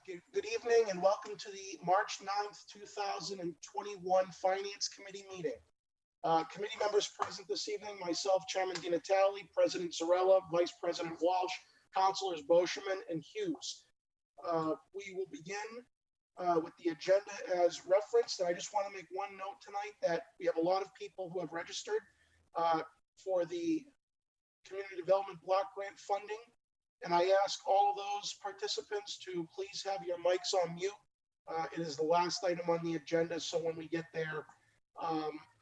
Good evening and welcome to the March 9th, 2021 Finance Committee meeting. Committee members present this evening, myself, Chairman DiNatale, President Zarella, Vice President Walsh, Councilors Boschman and Hughes. We will begin with the agenda as referenced. And I just want to make one note tonight that we have a lot of people who have registered for the Community Development Block Grant funding. And I ask all of those participants to please have your mics on mute. It is the last item on the agenda, so when we get there,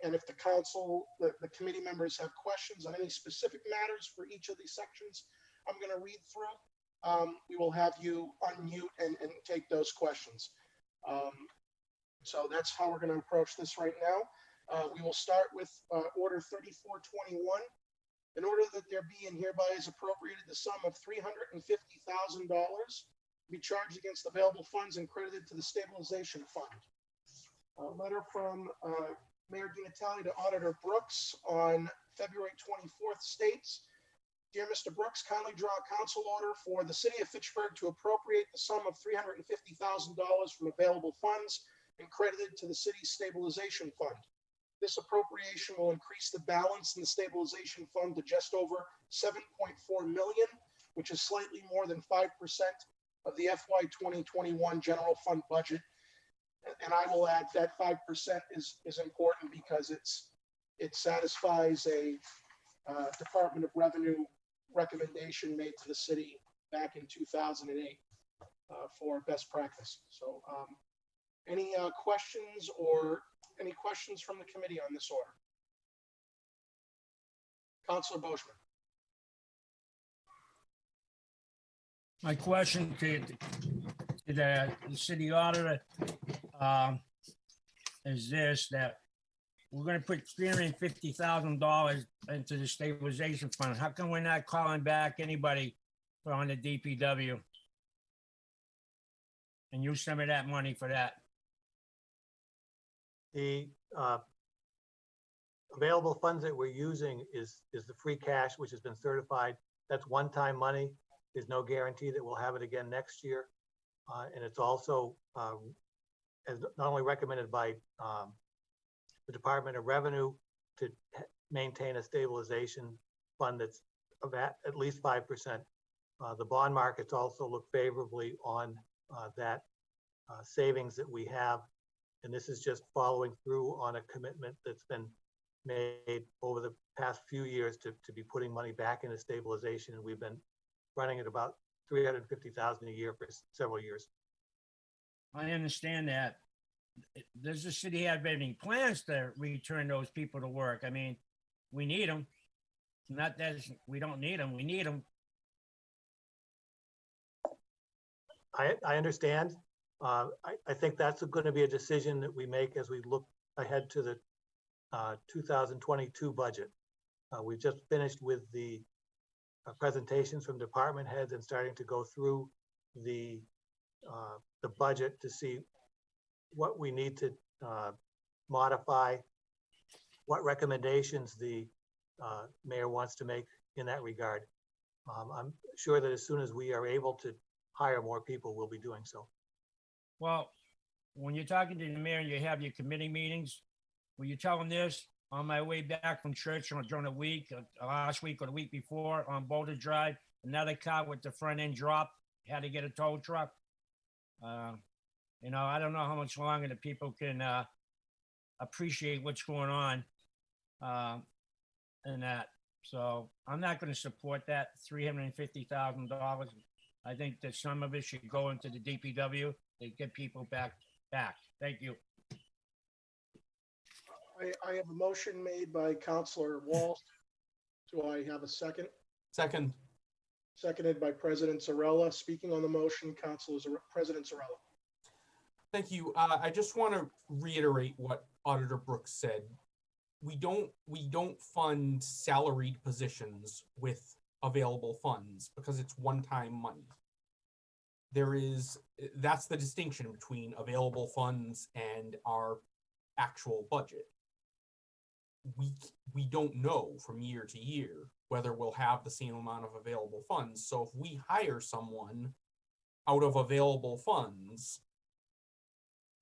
and if the council, the committee members have questions on any specific matters for each of these sections, I'm going to read through. We will have you unmute and take those questions. So that's how we're going to approach this right now. We will start with Order 3421. In order that there be and hereby is appropriated the sum of $350,000 to be charged against available funds and credited to the stabilization fund. A letter from Mayor DiNatale to Auditor Brooks on February 24th states, "Dear Mr. Brooks, kindly draw a council order for the city of Fitchburg to appropriate the sum of $350,000 from available funds and credited to the city's stabilization fund. This appropriation will increase the balance in the stabilization fund to just over $7.4 million, which is slightly more than 5% of the FY 2021 general fund budget. And I will add that 5% is important because it satisfies a Department of Revenue recommendation made to the city back in 2008 for best practice. So any questions or any questions from the committee on this order? Councilor Boschman. My question to the city auditor is this, that we're going to put $350,000 into the stabilization fund. How come we're not calling back anybody on the DPW and use some of that money for that? The available funds that we're using is the free cash, which has been certified. That's one-time money. There's no guarantee that we'll have it again next year. And it's also as not only recommended by the Department of Revenue to maintain a stabilization fund that's at least 5%. The bond markets also look favorably on that savings that we have. And this is just following through on a commitment that's been made over the past few years to be putting money back into stabilization. And we've been running at about $350,000 a year for several years. I understand that. Does the city have any plans to return those people to work? I mean, we need them. Not that we don't need them, we need them. I understand. I think that's going to be a decision that we make as we look ahead to the 2022 budget. We just finished with the presentations from department heads and starting to go through the budget to see what we need to modify, what recommendations the mayor wants to make in that regard. I'm sure that as soon as we are able to hire more people, we'll be doing so. Well, when you're talking to the mayor and you have your committee meetings, will you tell them this? On my way back from church during the week, last week or the week before on Boulder Drive, another car with the front end drop, had to get a tow truck. You know, I don't know how much longer the people can appreciate what's going on and that. So I'm not going to support that $350,000. I think that some of it should go into the DPW to get people back. Thank you. I have a motion made by Councilor Walsh. Do I have a second? Second. Seconded by President Zarella. Speaking on the motion, President Zarella. Thank you. I just want to reiterate what Auditor Brooks said. We don't fund salaried positions with available funds because it's one-time money. That's the distinction between available funds and our actual budget. We don't know from year to year whether we'll have the same amount of available funds. So if we hire someone out of available funds,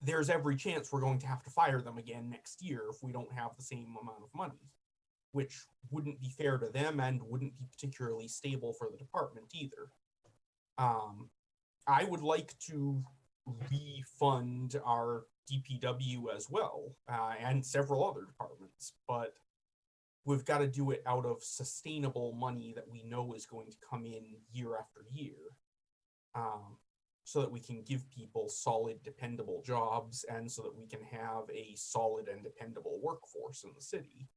there's every chance we're going to have to fire them again next year if we don't have the same amount of money, which wouldn't be fair to them and wouldn't be particularly stable for the department either. I would like to refund our DPW as well, and several other departments, but we've got to do it out of sustainable money that we know is going to come in year after year, so that we can give people solid, dependable jobs, and so that we can have a solid and dependable workforce in the city.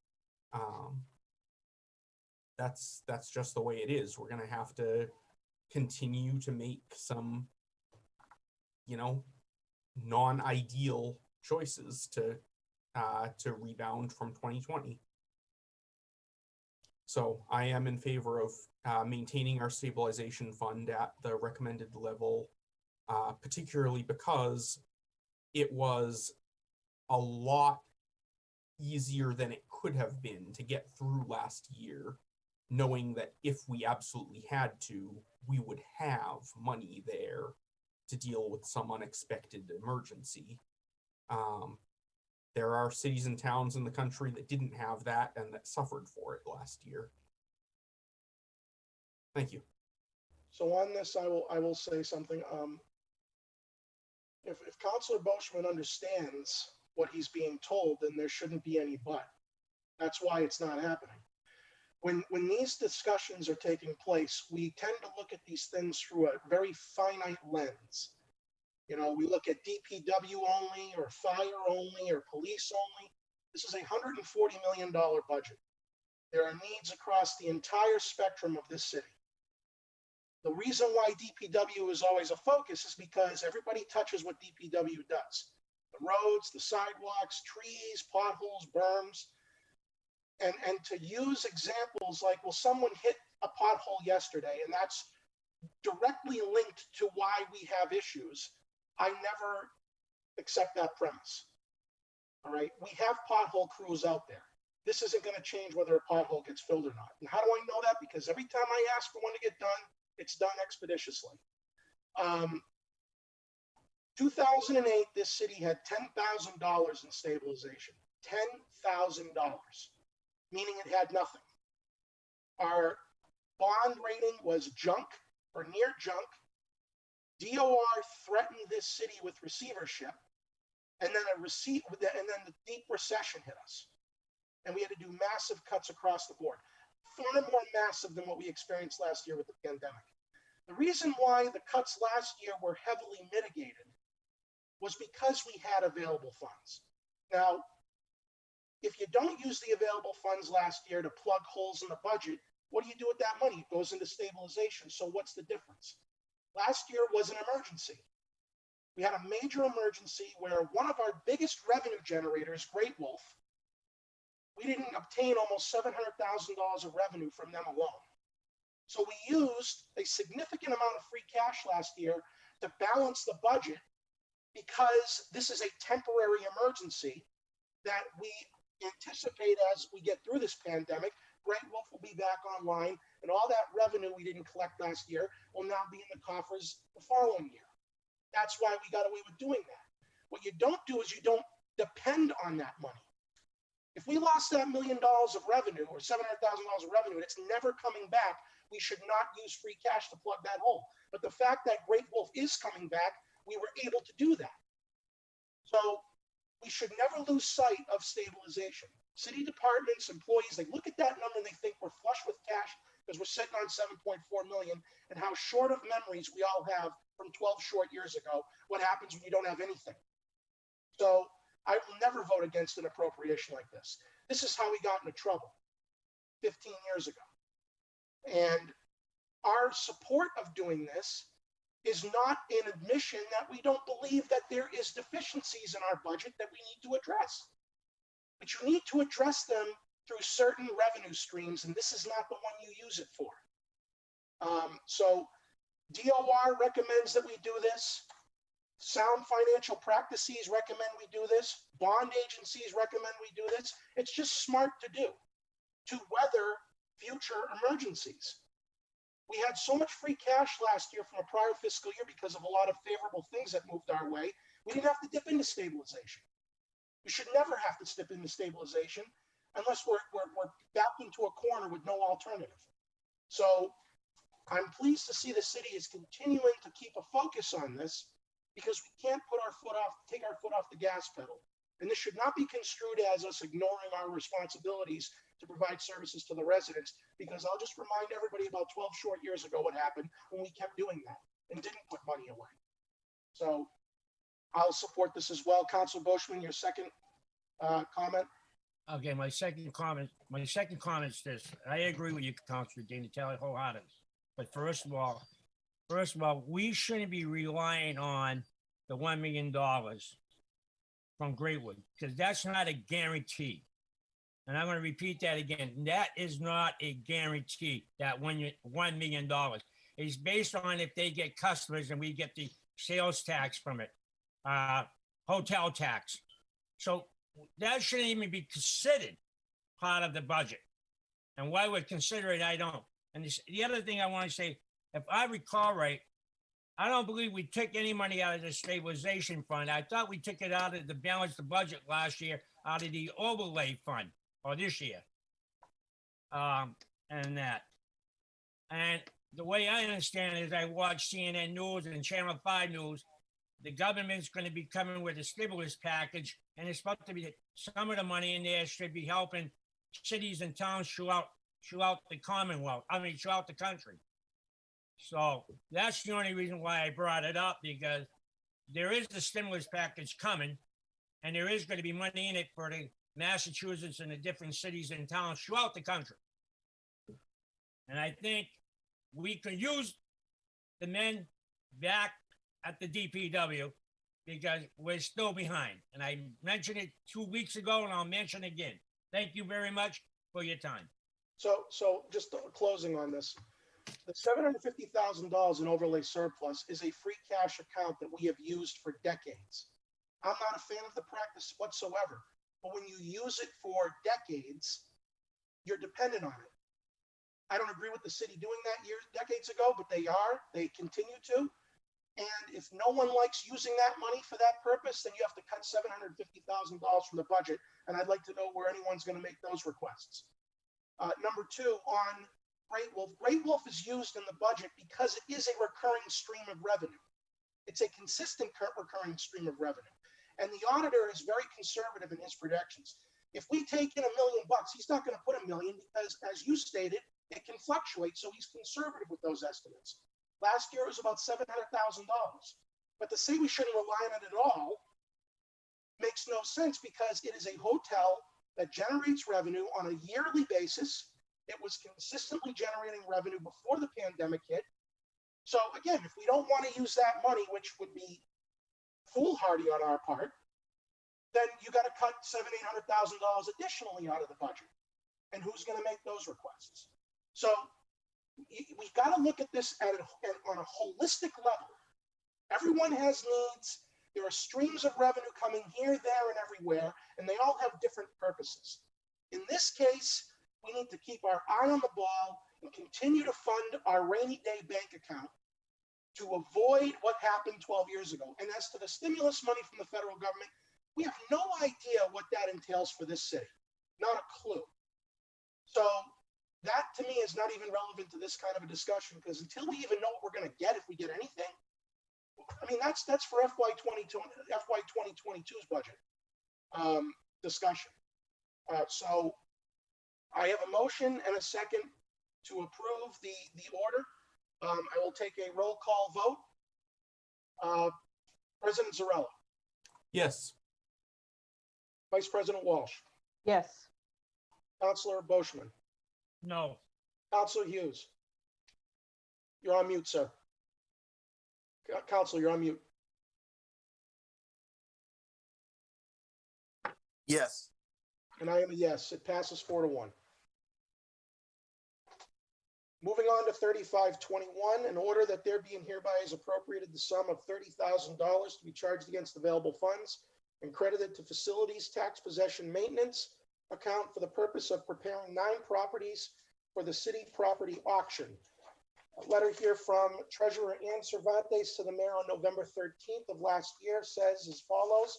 That's just the way it is. We're going to have to continue to make some, non-ideal choices to rebound from 2020. So I am in favor of maintaining our stabilization fund at the recommended level, particularly because it was a lot easier than it could have been to get through last year, knowing that if we absolutely had to, we would have money there to deal with some unexpected emergency. There are cities and towns in the country that didn't have that and that suffered for it last year. Thank you. So on this, I will say something. If Councilor Boschman understands what he's being told, then there shouldn't be any but. That's why it's not happening. When these discussions are taking place, we tend to look at these things through a very finite lens. We look at DPW only, or fire only, or police only. This is a $140 million budget. There are needs across the entire spectrum of this city. The reason why DPW is always a focus is because everybody touches what DPW does. The roads, the sidewalks, trees, potholes, berms. And to use examples like, well, someone hit a pothole yesterday, and that's directly linked to why we have issues. I never accept that premise. All right, we have pothole crews out there. This isn't going to change whether a pothole gets filled or not. And how do I know that? Because every time I ask for one to get done, it's done expeditiously. 2008, this city had $10,000 in stabilization. $10,000, meaning it had nothing. Our bond rating was junk or near junk. DOR threatened this city with receivership, and then the deep recession hit us, and we had to do massive cuts across the board, far more massive than what we experienced last year with the pandemic. The reason why the cuts last year were heavily mitigated was because we had available funds. Now, if you don't use the available funds last year to plug holes in the budget, what do you do with that money? It goes into stabilization. So what's the difference? Last year was an emergency. We had a major emergency where one of our biggest revenue generators, Great Wolf, we didn't obtain almost $700,000 of revenue from them alone. So we used a significant amount of free cash last year to balance the budget, because this is a temporary emergency that we anticipate as we get through this pandemic. Great Wolf will be back online, and all that revenue we didn't collect last year will now be in the coffers the following year. That's why we got away with doing that. What you don't do is you don't depend on that money. If we lost that $1 million of revenue or $700,000 of revenue and it's never coming back, we should not use free cash to plug that hole. But the fact that Great Wolf is coming back, we were able to do that. So we should never lose sight of stabilization. City departments, employees, they look at that number and they think we're flush with cash because we're sitting on 7.4 million, and how short of memories we all have from 12 short years ago, what happens when you don't have anything. So I will never vote against an appropriation like this. This is how we got into trouble 15 years ago. And our support of doing this is not an admission that we don't believe that there is deficiencies in our budget that we need to address. But you need to address them through certain revenue streams, and this is not the one you use it for. So DOR recommends that we do this. Sound financial practices recommend we do this. Bond agencies recommend we do this. It's just smart to do to weather future emergencies. We had so much free cash last year from a prior fiscal year because of a lot of favorable things that moved our way. We didn't have to dip into stabilization. We should never have to dip into stabilization unless we're backed into a corner with no alternative. So I'm pleased to see the city is continuing to keep a focus on this because we can't take our foot off the gas pedal. And this should not be construed as us ignoring our responsibilities to provide services to the residents, because I'll just remind everybody about 12 short years ago what happened when we kept doing that and didn't put money away. So I'll support this as well. Councilor Boschman, your second comment. Okay, my second comment is this. I agree with you, Councilor Dinatelli, wholeheartedly. But first of all, we shouldn't be relying on the $1 million from Greatwood, because that's not a guarantee. And I'm going to repeat that again. That is not a guarantee, that $1 million. It's based on if they get customers and we get the sales tax from it, hotel tax. So that shouldn't even be considered part of the budget. And why would consider it, I don't. And the other thing I want to say, if I recall right, I don't believe we took any money out of the stabilization fund. I thought we took it out of the balance the budget last year, out of the overlay fund, or this year. And the way I understand it is I watch CNN News and Channel 5 News. The government's going to be coming with a stimulus package, and it's supposed to be some of the money in there should be helping cities and towns throughout the Commonwealth. Throughout the country. So that's the only reason why I brought it up, because there is the stimulus package coming, and there is going to be money in it for the Massachusetts and the different cities and towns throughout the country. And I think we could use the men back at the DPW, because we're still behind. And I mentioned it 2 weeks ago, and I'll mention it again. Thank you very much for your time. So just closing on this, the $750,000 in overlay surplus is a free cash account that we have used for decades. I'm not a fan of the practice whatsoever, but when you use it for decades, you're dependent on it. I don't agree with the city doing that decades ago, but they continue to. And if no one likes using that money for that purpose, then you have to cut $750,000 from the budget. And I'd like to know where anyone's going to make those requests. Number two, on Great Wolf. Great Wolf is used in the budget because it is a recurring stream of revenue. It's a consistent recurring stream of revenue. And the auditor is very conservative in his projections. If we take in $1 million, he's not going to put $1 million because, as you stated, it can fluctuate. So he's conservative with those estimates. Last year it was about $700,000. But to say we shouldn't rely on it at all makes no sense, because it is a hotel that generates revenue on a yearly basis. It was consistently generating revenue before the pandemic hit. So again, if we don't want to use that money, which would be foolhardy on our part, then you got to cut $700,000, $800,000 additionally out of the budget. And who's going to make those requests? So we've got to look at this on a holistic level. Everyone has needs. There are streams of revenue coming here, there, and everywhere, and they all have different purposes. In this case, we need to keep our eye on the ball and continue to fund our rainy day bank account to avoid what happened 12 years ago. And as to the stimulus money from the federal government, we have no idea what that entails for this city. Not a clue. So that to me is not even relevant to this kind of a discussion, because until we even know what we're going to get, if we get anything, I mean, that's for FY 2022's budget discussion. So I have a motion and a second to approve the order. I will take a roll call vote. President Zarella. Yes. Vice President Walsh. Yes. Councilor Boschman. No. Councilor Hughes. You're on mute, sir. Councilor, you're on mute. Yes. And I am a yes. It passes 4-1. Moving on to 3521, an order that there being hereby is appropriated the sum of $30,000 to be charged against available funds and credited to facilities tax possession maintenance account for the purpose of preparing 9 properties for the city property auction. A letter here from Treasurer Ann Cervantes to the mayor on November 13th of last year says as follows.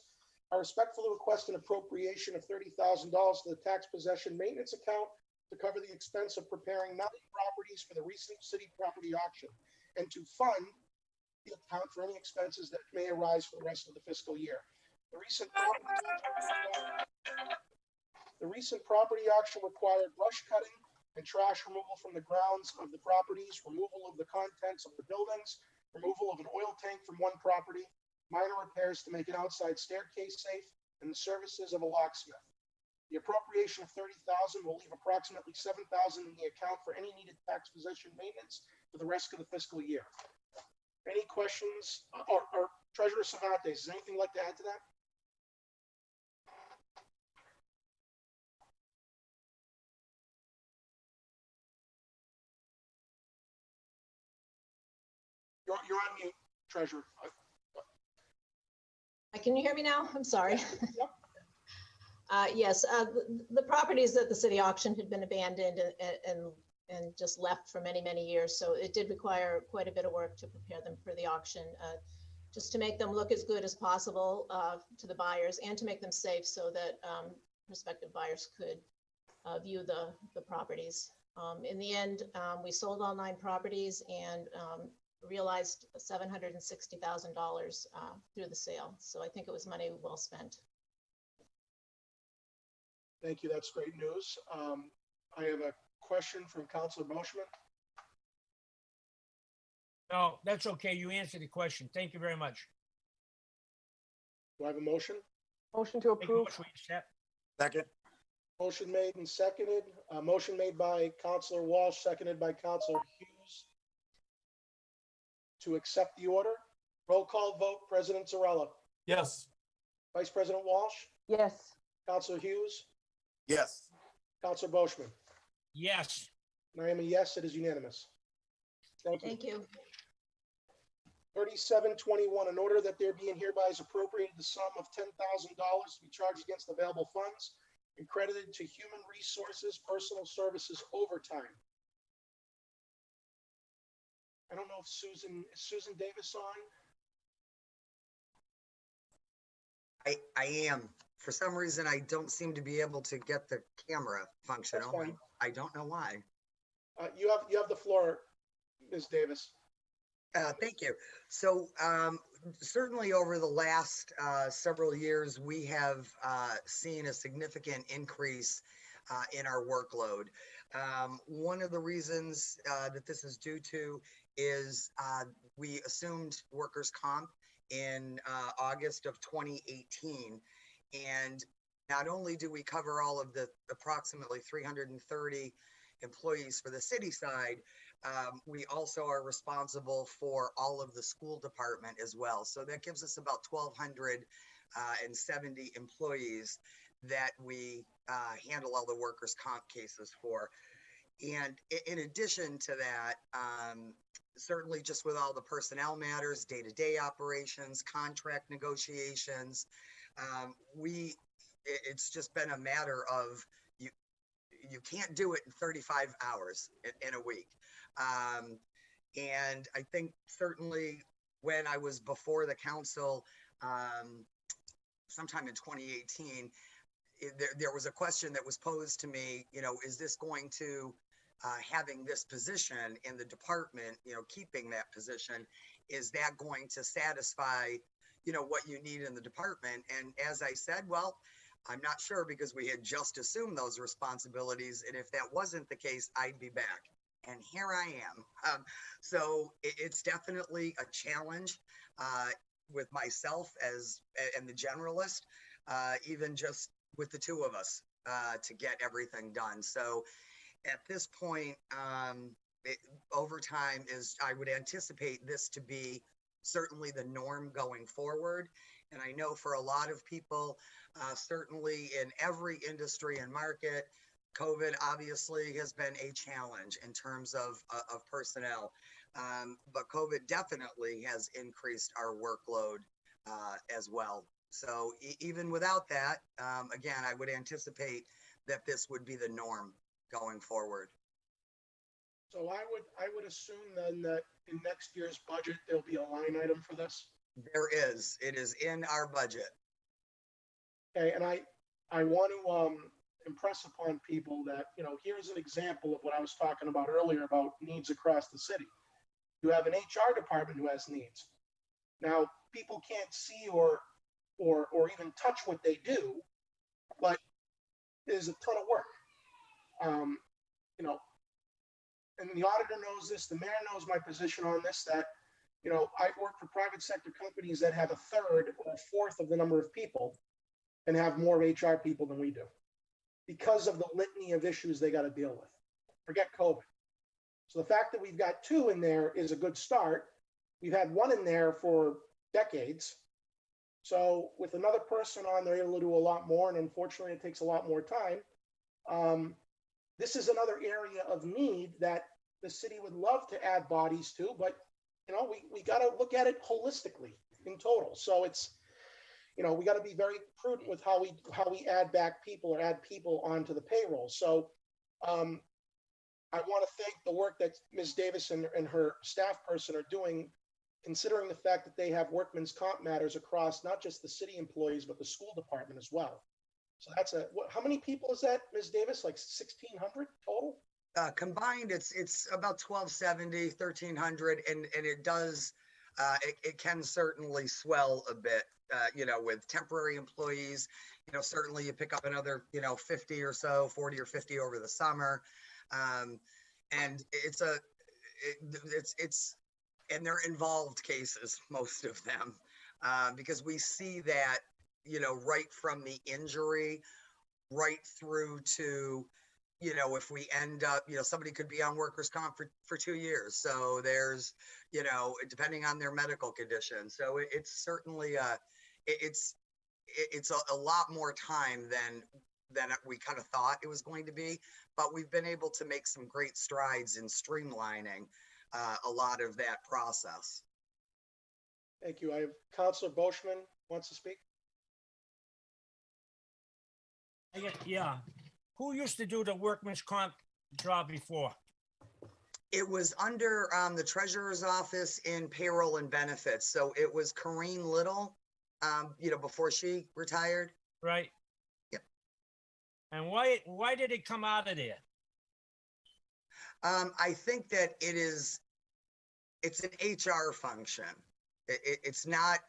I respectfully request an appropriation of $30,000 to the tax possession maintenance account to cover the expense of preparing 9 properties for the recent city property auction and to fund the account for any expenses that may arise for the rest of the fiscal year. The recent property auction required brush cutting and trash removal from the grounds of the properties, removal of the contents of the buildings, removal of an oil tank from one property, minor repairs to make an outside staircase safe, and the services of a locksmith. The appropriation of $30,000 will leave approximately $7,000 in the account for any needed tax possession maintenance for the rest of the fiscal year. Any questions? Or Treasurer Cervantes, is anything you'd like to add to that? You're on mute, Treasurer. Can you hear me now? I'm sorry. Yep. Yes, the properties at the city auction had been abandoned and just left for many, many years. So it did require quite a bit of work to prepare them for the auction, just to make them look as good as possible to the buyers and to make them safe so that prospective buyers could view the properties. In the end, we sold all 9 properties and realized $760,000 through the sale. So I think it was money well spent. Thank you. That's great news. I have a question from Councilor Boschman. No, that's okay. You answered the question. Thank you very much. Do I have a motion? Motion to Make a approve. motion, we accept. Second. Motion made and seconded. Motion made by Councilor Walsh, seconded by Councilor Hughes to accept the order. Roll call vote, President Zarella. Yes. Vice President Walsh, Yes. Councilor Hughes, Yes. Councilor Boschman. Yes. And I am a yes, it is unanimous. Thank you. Thank you. 3721, in order that there be and hereby is appropriated the sum of $10,000 to be charged against available funds and credited to Human Resources Personal Services overtime. I don't know if is Susan Davis on? I am. For some reason, I don't seem to be able to get the camera functional. That's fine. I don't know why. You have the floor, Ms. Davis. Thank you. So certainly over the last several years, we have seen a significant increase in our workload. One of the reasons that this is due to is we assumed workers' comp in August of 2018. And not only do we cover all of the approximately 330 employees for the city side, we also are responsible for all of the school department as well. So that gives us about 1,270 employees that we handle all the workers' comp cases for. And in addition to that, certainly just with all the personnel matters, day-to-day operations, contract negotiations, it's just been a matter of you can't do it in 35 hours in a week. And I think certainly when I was before the council, sometime in 2018, there was a question that was posed to me, is this going to, having this position in the department, keeping that position, is that going to satisfy, what you need in the department? And as I said, well, I'm not sure, because we had just assumed those responsibilities. And if that wasn't the case, I'd be back. And here I am. So it's definitely a challenge with myself and the generalist, even just with the two of us to get everything done. So at this point, overtime I would anticipate this to be certainly the norm going forward. And I know for a lot of people, certainly in every industry and market, COVID obviously has been a challenge in terms of personnel, but COVID definitely has increased our workload as well. So even without that, again, I would anticipate that this would be the norm going forward. So I would assume then that in next year's budget, there'll be a line item for this. There is, it is in our budget. Okay, and I want to impress upon people that, here's an example of what I was talking about earlier about needs across the city. You have an HR department who has needs. Now, people can't see or even touch what they do, but there's a ton of work. You know, and the auditor knows this, the mayor knows my position on this, that, I've worked for private sector companies that have a third or a fourth of the number of people and have more HR people than we do because of the litany of issues they got to deal with. Forget COVID. So the fact that we've got two in there is a good start. We've had one in there for decades. So with another person on, they're able to do a lot more. And unfortunately, it takes a lot more time. This is another area of need that the city would love to add bodies to, but we got to look at it holistically in total. So it's, we got to be very prudent with how we add back people or add people onto the payroll. So I want to thank the work that Ms. Davis and her staff person are doing, considering the fact that they have workman's comp matters across not just the city employees, but the school department as well. So that's how many people is that, Ms. Davis? Like 1,600 total? Combined, it's about 1,270, 1,300, and it does, it can certainly swell a bit, with temporary employees. Certainly you pick up another, 50 or so, 40 or 50 over the summer. And and they're involved cases, most of them, because we see that, right from the injury, right through to, if we end up, somebody could be on workers' comp for 2 years. So there's, depending on their medical condition. So it's certainly, it's a lot more time than we kind of thought it was going to be, but we've been able to make some great strides in streamlining a lot of that process. Thank you. I have Councilor Boschman wants to speak. Yeah. Who used to do the workman's comp job before? It was under the treasurer's office in payroll and benefits. So it was Corrine Little, before she retired. Right. Yep. And why did it come out of there? I think that it's an HR function. It's not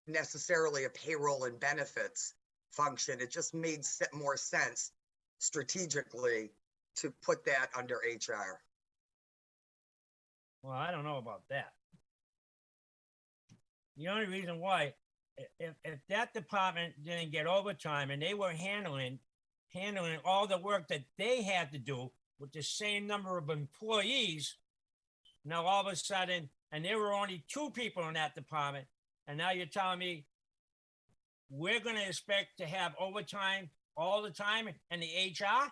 necessarily a payroll and benefits function. It just made more sense strategically to put that under HR. Well, I don't know about that. The only reason why, if that department didn't get overtime and they were handling all the work that they had to do with the same number of employees, now all of a sudden, and there were only 2 people in that department, and now you're telling me we're going to expect to have overtime all the time in the HR?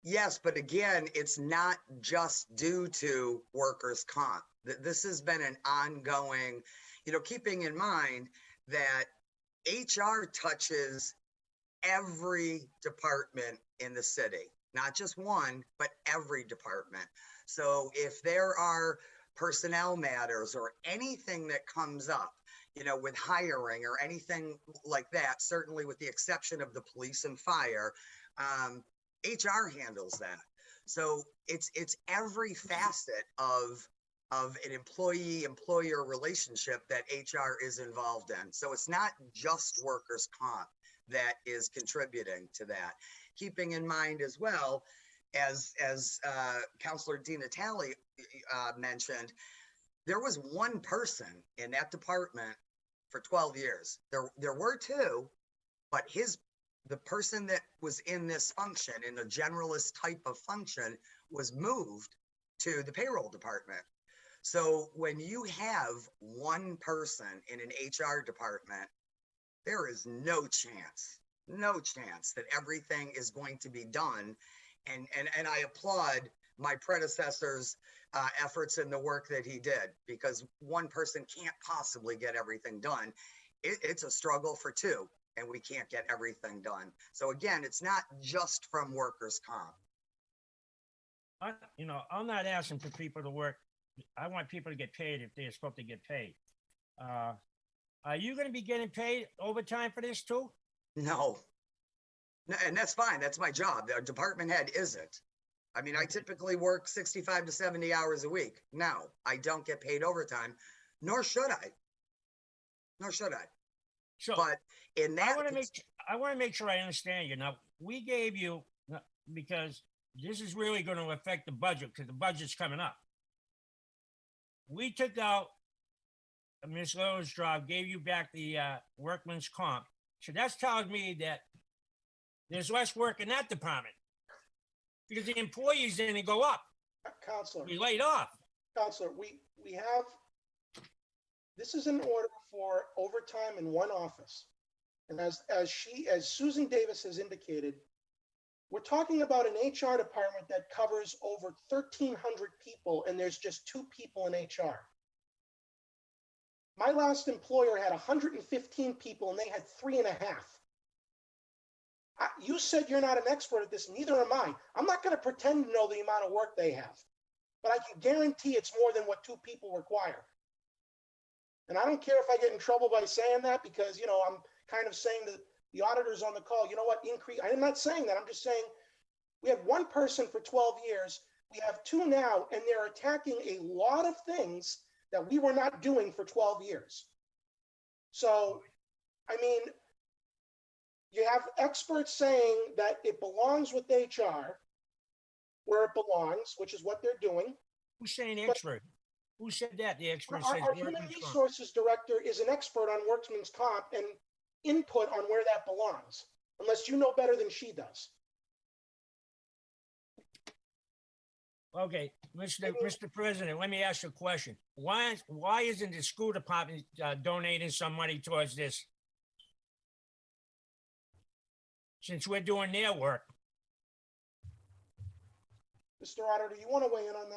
Yes, but again, it's not just due to workers' comp. This has been an ongoing, keeping in mind that HR touches every department in the city, not just one, but every department. So if there are personnel matters or anything that comes up, with hiring or anything like that, certainly with the exception of the police and fire, HR handles that. So it's every facet of an employee-employer relationship that HR is involved in. So it's not just workers' comp that is contributing to that. Keeping in mind as well, as Councilor DiNatale mentioned, there was one person in that department for 12 years. There were 2, but the person that was in this function, in a generalist type of function, was moved to the payroll department. So when you have one person in an HR department, there is no chance that everything is going to be done. And I applaud my predecessor's efforts and the work that he did, because one person can't possibly get everything done. It's a struggle for 2, and we can't get everything done. So again, it's not just from workers' comp. I'm not asking for people to work. I want people to get paid if they're supposed to get paid. Are you going to be getting paid overtime for this too? No. No, and that's fine. That's my job. The department head isn't. I mean, I typically work 65 to 70 hours a week. No, I don't get paid overtime, nor should I. Nor should I. So But in I that, want to make sure I understand you. Now, we gave you, because this is really going to affect the budget because the budget's coming up. We took out Ms. Little's job, gave you back the workman's comp. So that's telling me that there's less work in that department because the employees didn't go up. Counselor, We laid off. Counselor, we have, this is an order for overtime in one office. And as Susan Davis has indicated, we're talking about an HR department that covers over 1,300 people, and there's just 2 people in HR. My last employer had 115 people, and they had 3.5. You said you're not an expert at this, neither am I. I'm not going to pretend to know the amount of work they have, but I can guarantee it's more than what 2 people require. And I don't care if I get in trouble by saying that because, I'm kind of saying to the auditors on the call, you know what, increase. I'm not saying that. I'm just saying we had 1 person for 12 years. We have 2 now, and they're attacking a lot of things that we were not doing for 12 years. So, I mean, you have experts saying that it belongs with HR where it belongs, which is what they're doing. Who's saying expert? Who said that? The expert Our says human workman's comp. resources director is an expert on workman's comp and input on where that belongs, unless you know better than she does. Okay, Mr. President, let me ask you a question. Why isn't the school department donating some money towards this? Since we're doing their work. Mr. Auditor, do you want to weigh in on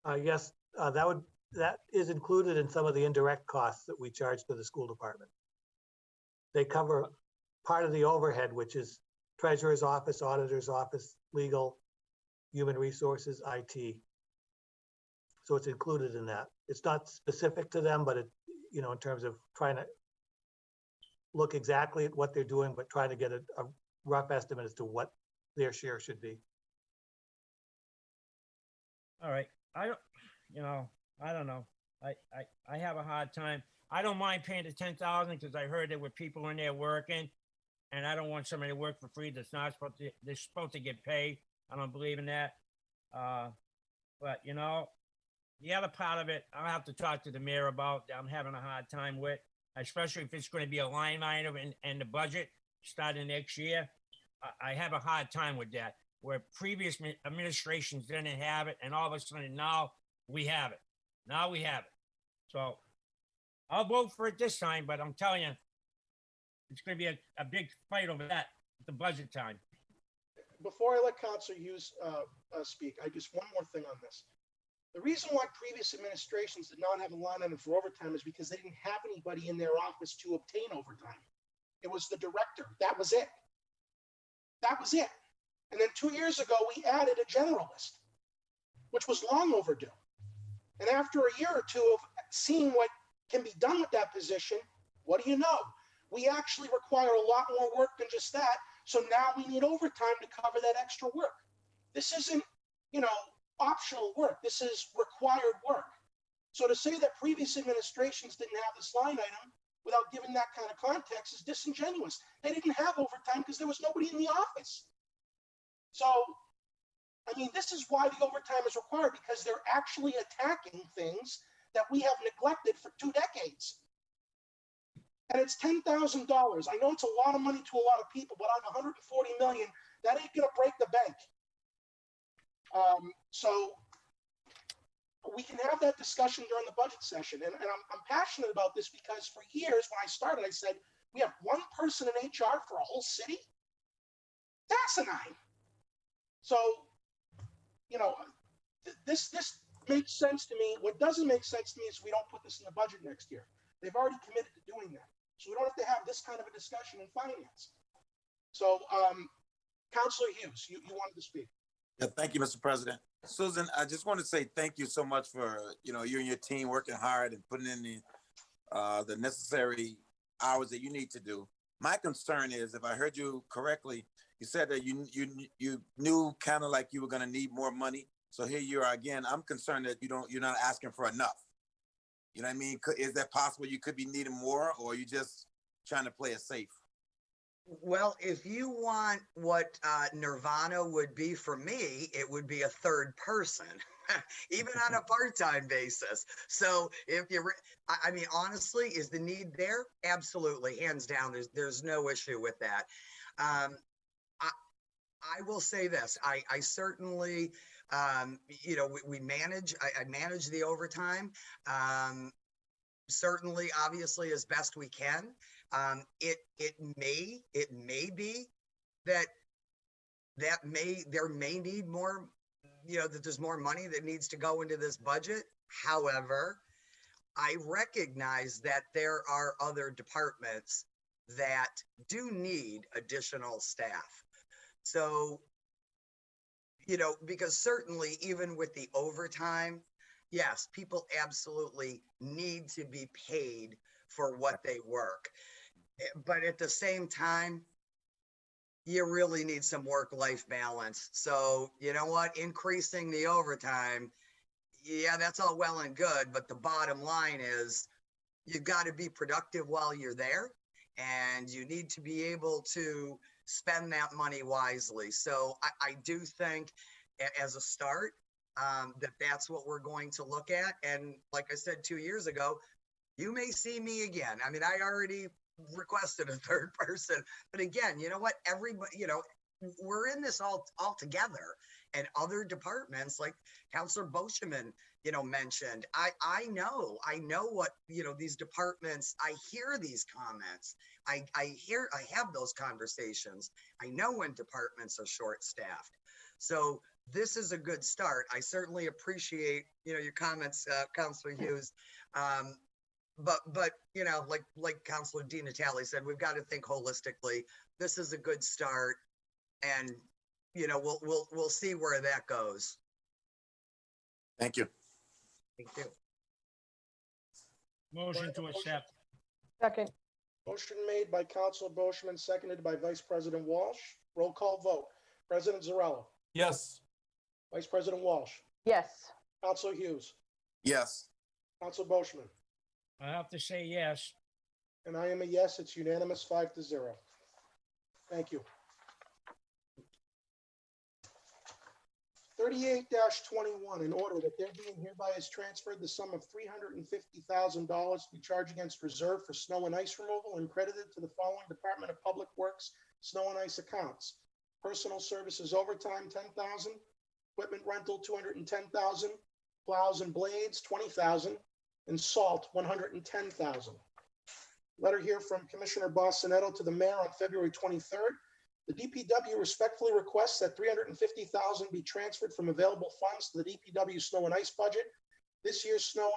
that? Yes, that is included in some of the indirect costs that we charge to the school department. They cover part of the overhead, which is treasurer's office, auditor's office, legal, human resources, IT. So it's included in that. It's not specific to them, but it, in terms of trying to look exactly at what they're doing, but trying to get a rough estimate as to what their share should be. All right. I don't know. I have a hard time. I don't mind paying the 10,000 because I heard there were people in there working, and I don't want somebody to work for free that's not supposed to. They're supposed to get paid. I don't believe in that. But the other part of it, I'll have to talk to the mayor about. I'm having a hard time with, especially if it's going to be a line item in the budget starting next year. I have a hard time with that. Where previous administrations didn't have it, and all of a sudden now we have it. Now we have it. So I'll vote for it this time, but I'm telling you, it's going to be a big fight over that at the budget time. Before I let Councilor Hughes speak, I just one more thing on this. The reason why previous administrations did not have a line item for overtime is because they didn't have anybody in their office to obtain overtime. It was the director. That was it. That was it. And then 2 years ago, we added a generalist, which was long overdue. And after a year or 2 of seeing what can be done with that position, what do you know? We actually require a lot more work than just that. So now we need overtime to cover that extra work. This isn't, optional work. This is required work. So to say that previous administrations didn't have this line item without giving that kind of context is disingenuous. They didn't have overtime because there was nobody in the office. So, this is why the overtime is required, because they're actually attacking things that we have neglected for 2 decades. And it's $10,000. I know it's a lot of money to a lot of people, but on 140 million, that ain't gonna break the bank. So we can have that discussion during the budget session. And I'm passionate about this because for years when I started, I said, we have 1 person in HR for a whole city? That's asinine. So, this makes sense to me. What doesn't make sense to me is we don't put this in the budget next year. They've already committed to doing that. So we don't have to have this kind of a discussion in finance. So Counselor Hughes, you wanted to speak. Yeah, thank you, Mr. President. Susan, I just want to say thank you so much for, you and your team working hard and putting in the necessary hours that you need to do. My concern is, if I heard you correctly, you said that you knew kind of like you were going to need more money. So here you are again. I'm concerned that you're not asking for enough. You know what I mean? Is that possible? You could be needing more, or you just trying to play it safe? Well, if you want what Nirvana would be for me, it would be a third person, even on a part-time basis. So if I mean, honestly, is the need there? Absolutely, hands down. There's no issue with that. I will say this. I certainly, we manage. I manage the overtime. Certainly, obviously, as best we can. It may be that there may need more, that there's more money that needs to go into this budget. However, I recognize that there are other departments that do need additional staff. So, because certainly even with the overtime, yes, people absolutely need to be paid for what they work. But at the same time, you really need some work-life balance. So you know what? Increasing the overtime, yeah, that's all well and good. But the bottom line is you've got to be productive while you're there, and you need to be able to spend that money wisely. So I do think as a start, that's what we're going to look at. And like I said 2 years ago, you may see me again. I mean, I already requested a third person, but again, you know what? Everybody, we're in this all together, and other departments like Councilor Boschman, mentioned. I know what, these departments, I hear these comments. I have those conversations. I know when departments are short-staffed. So this is a good start. I certainly appreciate, your comments, Councilor Hughes. But like Councilor Di Natale said, we've got to think holistically. This is a good start, and we'll see where that goes. Thank you. Thank you. Motion to accept. Second. Motion made by Counselor Boschman, seconded by Vice President Walsh. Roll call vote. President Zarella. Yes. Vice President Walsh. Yes. Counselor Hughes. Yes. Counselor Boschman. I have to say yes. And I am a yes. It's unanimous, 5-0. Thank you. 38-21, in order that there being hereby is transferred the sum of $350,000 to be charged against reserve for snow and ice removal and credited to the following Department of Public Works snow and ice accounts. Personal services overtime, $10,000. Equipment rental, $210,000. Plows and blades, $20,000. And salt, $110,000. Letter here from Commissioner Bossinetto to the mayor on February 23rd. The DPW respectfully requests that $350,000 be transferred from available funds to the DPW snow and ice budget. This year's snow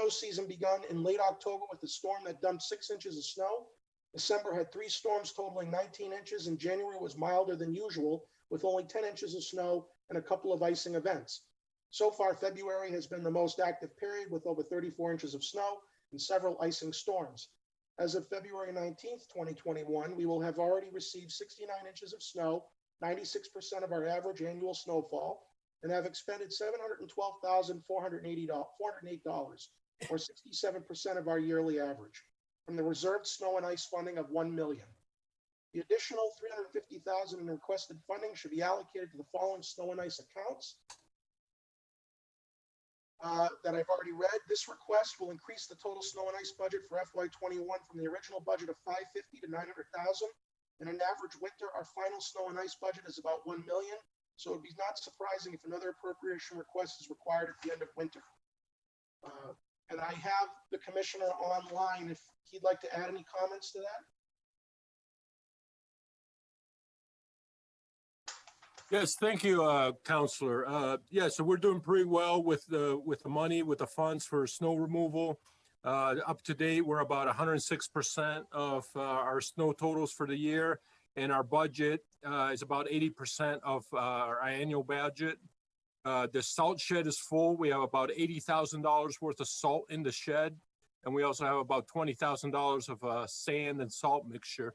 season begun in late October with a storm that dumped 6 inches of snow. December had 3 storms totaling 19 inches, and January was milder than usual with only 10 inches of snow and a couple of icing events. So far, February has been the most active period with over 34 inches of snow and several icing storms. As of February 19th, 2021, we will have already received 69 inches of snow, 96% of our average annual snowfall, and have expended $712,408, or 67% of our yearly average, from the reserved snow and ice funding of $1 million. The additional $350,000 in requested funding should be allocated to the following snow and ice accounts that I've already read. This request will increase the total snow and ice budget for FY21 from the original budget of $550,000 to $900,000. In an average winter, our final snow and ice budget is about $1 million. So it would be not surprising if another appropriation request is required at the end of winter. And I have the commissioner online if he'd like to add any comments to that. Yes, thank you, Counselor. Yeah, so we're doing pretty well with the money, with the funds for snow removal. Up to date, we're about 106% of our snow totals for the year. and our budget is about 80% of our annual budget. The salt shed is full. We have about $80,000 worth of salt in the shed, and we also have about $20,000 of sand and salt mixture.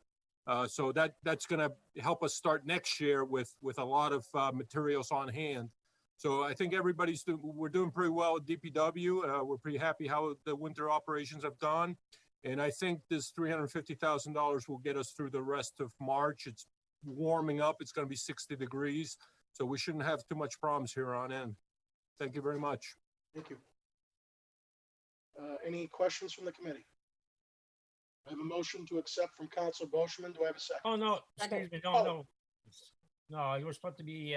So that's going to help us start next year with a lot of materials on hand. So I think we're doing pretty well at DPW. We're pretty happy how the winter operations have gone. And I think this $350,000 will get us through the rest of March. It's warming up. It's going to be 60 degrees. So we shouldn't have too much problems here on end. Thank you very much. Thank you. Any questions from the committee? I have a motion to accept from Councilor Boschman. Do I have a second? Oh, no, excuse me, no, Oh. no. No, it was supposed to be,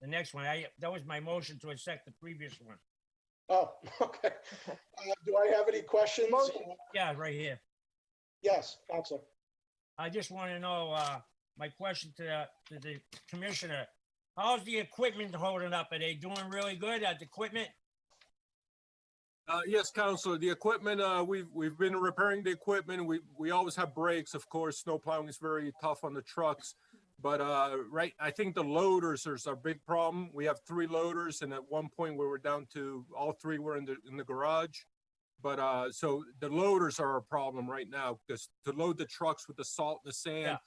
the next one. That was my motion to accept the previous one. Oh, okay. Do I have any questions? Yeah, right here. Yes, Councilor. I just want to know, my question to the commissioner. How's the equipment holding up? Are they doing really good at the equipment? Yes, Counselor, the equipment, we've been repairing the equipment. We always have breaks. Of course, snow plowing is very tough on the trucks. But I think the loaders is our big problem. We have 3 loaders, and at one point we were down to all 3 were in the garage. But so the loaders are a problem right now, because to load the trucks with the salt and the sand,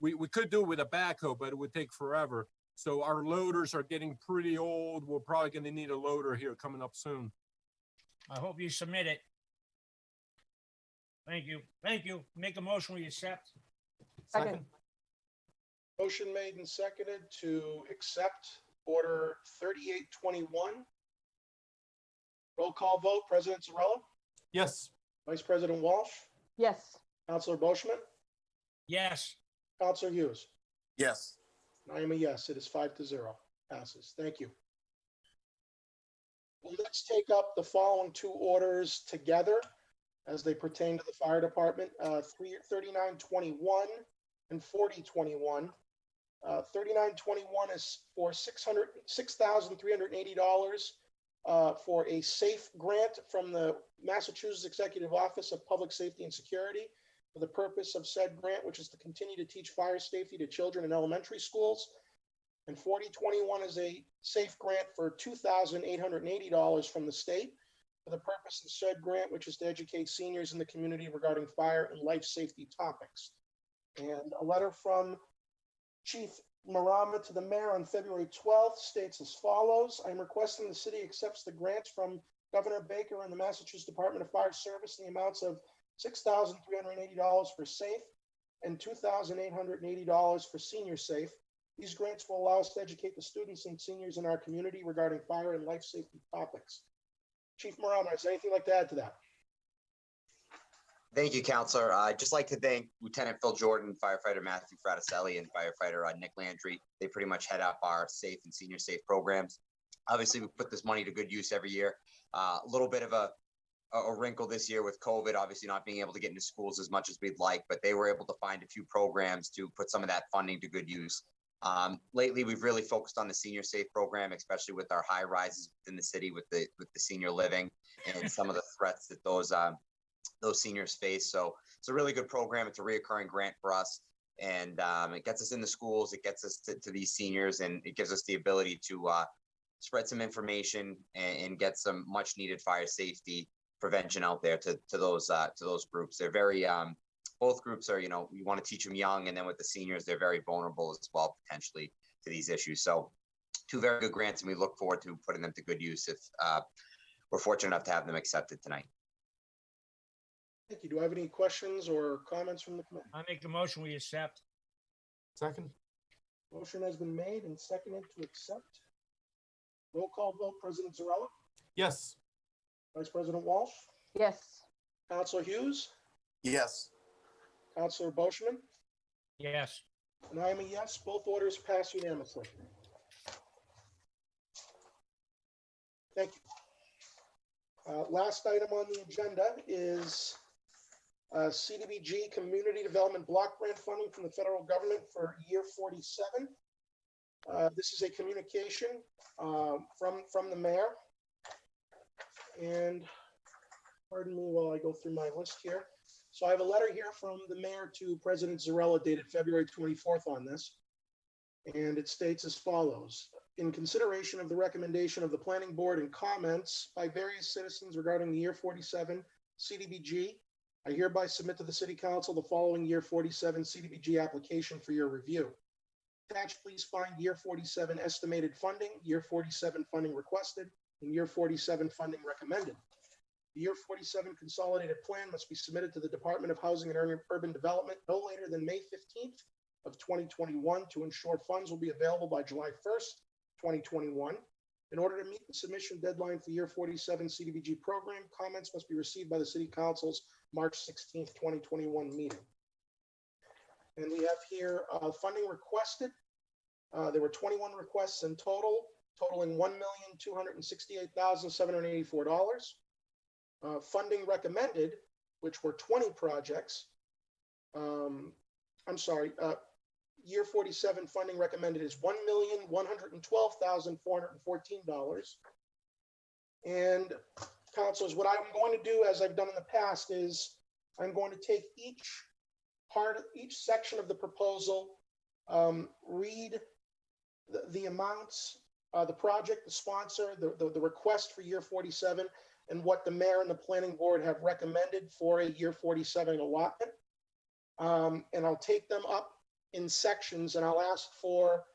we could do it with a backhoe, but it would take forever. So our loaders are getting pretty old. We're probably going to need a loader here coming up soon. I hope you submit it. Thank you. Thank you. Make a motion, we accept. Second. Motion made and seconded to accept order 3821. Roll call vote, President Zarella, Yes. Vice President Walsh, Yes. Councilor Boschman, Yes. Councilor Hughes. Yes. I am a yes. It is 5-0. Passes. Thank you. Well, let's take up the following 2 orders together as they pertain to the fire department. 3921 and 4021. 3921 is for $6,380 for a SAFE grant from the Massachusetts Executive Office of Public Safety and Security for the purpose of said grant, which is to continue to teach fire safety to children in elementary schools. And 4021 is a SAFE grant for $2,880 from the state for the purpose of said grant, which is to educate seniors in the community regarding fire and life safety topics. And a letter from Chief Marama to the mayor on February 12th states as follows. I'm requesting the city accepts the grants from Governor Baker and the Massachusetts Department of Fire Service in the amounts of $6,380 for SAFE and $2,880 for Senior SAFE. These grants will allow us to educate the students and seniors in our community regarding fire and life safety topics. Chief Marama, is there anything like to add to that? Thank you, Counselor. I'd just like to thank Lieutenant Phil Jordan, firefighter Matthew Fraticelli, and firefighter Nick Landry. They pretty much head up our SAFE and Senior SAFE programs. Obviously, we put this money to good use every year. A little bit of a wrinkle this year with COVID, obviously not being able to get into schools as much as we'd like, but they were able to find a few programs to put some of that funding to good use. Lately, we've really focused on the Senior SAFE program, especially with our high rises within the city with the senior living and some of the threats that those seniors face. So it's a really good program. It's a reoccurring grant for us, and it gets us in the schools. It gets us to these seniors, and it gives us the ability to spread some information and get some much needed fire safety prevention out there to those groups. They're very both groups are, we want to teach them young, and then with the seniors, they're very vulnerable as well potentially to these issues. So 2 very good grants, and we look forward to putting them to good use if we're fortunate enough to have them accepted tonight. Thank you. Do I have any questions or comments from the committee? I make a motion, we accept. Second. Motion has been made and seconded to accept. Roll call vote, President Zarella, Yes. Vice President Walsh, Yes. Councilor Hughes, Yes. Councilor Boschman, Yes. and I am a yes. Both orders pass unanimously. Thank you. Last item on the agenda is CDBG Community Development Block Grant funding from the federal government for year 47. This is a communication from the mayor. And pardon me while I go through my list here. So I have a letter here from the mayor to President Zarella dated February 24th on this. And it states as follows. In consideration of the recommendation of the planning board and comments by various citizens regarding the year 47 CDBG, I hereby submit to the city council the following year 47 CDBG application for your review. Attached, please find year 47 estimated funding, year 47 funding requested, and year 47 funding recommended. The year 47 consolidated plan must be submitted to the Department of Housing and Urban Development no later than May 15th of 2021 to ensure funds will be available by July 1st, 2021. In order to meet the submission deadline for year 47 CDBG program, comments must be received by the City Council's March 16th, 2021 meeting. And we have here funding requested. There were 21 requests in total, totaling $1,268,784. Funding recommended, which were 20 projects. Year 47 funding recommended is $1,112,414. And councilors, what I'm going to do, as I've done in the past, is I'm going to take each section of the proposal, read the amounts, the project, the sponsor, the request for year 47, and what the mayor and the planning board have recommended for a year 47 allotment. And I'll take them up in sections, and I'll ask for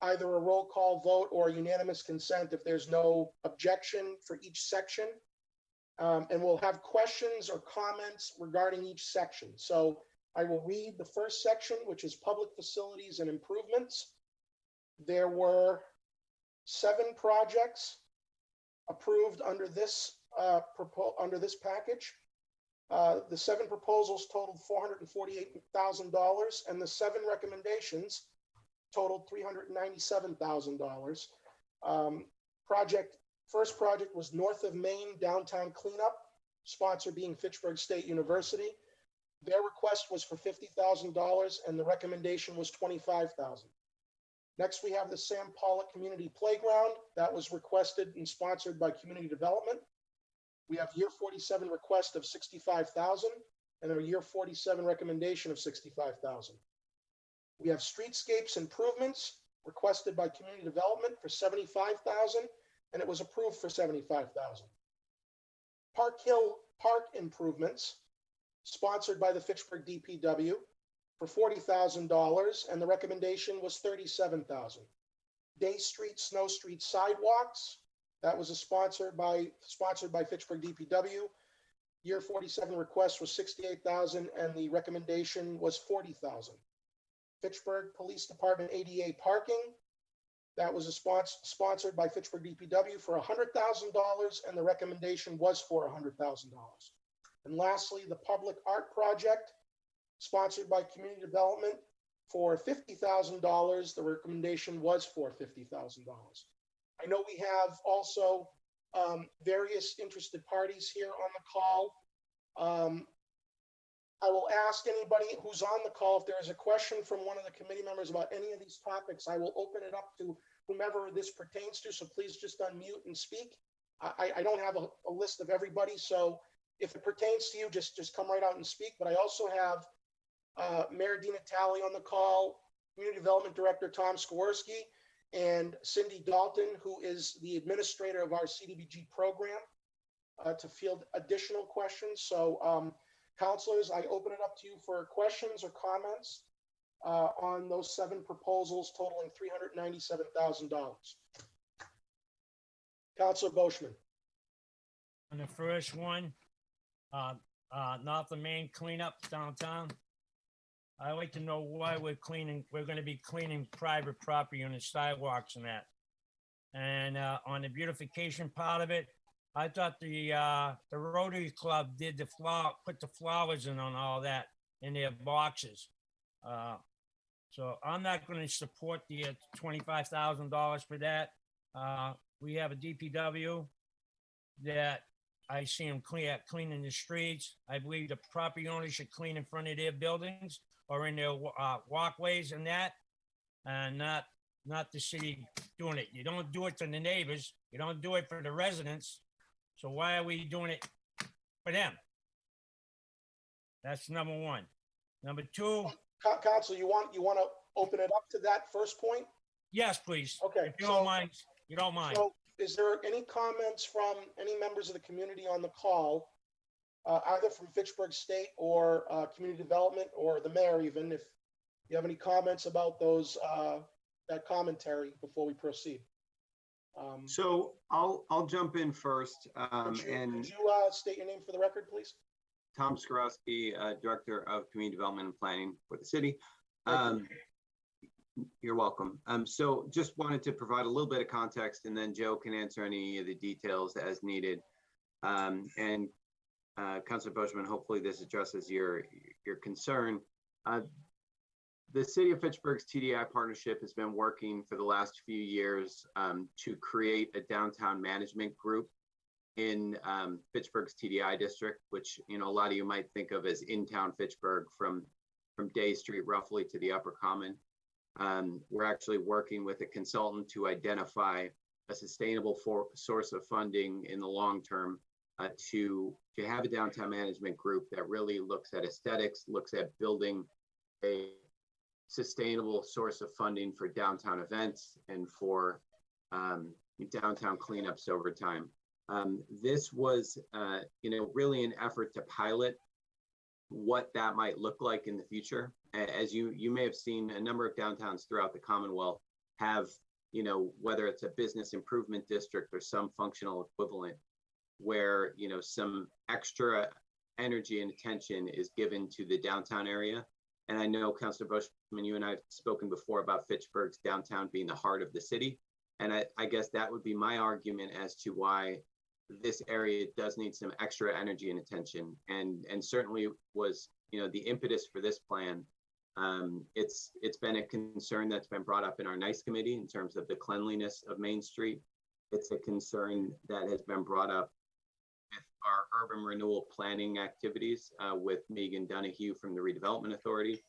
either a roll call vote or unanimous consent if there's no objection for each section. And we'll have questions or comments regarding each section. So I will read the first section, which is public facilities and improvements. There were 7 projects approved under this package. The 7 proposals totaled $448,000, and the 7 recommendations totaled $397,000. First project was North of Main Downtown Cleanup, sponsor being Fitchburg State University. Their request was for $50,000, and the recommendation was $25,000. Next, we have the Sam Pollock Community Playground. That was requested and sponsored by Community Development. We have year 47 request of $65,000 and a year 47 recommendation of $65,000. We have streetscapes improvements requested by Community Development for $75,000, and it was approved for $75,000. Park Hill Park improvements sponsored by the Fitchburg DPW for $40,000, and the recommendation was $37,000. Day Street, Snow Street sidewalks. That was sponsored by Fitchburg DPW. Year 47 request was $68,000, and the recommendation was $40,000. Fitchburg Police Department ADA parking. That was sponsored by Fitchburg DPW for $100,000, and the recommendation was for $100,000. And lastly, the Public Art Project, sponsored by Community Development for $50,000. The recommendation was for $50,000. I know we have also various interested parties here on the call. I will ask anybody who's on the call, if there is a question from one of the committee members about any of these topics, I will open it up to whomever this pertains to. So please just unmute and speak. I don't have a list of everybody. So if it pertains to you, just come right out and speak. But I also have Mayor Di Natale on the call, Community Development Director Tom Skorsky, and Cindy Dalton, who is the administrator of our CDBG program, to field additional questions. So councilors, I open it up to you for questions or comments on those 7 proposals totaling $397,000. Councilor Boschman. On the first one, North of Main cleanup downtown. I'd like to know why we're going to be cleaning private property on the sidewalks and that. And on the beautification part of it, I thought the Rotary Club did put the flowers in on all that in their boxes. So I'm not going to support the $25,000 for that. We have a DPW that I see them cleaning the streets. I believe the property owners should clean in front of their buildings or in their walkways and that, and not the city doing it. You don't do it to the neighbors. You don't do it for the residents. So why are we doing it for them? That's number one. Number two, Council, you want to open it up to that first point? yes, please. Okay, If you so- don't mind, you don't mind. So is there any comments from any members of the community on the call, either from Fitchburg State or Community Development or the mayor even, if you have any comments about those, that commentary before we proceed? So I'll jump in first. Could you And state your name for the record, please? Tom Skorowski, Director of Community Development and Planning for the city. Thank You're welcome. So just wanted to provide a little bit of context, and then Joe can answer any of the details as needed. And Councilor Boschman, hopefully this addresses your concern. The City of Fitchburg's TDI partnership has been working for the last few years to create a downtown management group in Fitchburg's TDI district, which a lot of you might think of as in-town Fitchburg from Day Street roughly to the Upper Common. We're actually working with a consultant to identify a sustainable source of funding in the long term to have a downtown management group that really looks at aesthetics, looks at building a sustainable source of funding for downtown events and for downtown cleanups over time. This was, really an effort to pilot what that might look like in the future. As you may have seen, a number of downtowns throughout the Commonwealth have, whether it's a business improvement district or some functional equivalent, where, some extra energy and attention is given to the downtown area. And I know, Councilor Boschman, you and I have spoken before about Fitchburg's downtown being the heart of the city. And I guess that would be my argument as to why this area does need some extra energy and attention. And certainly was, the impetus for this plan. It's been a concern that's been brought up in our NICE committee in terms of the cleanliness of Main Street. It's a concern that has been brought up with our urban renewal planning activities with Megan Donahue from the Redevelopment Authority,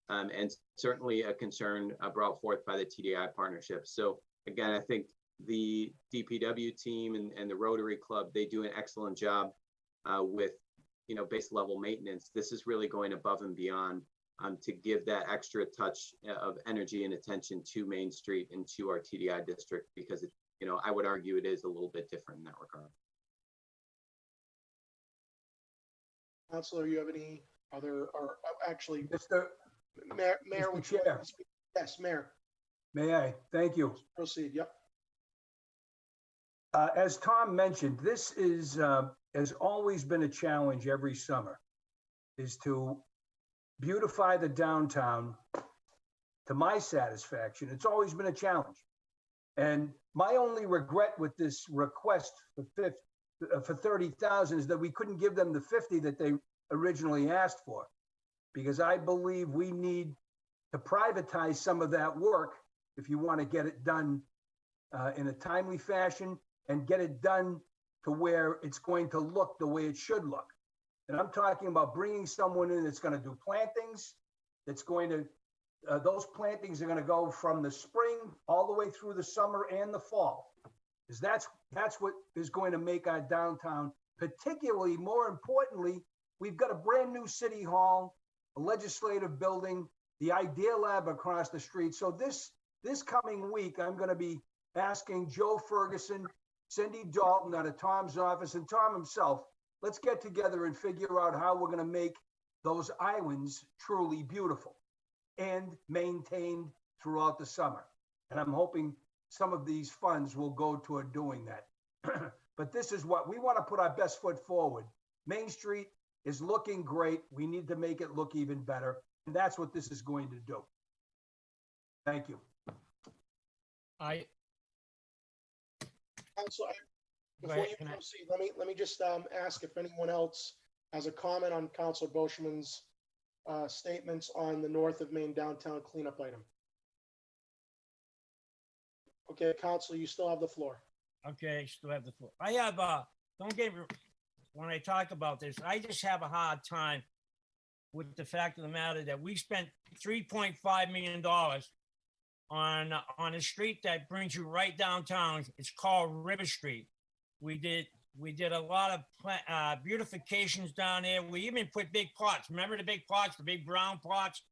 and certainly a concern brought forth by the TDI partnership. So again, I think the DPW team and the Rotary Club, they do an excellent job with, base level maintenance. This is really going above and beyond to give that extra touch of energy and attention to Main Street and to our TDI district, because it, I would argue it is a little bit different in that regard. Counselor, you have any other, or actually, Mr. Mayor, would Mr. you like Chair. to speak? Yes, Mayor, May I? Thank you. proceed. Yep. As Tom mentioned, this has always been a challenge every summer, is to beautify the downtown to my satisfaction. It's always been a challenge. And my only regret with this request for 30,000 is that we couldn't give them the 50 that they originally asked for, because I believe we need to privatize some of that work if you want to get it done in a timely fashion and get it done to where it's going to look the way it should look. And I'm talking about bringing someone in that's going to do plantings, that's going to, those plantings are going to go from the spring all the way through the summer and the fall. Because that's what is going to make our downtown, particularly, more importantly, we've got a brand new city hall, a legislative building, the Idea Lab across the street. So this coming week, I'm going to be asking Joe Ferguson, Cindy Dalton out of Tom's office, and Tom himself, let's get together and figure out how we're going to make those islands truly beautiful and maintained throughout the summer. And I'm hoping some of these funds will go toward doing that. But this is what we want to put our best foot forward. Main Street is looking great. We need to make it look even better. And that's what this is going to do. Thank you. Council, Go before ahead, you can I- proceed, let me just ask if anyone else has a comment on Councilor Boschman's statements on the North of Main downtown cleanup item. Okay, Councilor, you still have the floor. Okay, still have the floor. I have, don't get me, when I talk about this, I just have a hard time with the fact of the matter that we spent $3.5 million on a street that brings you right downtown. It's called River Street. We did We did a lot of beautifications down there. We even put big pots. Remember the big pots, the big brown pots,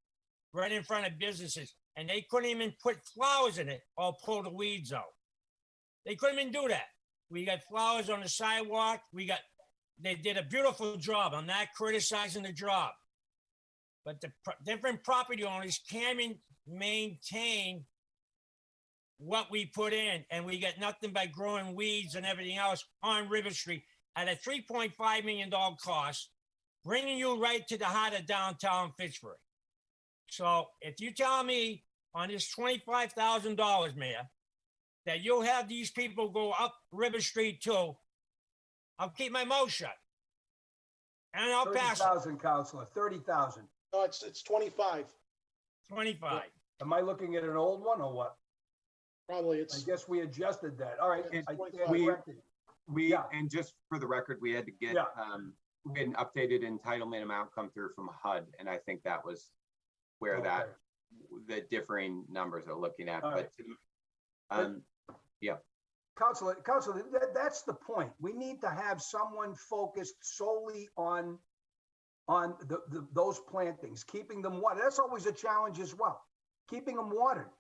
right in front of businesses, and they couldn't even put flowers in it or pull the weeds out. They couldn't even do that. We got flowers on the sidewalk. They did a beautiful job. I'm not criticizing the job, but the different property owners can't maintain what we put in, and we get nothing by growing weeds and everything else on River Street at a $3.5 million cost, bringing you right to the heart of downtown Fitchburg. So if you tell me on this $25,000, Mayor, that you'll have these people go up River Street too, I'll keep my mouth shut. And I'll pass it. 30,000, Counselor, 30,000. No, it's 25. 25. Am I looking at an old one or what? Probably I it's, guess we adjusted that. All right. Yeah, I it's stand 25. corrected. We, Yeah. and just for the record, we had to get, Yeah. we had an updated entitlement amount come through from HUD, and I think that was where that, Okay. the differing numbers are looking at, All but, Counselor, that's the point. We need to have someone focused solely on those plantings, keeping them watered. That's always a challenge as well, keeping them watered.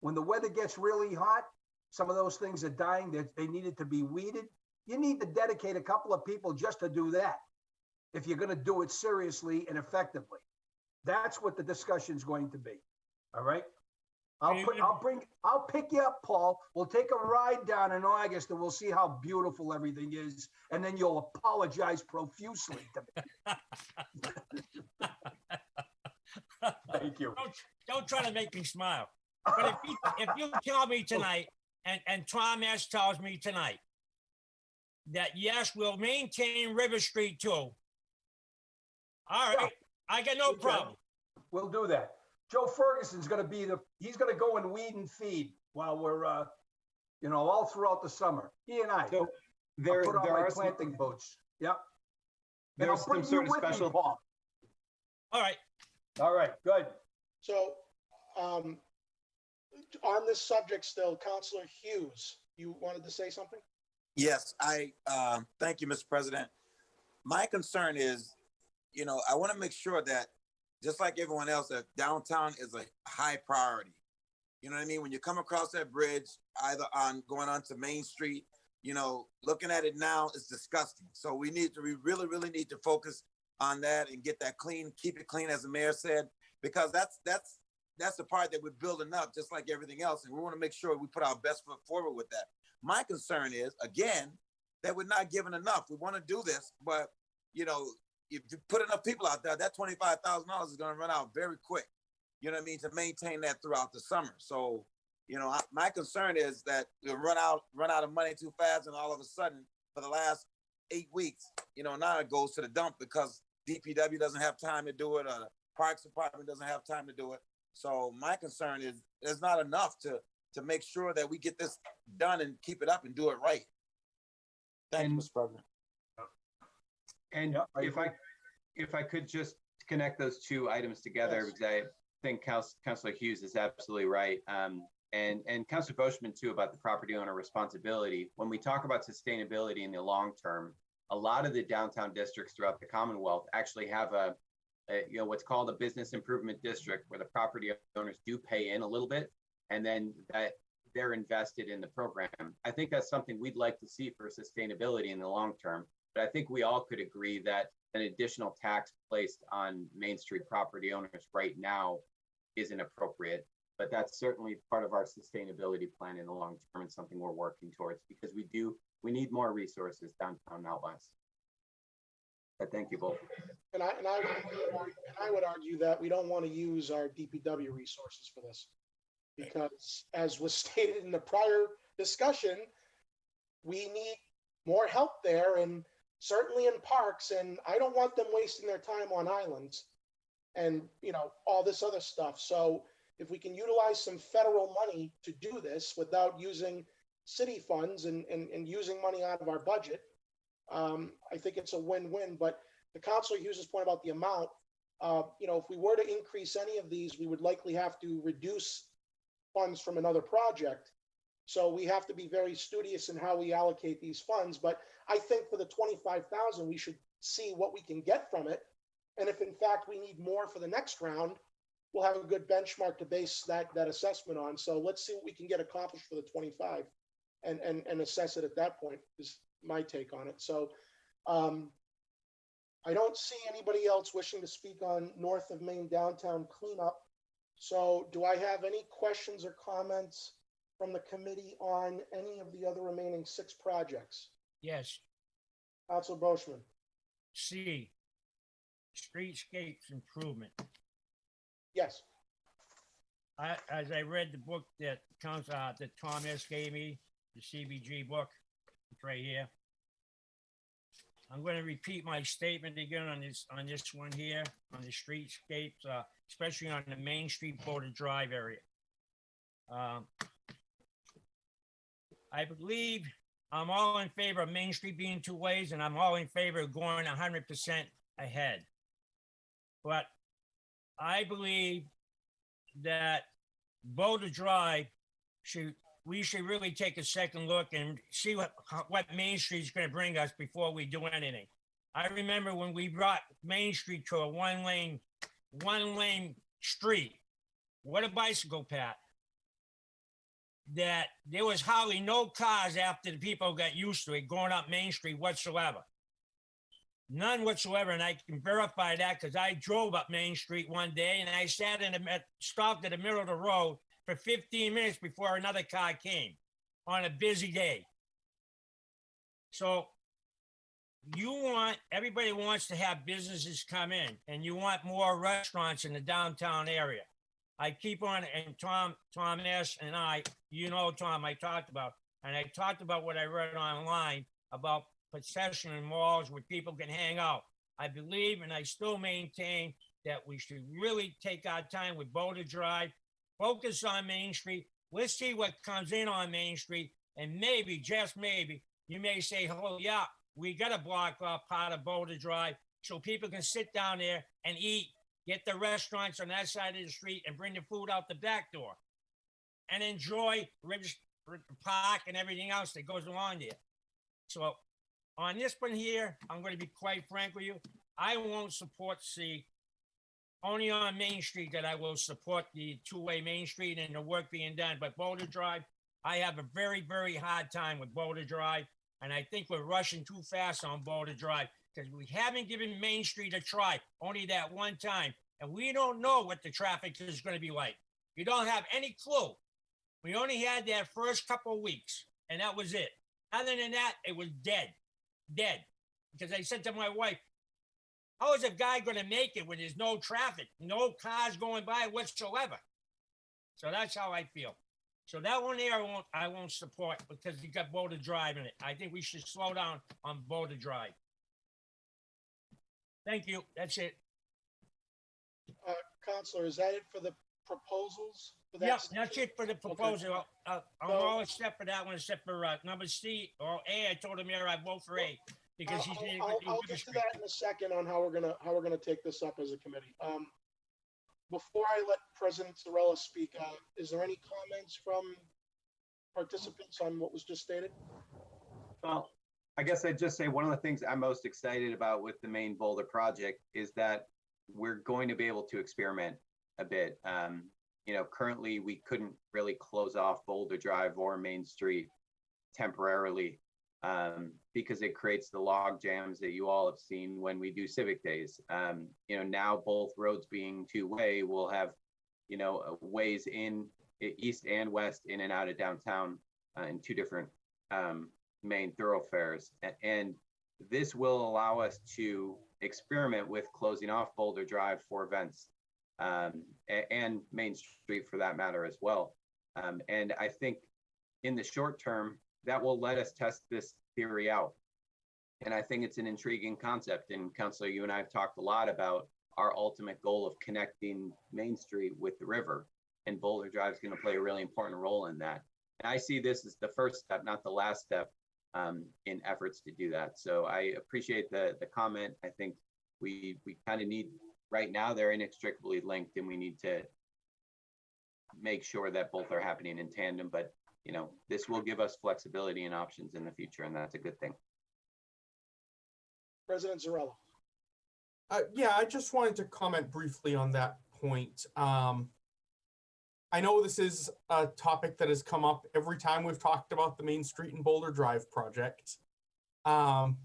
When the weather gets really hot, some of those things are dying. They needed to be weeded. You need to dedicate a couple of people just to do that if you're going to do it seriously and effectively. That's what the discussion's going to be. All right? I'll pick you up, Paul. We'll take a ride down in August and we'll see how beautiful everything is. And then you'll apologize profusely to me. Thank you. Don't try to make me smile. But if you tell me tonight, and Tom S. tells me tonight, that yes, we'll maintain River Street too. All right, Yeah. I got no Okay. problem. We'll do that. Joe Ferguson's going to be he's going to go and weed and feed while we're, all throughout the summer. He and I. so I'll there, put on there my are some, planting boots. Yep. And there's I'll some bring sort you of with me, special, Paul. All right. All right, good. so, on this subject still, Counselor Hughes, you wanted to say something? Yes, thank you, Mr. President. My concern is, I want to make sure that, just like everyone else, that downtown is a high priority. You know what I mean? When you come across that bridge, either going onto Main Street, looking at it now is disgusting. So we really, really need to focus on that and get that clean, keep it clean, as the mayor said, because that's the part that we're building up, just like everything else. And we want to make sure we put our best foot forward with that. My concern is, again, that we're not giving enough. We want to do this, but, if you put enough people out there, that $25,000 is going to run out very quick, to maintain that throughout the summer. So, my concern is that we'll run out of money too fast, and all of a sudden, for the last 8 weeks, now it goes to the dump because DPW doesn't have time to do it, or the Parks Department doesn't have time to do it. So my concern is there's not enough to make sure that we get this done and keep it up and do it right. Thank you, Mr. President. and Yeah, I if I could just connect those two items together, Yes. because I think Councilor Hughes is absolutely right. And Councilor Boschman too, about the property owner responsibility. When we talk about sustainability in the long term, a lot of the downtown districts throughout the Commonwealth actually have a what's called a business improvement district, where the property owners do pay in a little bit, and then that they're invested in the program. I think that's something we'd like to see for sustainability in the long term. But I think we all could agree that an additional tax placed on Main Street property owners right now isn't appropriate. But that's certainly part of our sustainability plan in the long term, and something we're working towards, because we need more resources downtown out west. But thank you both. And I would argue that we don't want to use our DPW resources for this, because as was stated in the prior discussion, we need more help there, and certainly in parks, and I don't want them wasting their time on islands and, all this other stuff. So if we can utilize some federal money to do this without using city funds and using money out of our budget, I think it's a win-win. But the Councilor Hughes' point about the amount, if we were to increase any of these, we would likely have to reduce funds from another project. So we have to be very studious in how we allocate these funds. But I think for the 25,000, we should see what we can get from it. And if in fact we need more for the next round, we'll have a good benchmark to base that assessment on. So let's see what we can get accomplished for the 25 and assess it at that point is my take on it. So I don't see anybody else wishing to speak on North of Main downtown cleanup. So do I have any questions or comments from the committee on any of the other remaining 6 projects? Yes. Councilor Boschman. C, streetscapes improvement. Yes. As I read the book that Tom S. gave me, the CBG book, it's right here. I'm going to repeat my statement again on this one here, on the streetscapes, especially on the Main Street Boulder Drive area. I believe I'm all in favor of Main Street being 2 ways, and I'm all in favor of going 100% ahead. But I believe that Boulder Drive we should really take a second look and see what Main Street is going to bring us before we do anything. I remember when we brought Main Street to a one lane street. What a bicycle path. That there was hardly no cars after the people got used to it going up Main Street whatsoever. None whatsoever, and I can verify that because I drove up Main Street one day and I stopped in the middle of the road for 15 minutes before another car came on a busy day. So everybody wants to have businesses come in, and you want more restaurants in the downtown area. I keep on, and Tom S. and I, Tom, I talked about what I read online about possession in malls where people can hang out. I believe, and I still maintain, that we should really take our time with Boulder Drive, focus on Main Street. Let's see what comes in on Main Street, and maybe, just maybe, you may say, oh yeah, we got to block off part of Boulder Drive so people can sit down there and eat, get the restaurants on that side of the street and bring the food out the back door and enjoy the park and everything else that goes along there. So on this one here, I'm going to be quite frank with you. I won't support C. Only on Main Street that I will support the 2-way Main Street and the work being done. But Boulder Drive, I have a very, very hard time with Boulder Drive. And I think we're rushing too fast on Boulder Drive because we haven't given Main Street a try, only that one time. And we don't know what the traffic is going to be like. You don't have any clue. We only had that first couple of weeks, and that was it. Other than that, it was dead. Because I said to my wife, how is a guy going to make it when there's no traffic, no cars going by whatsoever? So that's how I feel. So that one there I won't support because you got Boulder Drive in it. I think we should slow down on Boulder Drive. Thank you. That's it. Counselor, is that it for the proposals? Yeah, that's it for the proposal. Okay. I'm all except for that one, except for number C or A. I told him here I vote for A because he's. I'll get to that in a second on how we're gonna take this up as a committee. Before I let President Zarella speak, is there any comments from participants on what was just stated? Well, I guess I'd just say one of the things I'm most excited about with the main Boulder project is that we're going to be able to experiment a bit. Currently we couldn't really close off Boulder Drive or Main Street temporarily because it creates the log jams that you all have seen when we do Civic Days. Now both roads being 2-way, we'll have, ways in east and west in and out of downtown in 2 different main thoroughfares. And this will allow us to experiment with closing off Boulder Drive for events and Main Street for that matter as well. And I think in the short term, that will let us test this theory out. And I think it's an intriguing concept. And Councilor, you and I have talked a lot about our ultimate goal of connecting Main Street with the river. And Boulder Drive is going to play a really important role in that. And I see this as the first step, not the last step in efforts to do that. So I appreciate the comment. I think we kind of need, right now they're inextricably linked and we need to make sure that both are happening in tandem. But this will give us flexibility and options in the future, and that's a good thing. President Zarella. Yeah, I just wanted to comment briefly on that point. I know this is a topic that has come up every time we've talked about the Main Street and Boulder Drive project. And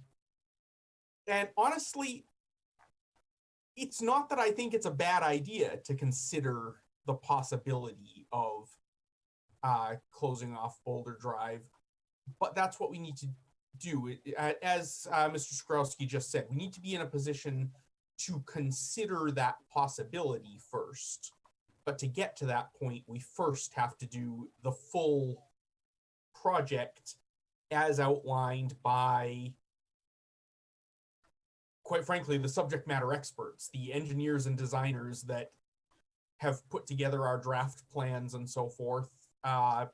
honestly, it's not that I think it's a bad idea to consider the possibility of closing off Boulder Drive, but that's what we need to do. As Mr. Skrowski just said, we need to be in a position to consider that possibility first. But to get to that point, we first have to do the full project as outlined by, quite frankly, the subject matter experts, the engineers and designers that have put together our draft plans and so forth. I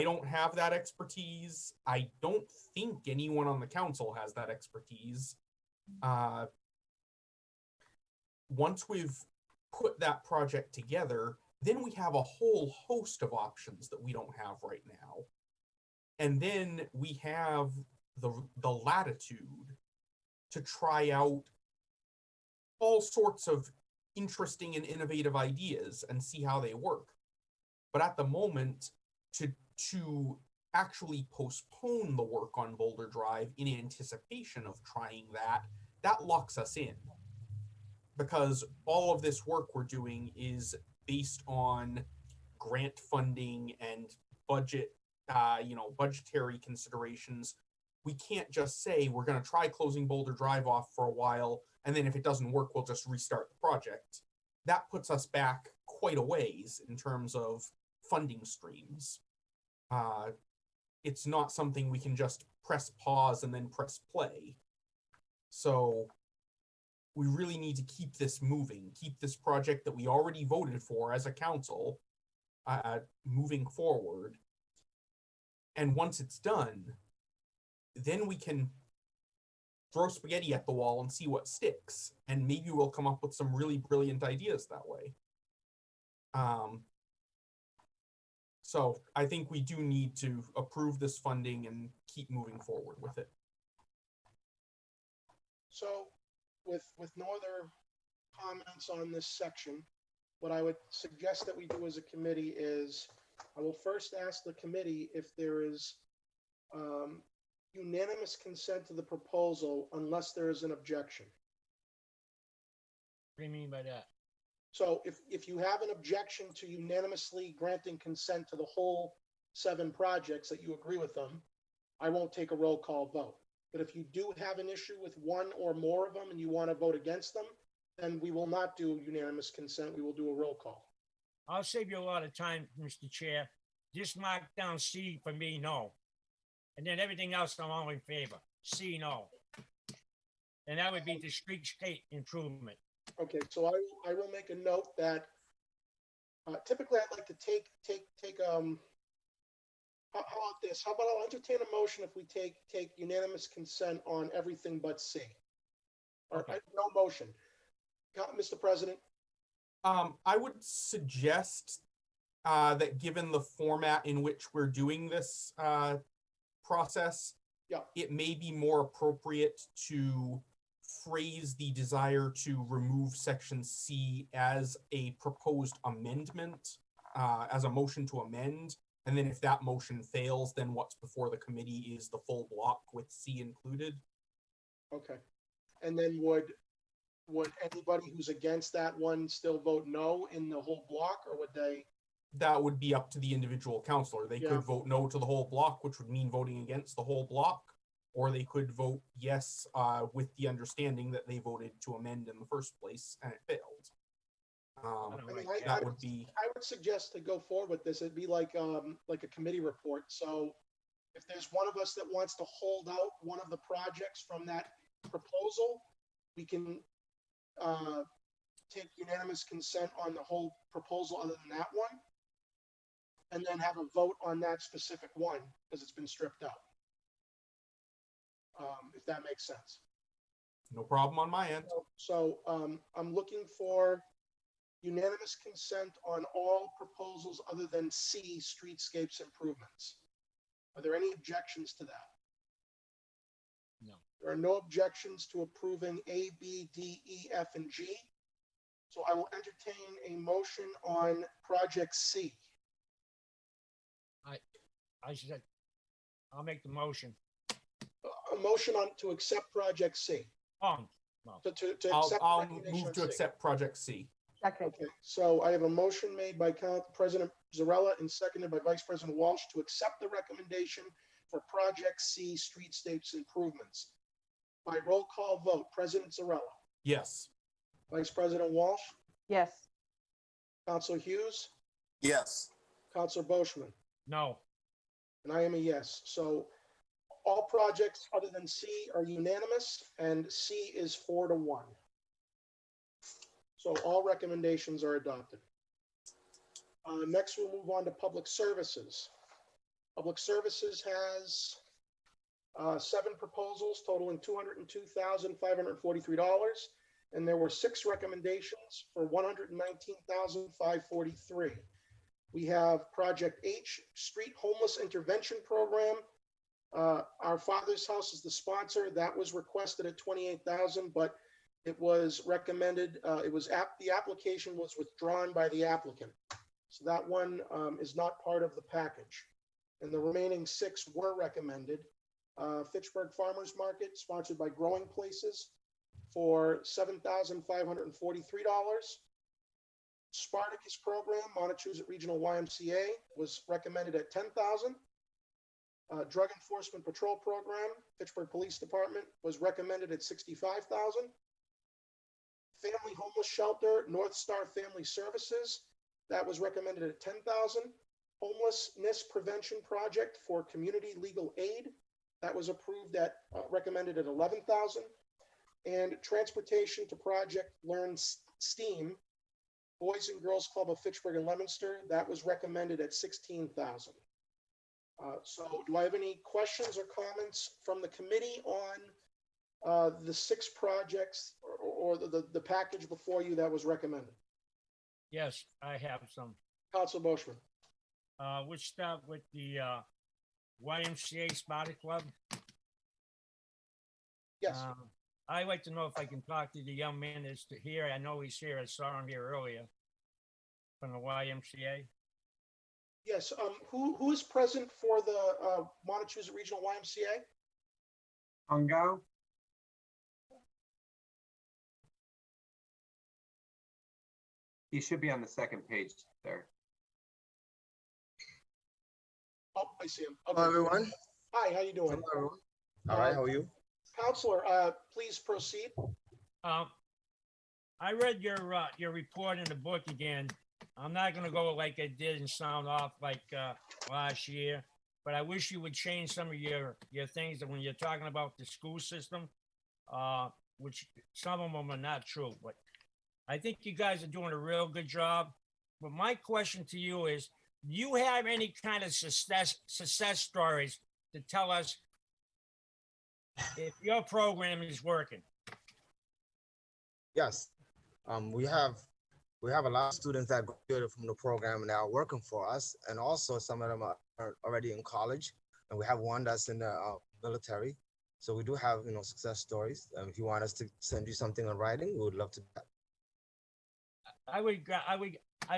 don't have that expertise. I don't think anyone on the council has that expertise. Once we've put that project together, then we have a whole host of options that we don't have right now. And then we have the latitude to try out all sorts of interesting and innovative ideas and see how they work. But at the moment, to actually postpone the work on Boulder Drive in anticipation of trying that locks us in. Because all of this work we're doing is based on grant funding and budgetary considerations. We can't just say we're going to try closing Boulder Drive off for a while, and then if it doesn't work, we'll just restart the project. That puts us back quite a ways in terms of funding streams. It's not something we can just press pause and then press play. So we really need to keep this moving, keep this project that we already voted for as a council moving forward. And once it's done, then we can throw spaghetti at the wall and see what sticks. And maybe we'll come up with some really brilliant ideas that way. So I think we do need to approve this funding and keep moving forward with it. So with no other comments on this section, what I would suggest that we do as a committee is I will first ask the committee if there is unanimous consent to the proposal unless there is an objection. What do you mean by that? So if you have an objection to unanimously granting consent to the whole 7 projects that you agree with them, I won't take a roll call vote. But if you do have an issue with one or more of them and you want to vote against them, then we will not do unanimous consent. We will do a roll call. I'll save you a lot of time, Mr. Chair. Just mark down C for me, no. And then everything else I'm all in favor. C, no. And that would be the street improvement. Okay, so I will make a note that typically I'd like to take how about this? How about I'll entertain a motion if we take unanimous consent on everything but C. Or Okay. no motion. Mr. President. I would suggest that given the format in which we're doing this process, it may be more appropriate to phrase the desire to remove section C as a proposed amendment, as a motion to amend. And then if that motion fails, then what's before the committee is the full block with C included. Okay. And then would anybody who's against that one still vote no in the whole block, or would they? That would be up to the individual counselor. They could vote no to the whole block, which would mean voting against the whole block, or they could vote yes with the understanding that they voted to amend in the first place and it failed. I would suggest to go forward with this. It'd be like a committee report. So if there's one of us that wants to hold out one of the projects from that proposal, we can take unanimous consent on the whole proposal other than that one, and then have a vote on that specific one because it's been stripped out. If that makes sense. No problem on my end. So I'm looking for unanimous consent on all proposals other than C, streetscapes improvements. Are there any objections to that? No. There are no objections to approving A, B, D, E, F, and G. So I will entertain a motion on project C. I said, I'll make the motion. A motion on to accept project C. Oh, no. To accept the I'll recommendation move on to C. accept project C. Second. Okay, so I have a motion made by President Zarella and seconded by Vice President Walsh to accept the recommendation for Project C streetscapes improvements. By roll call vote, President Zarella, Yes. Vice President Walsh, Yes. Councilor Hughes, Yes. Councilor Boishman, No. and I am a yes. So all projects other than C are unanimous, and C is 4-1. So all recommendations are adopted. Next, we'll move on to public services. Public services has 7 proposals totaling $202,543, and there were 6 recommendations for $119,543. We have Project H, Street Homeless Intervention Program. Our Father's House is the sponsor. That was requested at $28,000, but it was recommended, the application was withdrawn by the applicant. So that one is not part of the package. And the remaining 6 were recommended. Fitchburg Farmers Market, sponsored by Growing Places, for $7,543. Spartacus Program, Montechusett Regional YMCA, was recommended at $10,000. Drug Enforcement Patrol Program, Fitchburg Police Department, was recommended at $65,000. Family Homeless Shelter, North Star Family Services, that was recommended at $10,000. Homelessness Prevention Project for Community Legal Aid, that was approved at, recommended at $11,000. And Transportation to Project Learn STEAM, Boys and Girls Club of Fitchburg and Leominster, that was recommended at $16,000. So do I have any questions or comments from the committee on the 6 projects or the package before you that was recommended? Yes, I have some. Council Boishman. We'll start with the YMCA Sparta Club. Yes. I'd like to know if I can talk to the young man that's here. I know he's here. I saw him here earlier from the YMCA. Yes. Who is present for the Montechusett Regional YMCA? Ungo? He should be on the second page there. Oh, I see him. Hello, everyone. Hi, how you doing? Hello, everyone. All right, how are you? Counselor, please proceed. I read your report in the book again. I'm not going to go like I did and sound off like last year, but I wish you would change some of your things that when you're talking about the school system, which some of them are not true, but I think you guys are doing a real good job. But my question to you is, do you have any kind of success stories to tell us if your program is working? Yes. We have a lot of students that graduated from the program and are working for us, and also some of them are already in college, and we have one that's in the military. So we do have, success stories. If you want us to send you something in writing, we would love to do that. I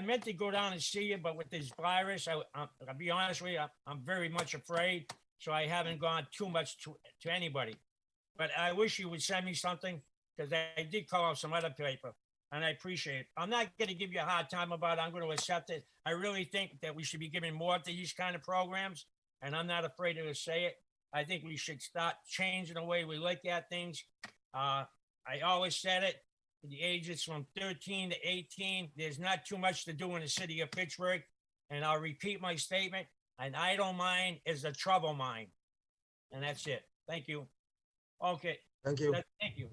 meant to go down and see you, but with this virus, I'll be honest with you, I'm very much afraid. So I haven't gone too much to anybody. But I wish you would send me something, because I did call off some other paper, and I appreciate it. I'm not going to give you a hard time about it. I'm going to accept it. I really think that we should be giving more to these kind of programs, and I'm not afraid to say it. I think we should start changing the way we look at things. I always said it. The ages from 13 to 18, there's not too much to do in the city of Fitchburg. And I'll repeat my statement. An idle mind is a trouble mind. And that's it. Thank you. Okay. Thank you. Thank you.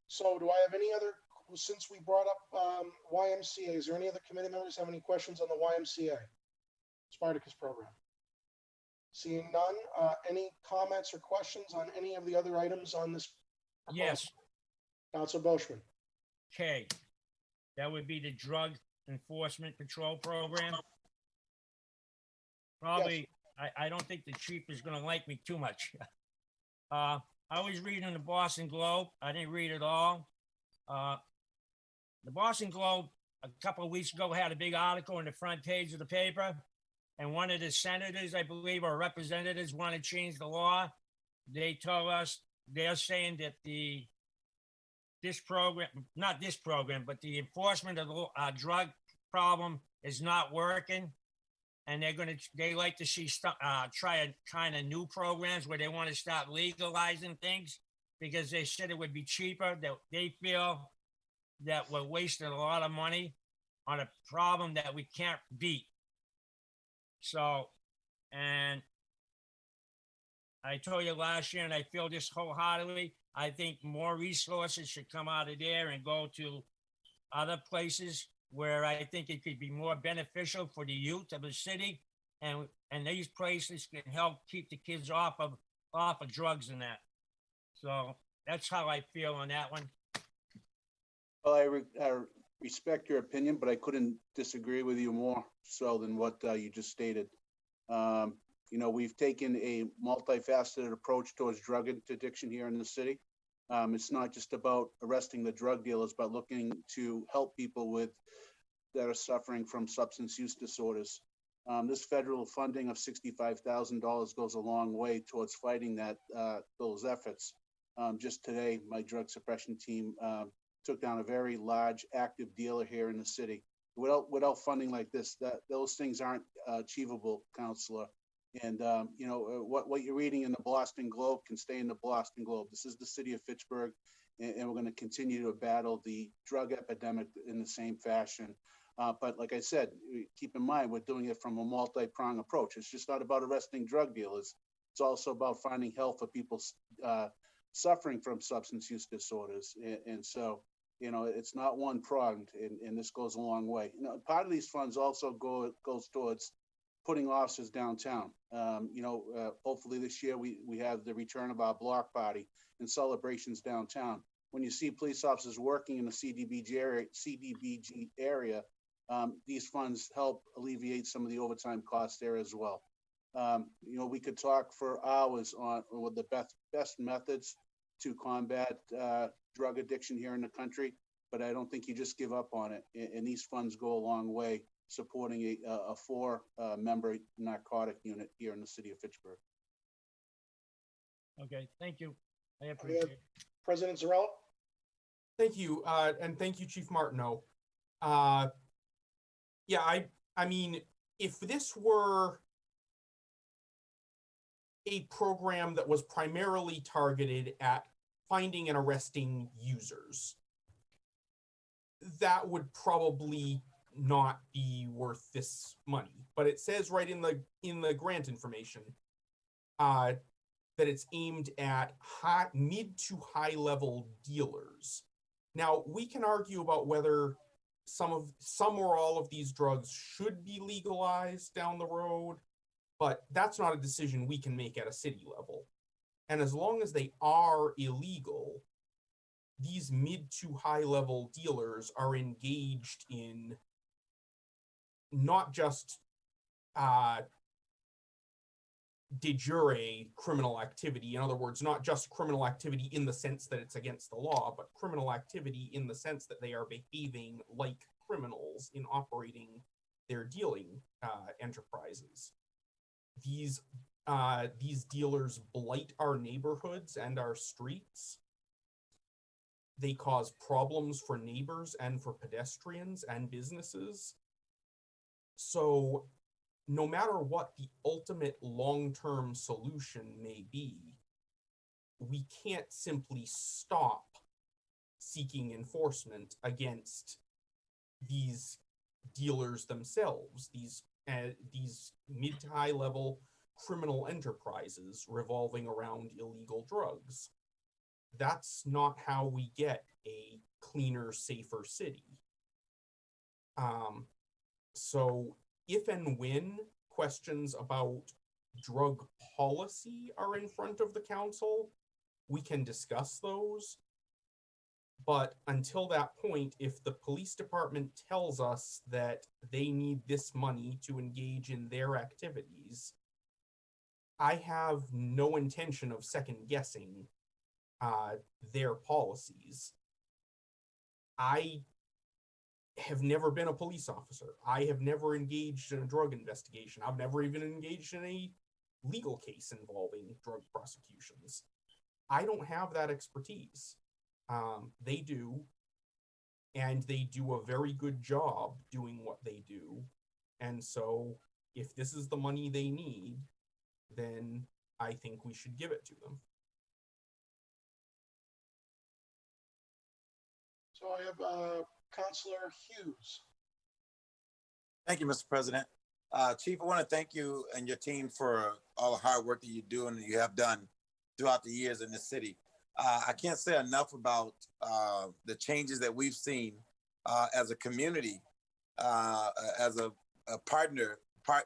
So do I have any other, since we brought up YMCA, is there any other committee members have any questions on the YMCA Spartacus program? Seeing none, any comments or questions on any of the other items on this? Yes. Councilor Boishman. K. That would be the Drug Enforcement Patrol Program. Probably, I don't think the chief is gonna like me too much. I was reading the Boston Globe. I didn't read it all. The Boston Globe, a couple of weeks ago, had a big article on the front page of the paper. And one of the senators, I believe, or representatives want to change the law. They told us, they're saying that this program, not this program, but the enforcement of the drug problem is not working. And they like to see try a kind of new programs where they want to start legalizing things because they said it would be cheaper. That they feel that we're wasting a lot of money on a problem that we can't beat. So, and I told you last year, and I feel this wholeheartedly, I think more resources should come out of there and go to other places where I think it could be more beneficial for the youth of the city, and these places can help keep the kids off of drugs and that. So that's how I feel on that one. Well, I respect your opinion, but I couldn't disagree with you more so than what you just stated. You know, we've taken a multifaceted approach towards drug addiction here in the city. It's not just about arresting the drug dealers, but looking to help people that are suffering from substance use disorders. This federal funding of $65,000 goes a long way towards fighting those efforts. Just today, my drug suppression team took down a very large active dealer here in the city. Without funding like this, those things aren't achievable, Counselor. And you know what you're reading in the Boston Globe can stay in the Boston Globe. This is the city of Fitchburg, and we're going to continue to battle the drug epidemic in the same fashion. But like I said, keep in mind we're doing it from a multi-pronged approach. It's just not about arresting drug dealers. It's also about finding help for people suffering from substance use disorders. And so, you know, it's not one pronged, and this goes a long way. You know, part of these funds also goes towards putting officers downtown. You know, hopefully this year we have the return of our block party and celebrations downtown. When you see police officers working in the CDBG area, these funds help alleviate some of the overtime costs there as well. You know, we could talk for hours on what the best methods to combat drug addiction here in the country, but I don't think you just give up on it. And these funds go a long way supporting a 4-member narcotic unit here in the city of Fitchburg. Okay, thank you. I appreciate it. President Zarella? Thank you, and thank you, Chief Martineau. Yeah, I mean, if this were a program that was primarily targeted at finding and arresting users, that would probably not be worth this money. But it says right in the grant information that it's aimed at mid to high level dealers. Now, we can argue about whether some or all of these drugs should be legalized down the road, but that's not a decision we can make at a city level. And as long as they are illegal, these mid to high level dealers are engaged in not just de jure criminal activity. In other words, not just criminal activity in the sense that it's against the law, but criminal activity in the sense that they are behaving like criminals in operating their dealing enterprises. These dealers blight our neighborhoods and our streets. They cause problems for neighbors and for pedestrians and businesses. So no matter what the ultimate long-term solution may be, we can't simply stop seeking enforcement against these dealers themselves, these mid to high level criminal enterprises revolving around illegal drugs. That's not how we get a cleaner, safer city. So if and when questions about drug policy are in front of the council, we can discuss those. But until that point, if the police department tells us that they need this money to engage in their activities, I have no intention of second guessing their policies. I have never been a police officer. I have never engaged in a drug investigation. I've never even engaged in a legal case involving drug prosecutions. I don't have that expertise. They do, and they do a very good job doing what they do. And so if this is the money they need, then I think we should give it to them. So I have Counselor Hughes. Thank you, Mr. President. Chief, I want to thank you and your team for all the hard work that you do and you have done throughout the years in this city. I can't say enough about the changes that we've seen as a community, as a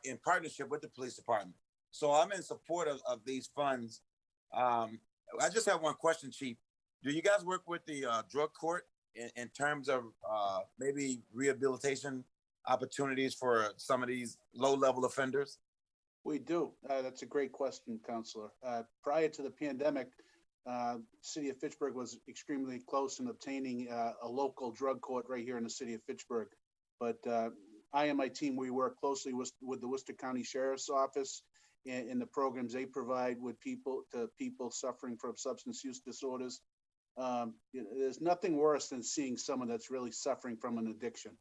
in partnership with the police department. So I'm in support of these funds. I just have one question, Chief. Do you guys work with the drug court in terms of maybe rehabilitation opportunities for some of these low-level offenders? We do. That's a great question, Counselor. Prior to the pandemic, City of Fitchburg was extremely close in obtaining a local drug court right here in the city of Fitchburg. But I and my team, we work closely with the Worcester County Sheriff's Office and the programs they provide with people suffering from substance use disorders. There's nothing worse than seeing someone that's really suffering from an addiction.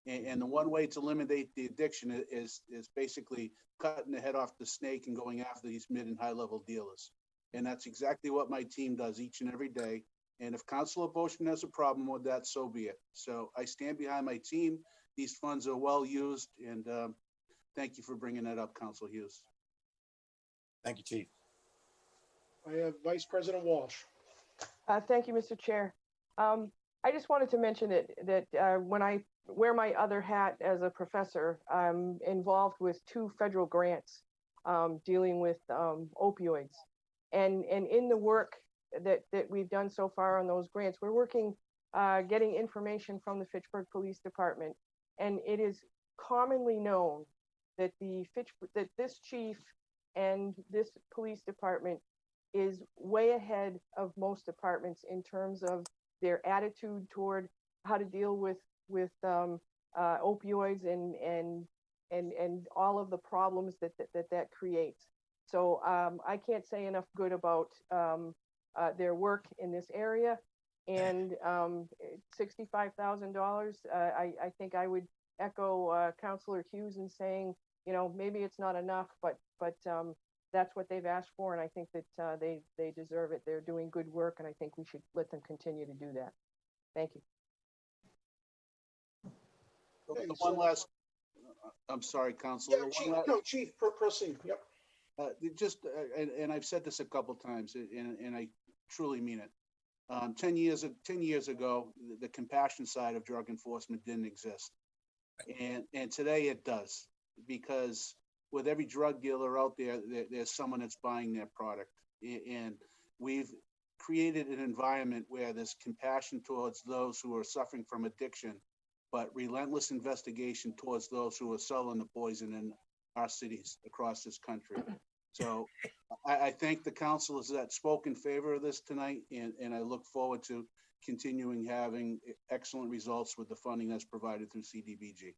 And the one way to eliminate the addiction is basically cutting the head off the snake and going after these mid and high level dealers. And that's exactly what my team does each and every day. And if Councilor Boschman has a problem with that, so be it. So I stand behind my team. These funds are well used. And thank you for bringing that up, Councilor Hughes. Thank you, Chief. I have Vice President Walsh. Thank you, Mr. Chair. I just wanted to mention that when I wear my other hat as a professor, I'm involved with 2 federal grants dealing with opioids. And in the work that we've done so far on those grants, we're working, getting information from the Fitchburg Police Department. And it is commonly known that that this chief and this police department is way ahead of most departments in terms of their attitude toward how to deal with opioids and all of the problems that creates. So I can't say enough good about their work in this area. And $65,000, I think I would echo Councilor Hughes in saying, you know, maybe it's not enough, but that's what they've asked for, and I think that they deserve it. They're doing good work, and I think we should let them continue to do that. Thank you. Okay, One last, I'm sorry, Counselor. Yeah, Chief, Chief, proceed. Yep. And I've said this a couple times, and I truly mean it. 10 years ago, the compassion side of drug enforcement didn't exist, and today it does, because with every drug dealer out there, there's someone that's buying their product, and we've created an environment where there's compassion towards those who are suffering from addiction, but relentless investigation towards those who are selling the poison in our cities across this country. So I thank the councilors that spoke in favor of this tonight, and I look forward to continuing having excellent results with the funding that's provided through CDBG.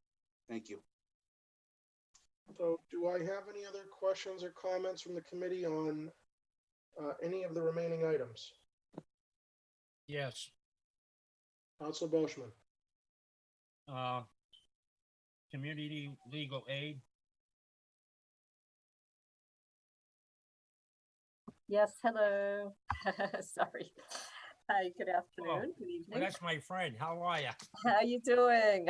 Thank you. So do I have any other questions or comments from the committee on any of the remaining items? Yes. Councilor Boschman. Community legal aid. Yes, hello. Sorry. Hi, good afternoon. Good Well, evening. that's my friend. How are you? How you doing?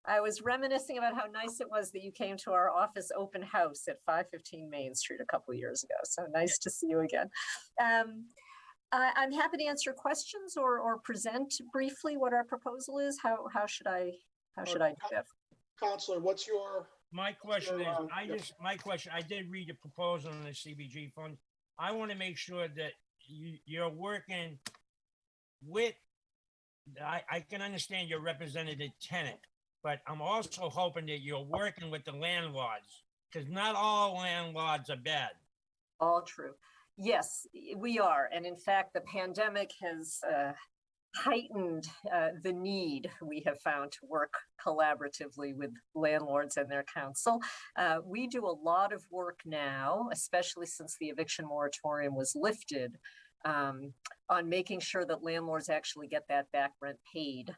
I was reminiscing about how nice it was that you came to our office open house at 515 Main Street a couple of years ago. So nice to see you again. I'm happy to answer questions or present briefly what our proposal is. How should I do that? Counselor, what's your? My question is, I did read the proposal on the CBG fund. I want to make sure that you're working with, I can understand you're representing the tenant, but I'm also hoping that you're working with the landlords, because not all landlords are bad. All true. Yes, we are. And in fact, the pandemic has heightened the need we have found to work collaboratively with landlords and their council. We do a lot of work now, especially since the eviction moratorium was lifted, on making sure that landlords actually get that back rent paid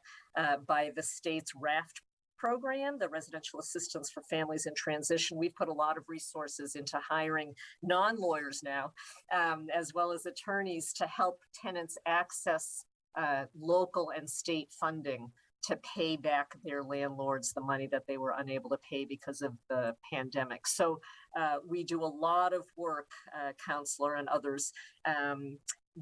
by the state's RAFT program, the Residential Assistance for Families in Transition. We've put a lot of resources into hiring non-lawyers now, as well as attorneys to help tenants access local and state funding to pay back their landlords the money that they were unable to pay because of the pandemic. So we do a lot of work, Counselor and others,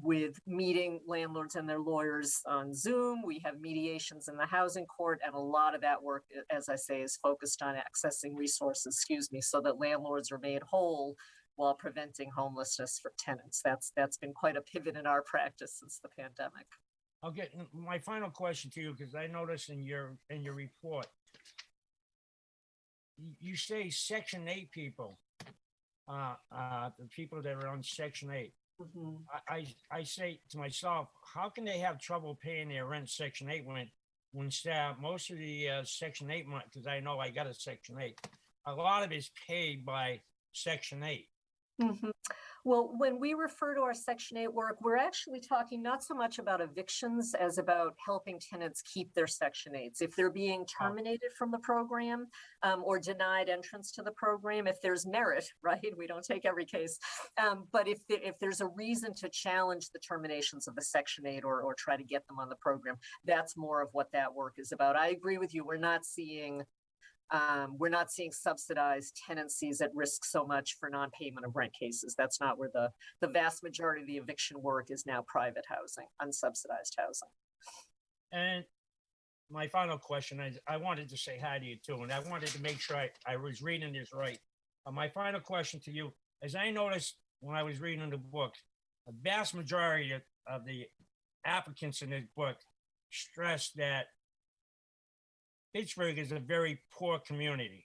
with meeting landlords and their lawyers on Zoom. We have mediations in the housing court, and a lot of that work, as I say, is focused on accessing resources, so that landlords are made whole while preventing homelessness for tenants. That's been quite a pivot in our practice since the pandemic. I'll get my final question to you, because I noticed in your report, you say Section 8 people, the people that are on Section 8. Mm-hmm. I say to myself, how can they have trouble paying their rent Section 8 when most of the Section 8 money, because I know I got a Section 8, a lot of it is paid by Section 8. Mm-hmm. Well, when we refer to our Section 8 work, we're actually talking not so much about evictions as about helping tenants keep their Section 8s. If they're being terminated from the program or denied entrance to the program, if there's merit, right? We don't take every case. But if there's a reason to challenge the terminations of the Section 8 or try to get them on the program, that's more of what that work is about. I agree with you. We're not seeing subsidized tenancies at risk so much for non-payment of rent cases. That's not where the vast majority of the eviction work is now private housing, unsubsidized housing. And my final question is, I wanted to say hi to you too, and I wanted to make sure I was reading this right. My final question to you, as I noticed when I was reading the book, the vast majority of the applicants in this book stress that Fitchburg is a very poor community.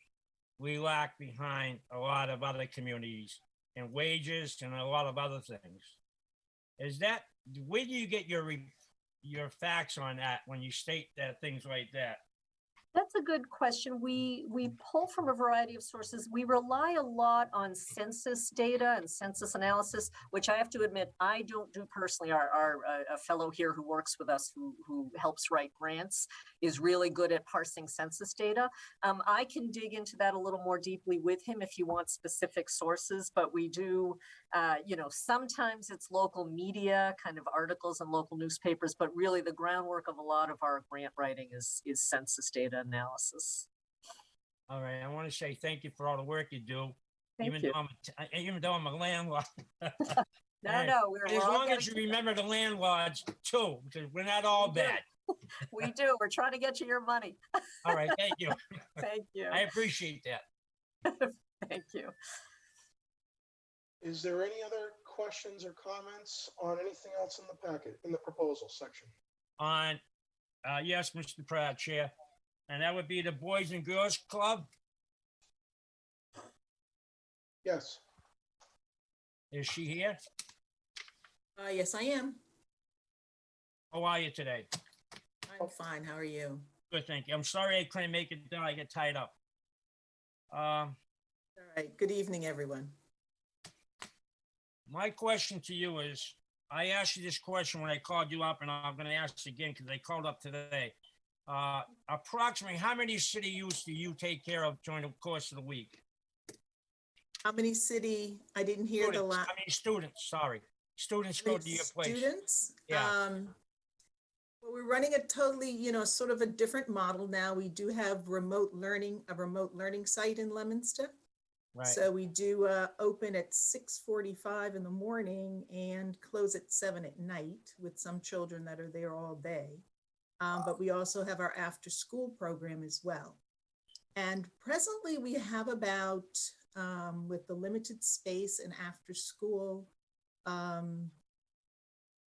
We lag behind a lot of other communities in wages and a lot of other things. Where do you get your facts on that when you state that things like that? That's a good question. We pull from a variety of sources. We rely a lot on census data and census analysis, which I have to admit, I don't do personally. A fellow here who works with us who helps write grants is really good at parsing census data. I can dig into that a little more deeply with him if you want specific sources, but we do, sometimes it's local media, kind of articles in local newspapers, but really the groundwork of a lot of our grant writing is census data analysis. All right. I want to say thank you for all the work you do. Thank even you. Though I'm a landlord. No, as long as you remember the landlords too, because we're not all bad. We do. We're trying to get you your money. All right. Thank you. Thank you. I appreciate that. Thank you. Is there any other questions or comments on anything else in the packet, in the proposal section? Yes, Mr. Pratt, Chair. And that would be the Boys and Girls Club. Yes. Is she here? Yes, I am. How are you today? I'm fine. How are you? Good, thank you. I'm sorry I couldn't make it down. I get tied up. All right. Good evening, everyone. My question to you is, I asked you this question when I called you up, and I'm going to ask it again because I called up today. Approximately how many city youths do you take care of during the course of the week? How many I didn't hear students, the last. How many students? Sorry. Students go to your place. Students? Yeah. Well, we're running a totally, sort of a different model now. We do have a remote learning site in Leominster. Right. So we do open at 6:45 in the morning and close at 7 at night with some children that are there all day. But we also have our after school program as well. And presently we have about, with the limited space and after school,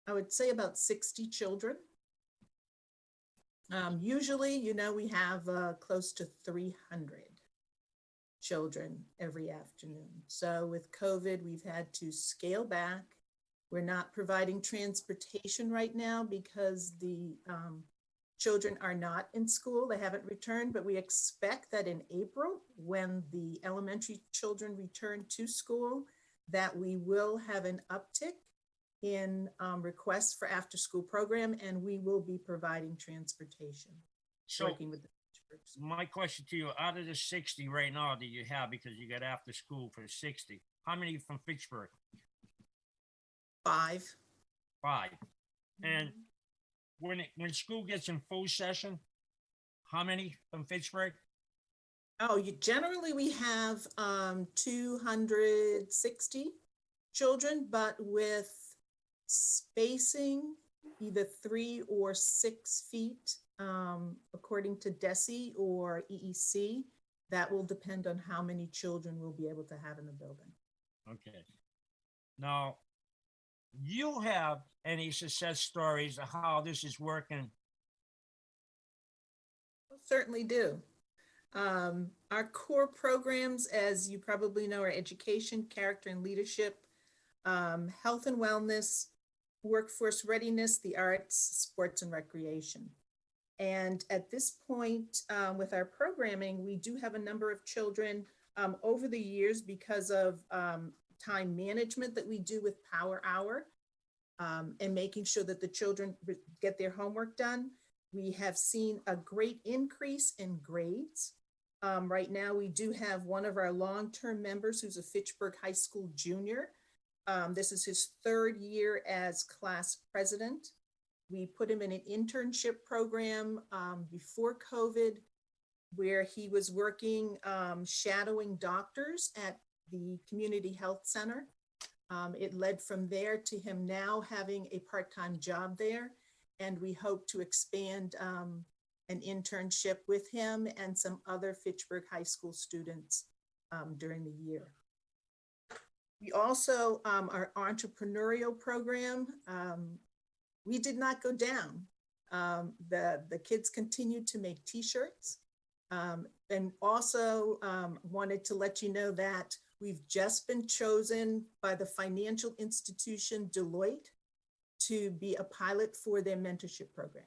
I would say about 60 children. Usually, we have close to 300 children every afternoon. So with COVID, we've had to scale back. We're not providing transportation right now because the children are not in school. They haven't returned, but we expect that in April, when the elementary children return to school, that we will have an uptick in requests for after-school program, and we will be providing transportation, So working with the Fitchburgs. my question to you, out of the 60 right now that you have, because you got after school for 60, how many from Fitchburg? 5. 5. And when school gets in full session, how many from Fitchburg? Oh, generally we have 260 children, but with spacing, either 3 or 6 feet, according to DESE or EEC. That will depend on how many children we'll be able to have in the building. Okay. Now, you have any success stories of how this is working? Certainly do. Our core programs, as you probably know, are education, character and leadership, health and wellness, workforce readiness, the arts, sports and recreation. And at this point, with our programming, we do have a number of children over the years because of time management that we do with Power Hour, and making sure that the children get their homework done. We have seen a great increase in grades. Right now, we do have one of our long-term members who's a Fitchburg High School junior. This is his 3rd year as class president. We put him in an internship program before COVID, where he was working shadowing doctors at the community health center. It led from there to him now having a part-time job there. And we hope to expand an internship with him and some other Fitchburg High School students during the year. We also, our entrepreneurial program, we did not go down. The kids continued to make t-shirts, and also wanted to let you know that we've just been chosen by the financial institution Deloitte to be a pilot for their mentorship program.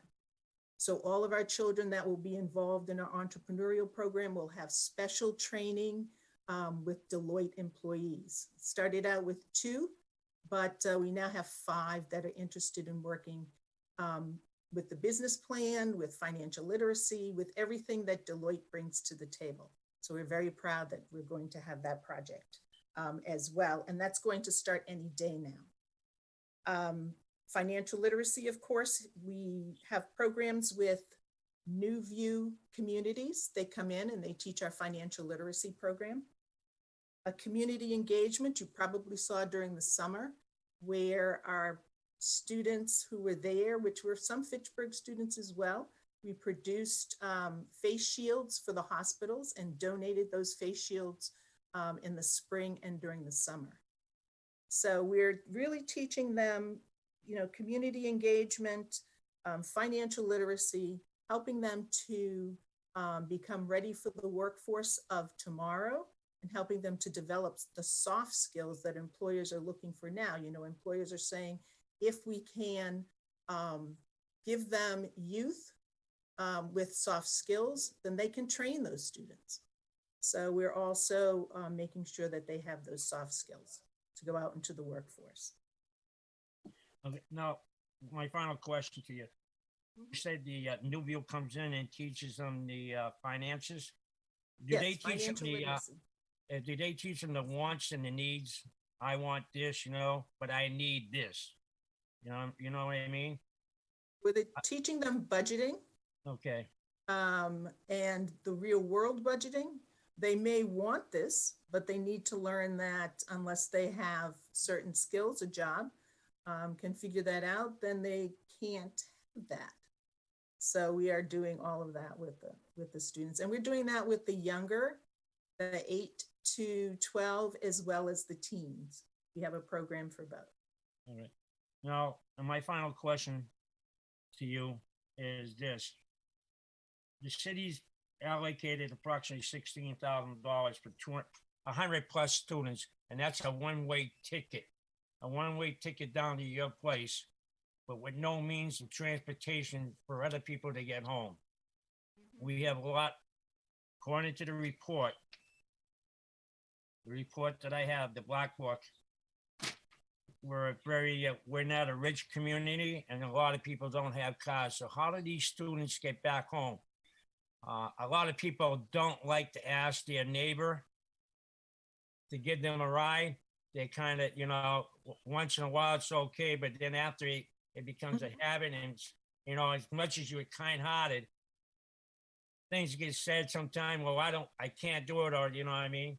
So all of our children that will be involved in our entrepreneurial program will have special training with Deloitte employees. Started out with 2, but we now have 5 that are interested in working with the business plan, with financial literacy, with everything that Deloitte brings to the table. So we're very proud that we're going to have that project as well. And that's going to start any day now. Financial literacy, of course, we have programs with New View communities. They come in and they teach our financial literacy program. A community engagement you probably saw during the summer, where our students who were there, which were some Fitchburg students as well, we produced face shields for the hospitals and donated those face shields in the spring and during the summer. So we're really teaching them, community engagement, financial literacy, helping them to become ready for the workforce of tomorrow, and helping them to develop the soft skills that employers are looking for now. Employers are saying, if we can give them youth with soft skills, then they can train those students. So we're also making sure that they have those soft skills to go out into the workforce. Okay, now, my final question to you. You said the New View comes in and teaches them the finances. Do Yes, they teach them financial the literacy. do they teach them the wants and the needs? I want this, but I need this. You know what I mean? With it, teaching them budgeting Okay. and the real world budgeting. They may want this, but they need to learn that unless they have certain skills, a job, can figure that out, then they can't have that. So we are doing all of that with the students, and we're doing that with the younger, the 8 to 12, as well as the teens. We have a program for both. All right. Now, and my final question to you is this. The city's allocated approximately $16,000 for 100 plus students, and that's a one-way ticket. A one-way ticket down to your place, but with no means of transportation for other people to get home. We have a lot, according to the report that I have, the Black Book, we're not a rich community and a lot of people don't have cars. So how do these students get back home? A lot of people don't like to ask their neighbor to give them a ride. They kind of, once in a while it's okay, but then after it becomes a habit, and as much as you're kind-hearted, things get said sometime, well, I can't do it, or you know what I mean?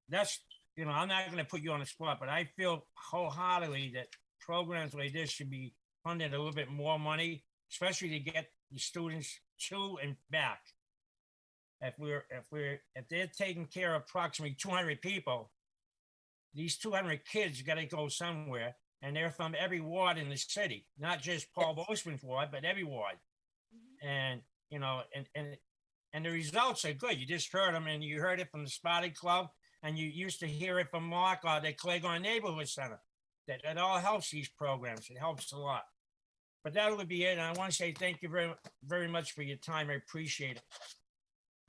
That's, I'm not going to put you on the spot, but I feel wholeheartedly that programs like this should be funded a little bit more money, especially to get the students to and back. If they're taking care of approximately 200 people, these 200 kids got to go somewhere, and they're from every ward in the city, not just Paul Boseman's ward, but every ward. And and the results are good. You just heard them, and you heard it from the Spotted Club, and you used to hear it from Mark or the Claygon Neighborhood Center. That it all helps these programs. It helps a lot. But that would be it. And I want to say thank you very, very much for your time. I appreciate it.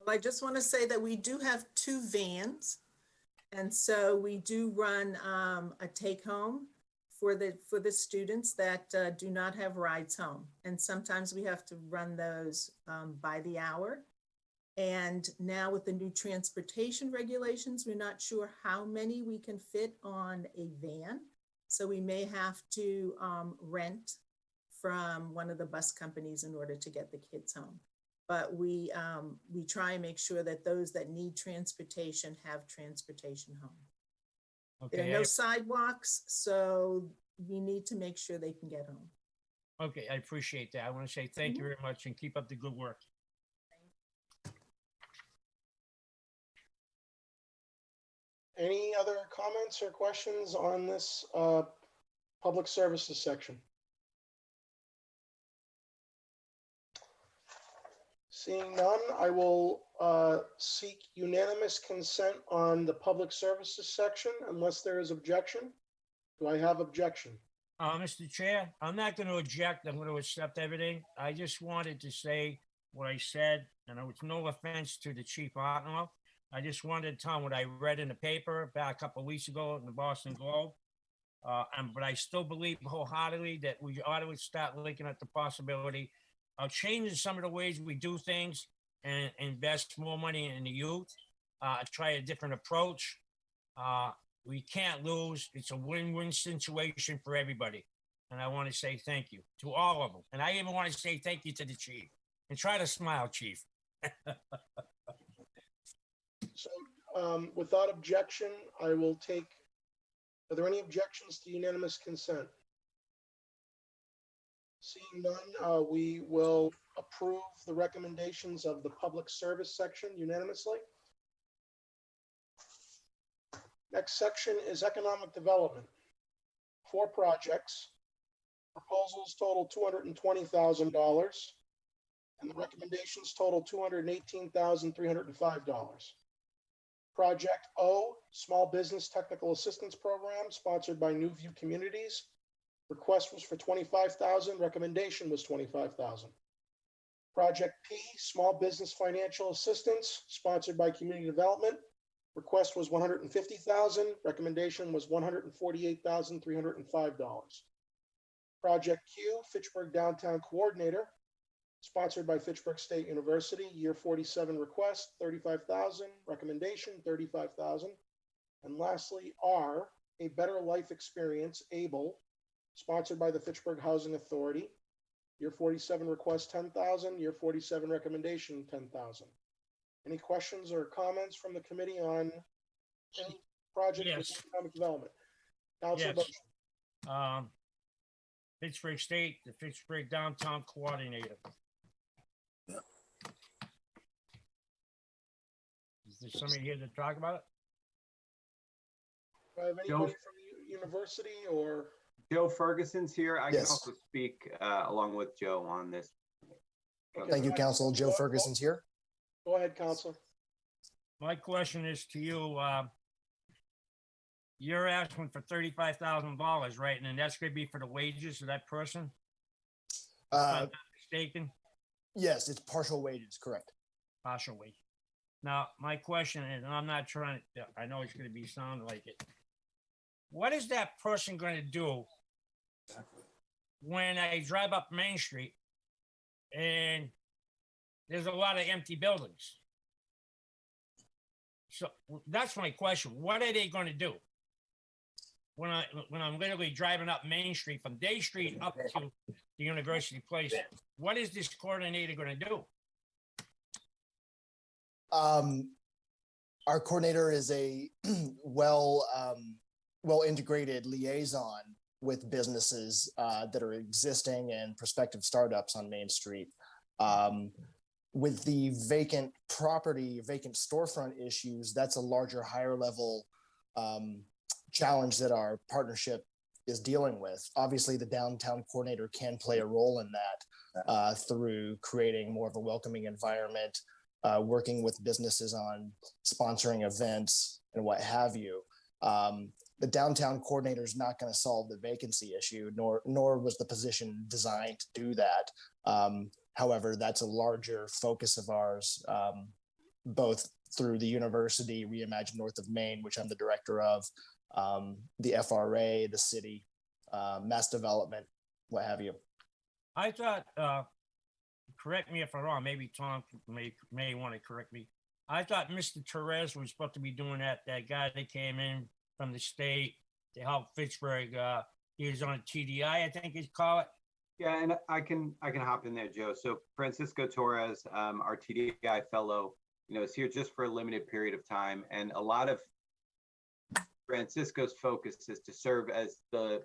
Well, I just want to say that we do have 2 vans. And so we do run a take home for the students that do not have rides home. And sometimes we have to run those by the hour. And now with the new transportation regulations, we're not sure how many we can fit on a van. So we may have to rent from one of the bus companies in order to get the kids home. But we try and make sure that those that need transportation have transportation home. Okay. There are no sidewalks, so we need to make sure they can get home. Okay, I appreciate that. I want to say thank you very much and keep up the good work. Any other comments or questions on this public services section? Seeing none, I will seek unanimous consent on the public services section unless there is objection. Do I have objection? Mr. Chair, I'm not going to object. I'm going to accept everything. I just wanted to say what I said, and it was no offense to the Chief Hartnell. I just wanted to tell him what I read in the paper back a couple of weeks ago in the Boston Globe. But I still believe wholeheartedly that we ought to start looking at the possibility of changing some of the ways we do things and invest more money in the youth, try a different approach. We can't lose. It's a win-win situation for everybody. And I want to say thank you to all of them. And I even want to say thank you to the chief. And try to smile, Chief. So without objection, I will take, are there any objections to unanimous consent? Seeing none, we will approve the recommendations of the public service section unanimously. Next section is economic development. 4 projects. Proposals total $220,000, and the recommendations total $218,305. Project O, Small Business Technical Assistance Program, sponsored by New View Communities. Request was for $25,000, recommendation was $25,000. Project P, Small Business Financial Assistance, sponsored by Community Development. Request was $150,000, recommendation was $148,305. Project Q, Fitchburg Downtown Coordinator, sponsored by Fitchburg State University, year 47 request, $35,000, recommendation, $35,000. And lastly, R, A Better Life Experience, ABLE, sponsored by the Fitchburg Housing Authority, year 47 request, $10,000, year 47 recommendation, $10,000. Any questions or comments from the committee on any project with economic development? Councilor Bosch. Fitchburg State, the Fitchburg Downtown Coordinator. Is there somebody here to talk about it? Do I have anybody from the university or? Joe Ferguson's here. I can Yes. also speak along with Joe on this. Thank you, Council. Joe Ferguson's here. Go ahead, Council. My question is to you, you're asking for $35,000, right? And then that's gonna be for the wages of that person? If I'm not mistaken, Yes, it's partial wages, correct. partial wage. Now, my question is, and I'm not trying to, I know it's gonna be sound like it. What is that person gonna do when I drive up Main Street and there's a lot of empty buildings? So that's my question. What are they gonna do? When I'm literally driving up Main Street from Day Street up to the University Place, what is this coordinator gonna do? Our coordinator is a well integrated liaison with businesses that are existing and prospective startups on Main Street. With the vacant property, vacant storefront issues, that's a larger, higher level challenge that our partnership is dealing with. Obviously, the downtown coordinator can play a role in that through creating more of a welcoming environment, working with businesses on sponsoring events and what have you. The downtown coordinator is not going to solve the vacancy issue, nor was the position designed to do that. However, that's a larger focus of ours, both through the university, Reimagine North of Maine, which I'm the director of, the FRA, the city, mass development, what have you. I thought, correct me if I'm wrong, maybe Tom may want to correct me. I thought Mr. Perez was supposed to be doing that guy that came in from the state to help Fitchburg. He was on TDI, I think he'd call it. Yeah, and I can hop in there, Joe. So Francisco Torres, our TDI fellow, is here just for a limited period of time, and a lot of Francisco's focus is to serve as the,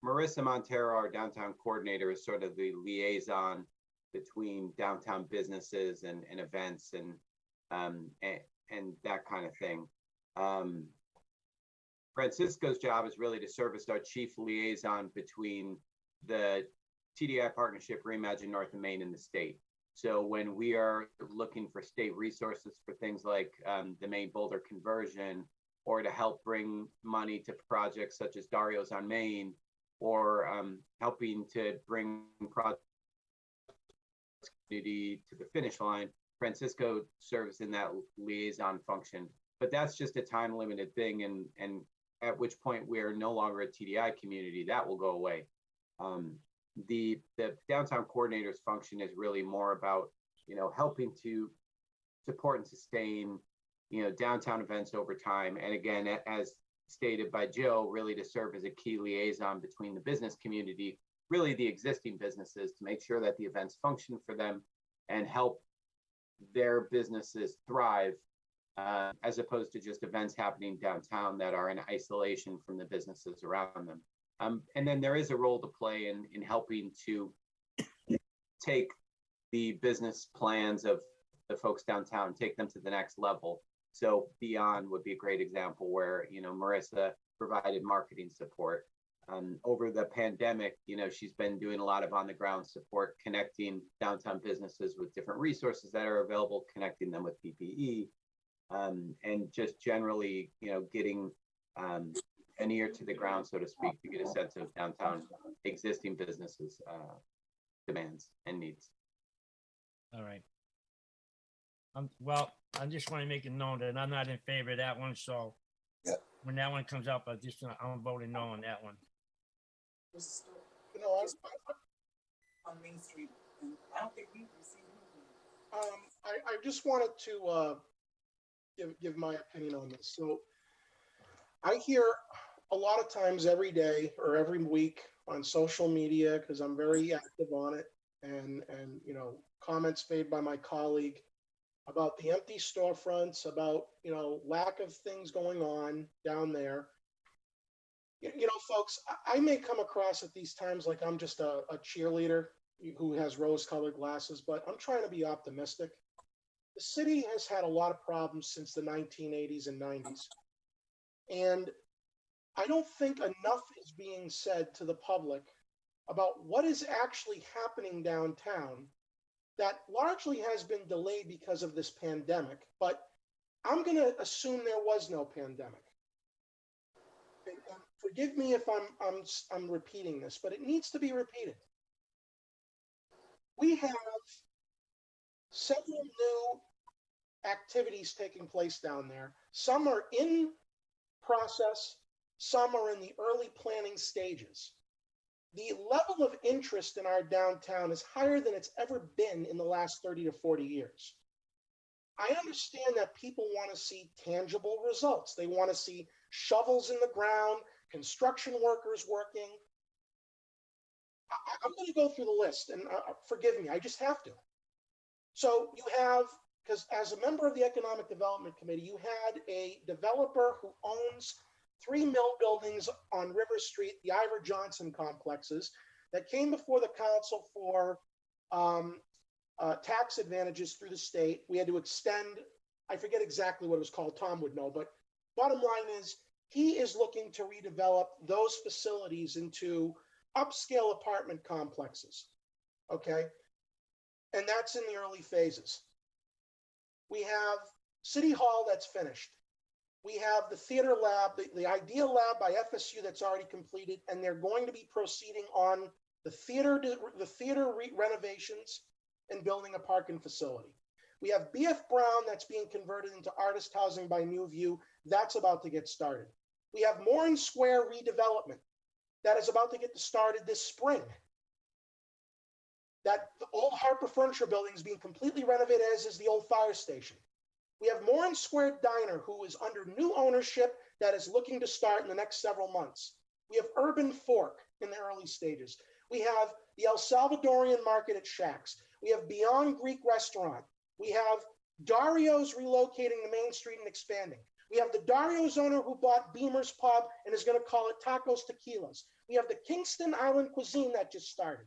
Marissa Montero, our downtown coordinator, is sort of the liaison between downtown businesses and events and that kind of thing. Francisco's job is really to serve as our chief liaison between the TDI partnership, Reimagine North of Maine, and the state. So when we are looking for state resources for things like the Maine Boulder conversion, or to help bring money to projects such as Dario's on Main, or helping to bring projects to the finish line, Francisco serves in that liaison function. But that's just a time limited thing, and at which point we are no longer a TDI community. That will go away. The downtown coordinator's function is really more about, helping to support and sustain, downtown events over time. And again, as stated by Joe, really to serve as a key liaison between the business community, really the existing businesses, to make sure that the events function for them and help their businesses thrive, as opposed to just events happening downtown that are in isolation from the businesses around them. And then there is a role to play in helping to take the business plans of the folks downtown, take them to the next level. So Beyond would be a great example where, Marissa provided marketing support. Over the pandemic, she's been doing a lot of on the ground support, connecting downtown businesses with different resources that are available, connecting them with PPE, and just generally, getting an ear to the ground, so to speak, to get a sense of downtown existing businesses' demands and needs. All right. Well, I just want to make it known that I'm not in favor of that one. So when that one comes up, I'm voting no on that one. On Main Street, and I don't think we've received anything. I just wanted to give my opinion on this. So I hear a lot of times every day or every week on social media, because I'm very active on it, and comments made by my colleague about the empty storefronts, about lack of things going on down there. Folks, I may come across at these times like I'm just a cheerleader who has rose-colored glasses, but I'm trying to be optimistic. The city has had a lot of problems since the 1980s and 90s. And I don't think enough is being said to the public about what is actually happening downtown that largely has been delayed because of this pandemic, but I'm going to assume there was no pandemic. And forgive me if I'm repeating this, but it needs to be repeated. We have several new activities taking place down there. Some are in process, some are in the early planning stages. The level of interest in our downtown is higher than it's ever been in the last 30 to 40 years. I understand that people want to see tangible results. They want to see shovels in the ground, construction workers working. I'm going to go through the list, and forgive me, I just have to. So you have, because as a member of the Economic Development Committee, you had a developer who owns 3 mill buildings on River Street, the Ivor Johnson complexes, that came before the council for tax advantages through the state. We had to extend, I forget exactly what it was called, Tom would know, but bottom line is he is looking to redevelop those facilities into upscale apartment complexes, okay? And that's in the early phases. We have City Hall that's finished. We have the theater lab, the Idea Lab by FSU that's already completed, and they're going to be proceeding on the theater renovations and building a parking facility. We have BF Brown that's being converted into artist housing by New View. That's about to get started. We have Morin Square redevelopment that is about to get started this spring. That the old Harper Furniture Building is being completely renovated, as is the old fire station. We have Morin Square Diner, who is under new ownership that is looking to start in the next several months. We have Urban Fork in the early stages. We have the El Salvadorian Market at Shacks. We have Beyond Greek Restaurant. We have Dario's relocating to Main Street and expanding. We have the Dario's owner who bought Beamer's Pub and is going to call it Tacos Tequilas. We have the Kingston Island Cuisine that just started.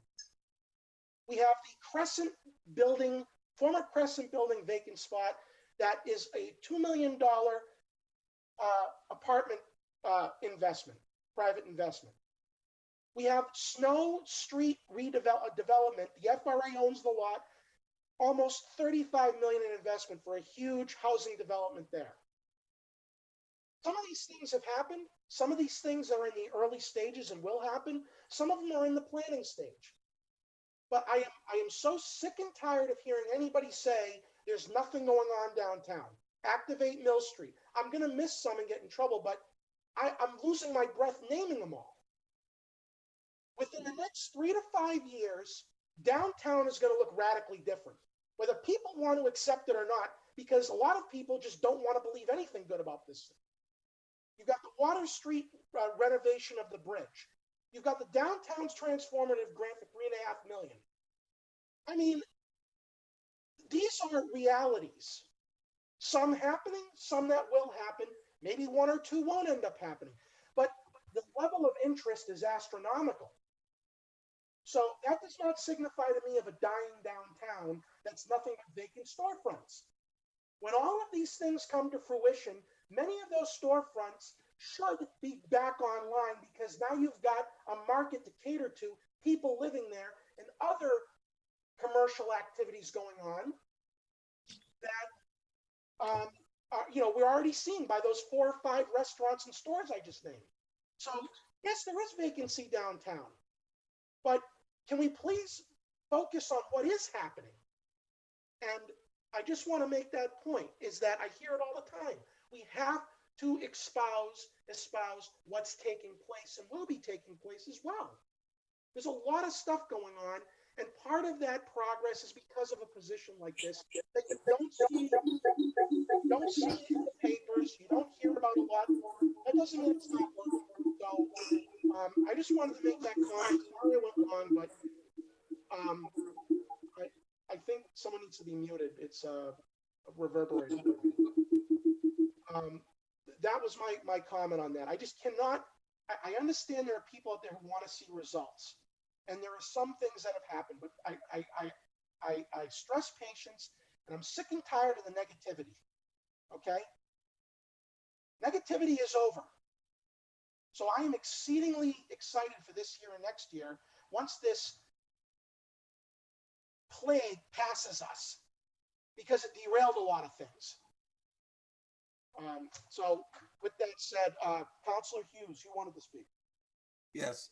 We have the Crescent Building, former Crescent Building vacant spot that is a $2 million apartment investment, private investment. We have Snow Street redevelopment. The FRA owns the lot, almost $35 million in investment for a huge housing development there. Some of these things have happened. Some of these things are in the early stages and will happen. Some of them are in the planning stage. But I am so sick and tired of hearing anybody say there's nothing going on downtown. Activate Mill Street. I'm going to miss some and get in trouble, but I'm losing my breath naming them all. Within the next 3 to 5 years, downtown is going to look radically different, whether people want to accept it or not, because a lot of people just don't want to believe anything good about this thing. You've got the Water Street renovation of the bridge. You've got the downtown's transformative grant for $3.5 million. I mean, these are realities. Some happening, some that will happen. Maybe 1 or 2 won't end up happening. But the level of interest is astronomical. So that does not signify to me of a dying downtown that's nothing but vacant storefronts. When all of these things come to fruition, many of those storefronts should be back online, because now you've got a market to cater to, people living there, and other commercial activities going on that we're already seeing by those 4 or 5 restaurants and stores I just named. So yes, there is vacancy downtown, but can we please focus on what is happening? And I just want to make that point, is that I hear it all the time. We have to espouse what's taking place and will be taking place as well. There's a lot of stuff going on, and part of that progress is because of a position like this that you don't see in the papers, you don't hear about a lot. That doesn't mean it's not working. So I just wanted to make that comment. Sorry I went long, but I think someone needs to be muted. It's reverberating. That was my comment on that. I just cannot. I understand there are people out there who want to see results, and there are some things that have happened, but I stress patience, and I'm sick and tired of the negativity. Okay, negativity is over. So I am exceedingly excited for this year and next year, once this plague passes us, because it derailed a lot of things. So with that said, Councilor Hughes, you wanted to speak. Yes.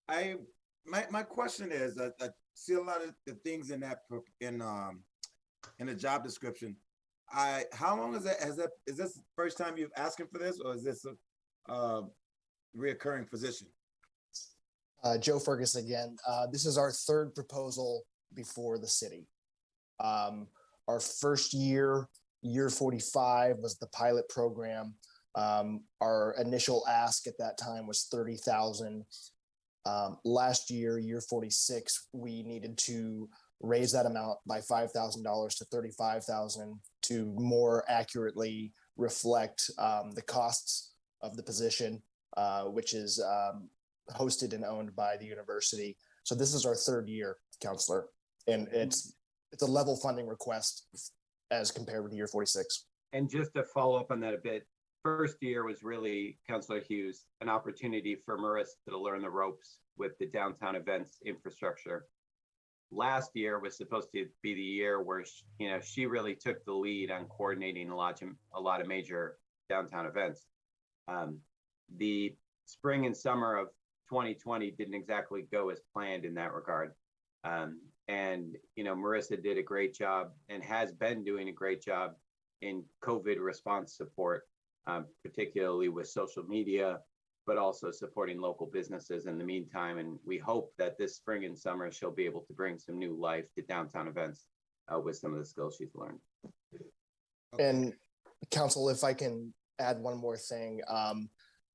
My question is, I see a lot of the things in that in the job description. How long is that? Is this the first time you've asking for this, or is this a reoccurring position? Joe Fergus again. This is our third proposal before the city. Our first year 45 was the pilot program. Our initial ask at that time was 30,000. Last year, year 46, we needed to raise that amount by $5,000 to 35,000 to more accurately reflect the costs of the position, which is hosted and owned by the university. So this is our third year, Counselor, and it's a level funding request as compared with year 46. And just to follow up on that a bit, first year was really, Councilor Hughes, an opportunity for Marissa to learn the ropes with the downtown events infrastructure. Last year was supposed to be the year where she really took the lead on coordinating a lot of major downtown events. The spring and summer of 2020 didn't exactly go as planned in that regard. And Marissa did a great job and has been doing a great job in COVID response support, particularly with social media, but also supporting local businesses in the meantime. And we hope that this spring and summer, she'll be able to bring some new life to downtown events with some of the skills she's learned. And Council, if I can add one more thing,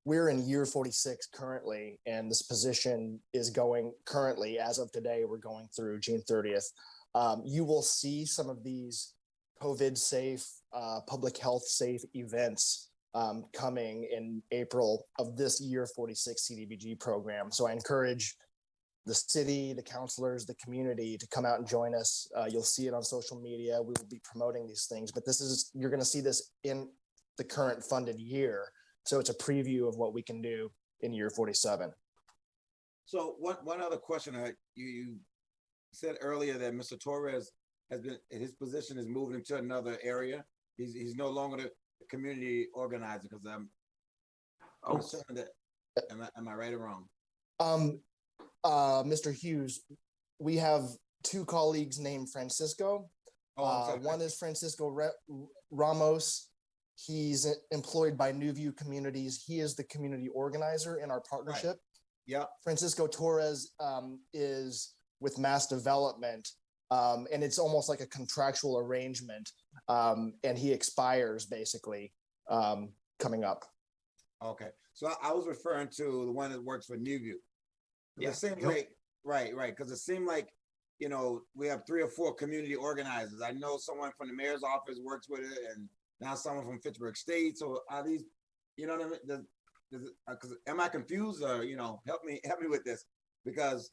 we're in year 46 currently, and this position is going currently, as of today, we're going through June 30th. You will see some of these COVID safe, public health safe events coming in April of this year 46 CDBG program. So I encourage the city, the councilors, the community to come out and join us. You'll see it on social media. We will be promoting these things, but you're going to see this in the current funded year. So it's a preview of what we can do in year 47. So one other question, you said earlier that Mr. Torres his position is moved into another area. He's no longer the community organizer, because I'm concerned that, am I right or wrong? Mr. Hughes, we have two colleagues named Francisco. One is Francisco Ramos. He's employed by New View Communities. He is the community organizer in our partnership. Right. Yeah. Francisco Torres is with Mass Development, and it's almost like a contractual arrangement, and he expires basically coming up. Okay, so I was referring to the one that works for New View. Yeah. It seems like right, because it seemed like we have 3 or 4 community organizers. I know someone from the mayor's office works with it, and now someone from Fitchburg State. So are these, what I mean? Because am I confused, or help me with this, because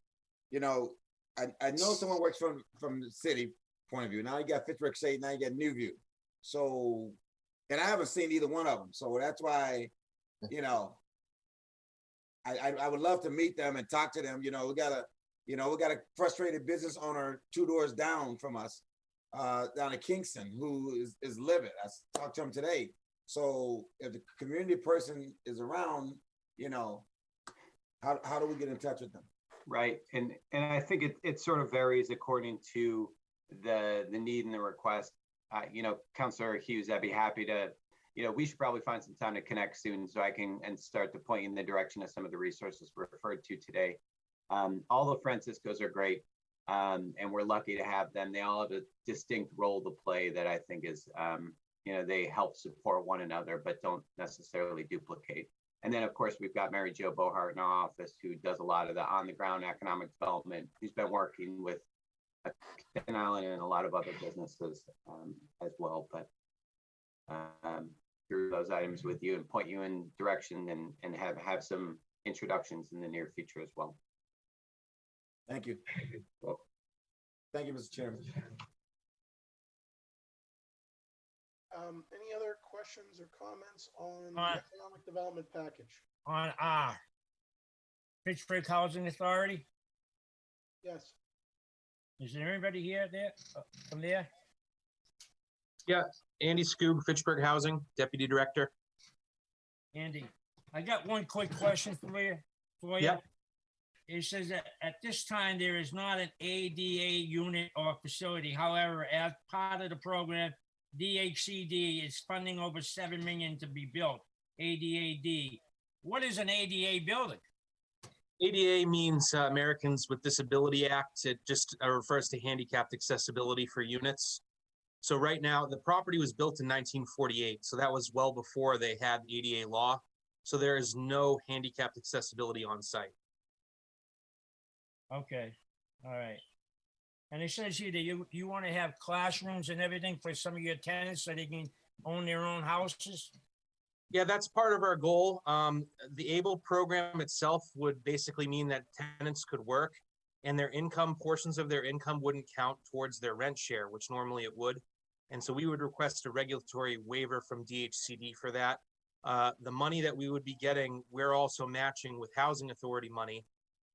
I know someone works from the city point of view. Now you got Fitchburg State, now you got New View. So, and I haven't seen either one of them. So that's why, I would love to meet them and talk to them. We got a frustrated business owner 2 doors down from us, down in Kingston, who is livid. I talked to him today. So if the community person is around, how do we get in touch with them? Right, and I think it sort of varies according to the need and the request. Councilor Hughes, I'd be happy to. We should probably find some time to connect soon, so I can start to point you in the direction of some of the resources referred to today. All the Franciscos are great, and we're lucky to have them. They all have a distinct role to play that I think is, they help support one another, but don't necessarily duplicate. And then, of course, we've got Mary Jo Bohart in our office, who does a lot of the on-the-ground economic development. Who's been working with Ken Island and a lot of other businesses as well. But through those items with you and point you in direction and have some introductions in the near future as well. Thank you. Well, thank you, Mr. Chairman. Any other questions or comments on the economic development package? on Fitchburg Housing Authority? Yes. Is there anybody here there from there? Yeah, Andy Skoog, Fitchburg Housing, Deputy Director. Andy, I got one quick question for you. Yep. It says that at this time, there is not an ADA unit or facility. However, as part of the program, DHCD is funding over $7 million to be built. ADAD. What is an ADA building? ADA means Americans with Disability Act. It just refers to handicapped accessibility for units. So right now, the property was built in 1948. So that was well before they had ADA law. So there is no handicapped accessibility on site. Okay, all right. And it says here that you want to have classrooms and everything for some of your tenants so they can own their own houses? Yeah, that's part of our goal. The ABLE program itself would basically mean that tenants could work and their income, portions of their income wouldn't count towards their rent share, which normally it would. And so we would request a regulatory waiver from DHCD for that. The money that we would be getting, we're also matching with housing authority money.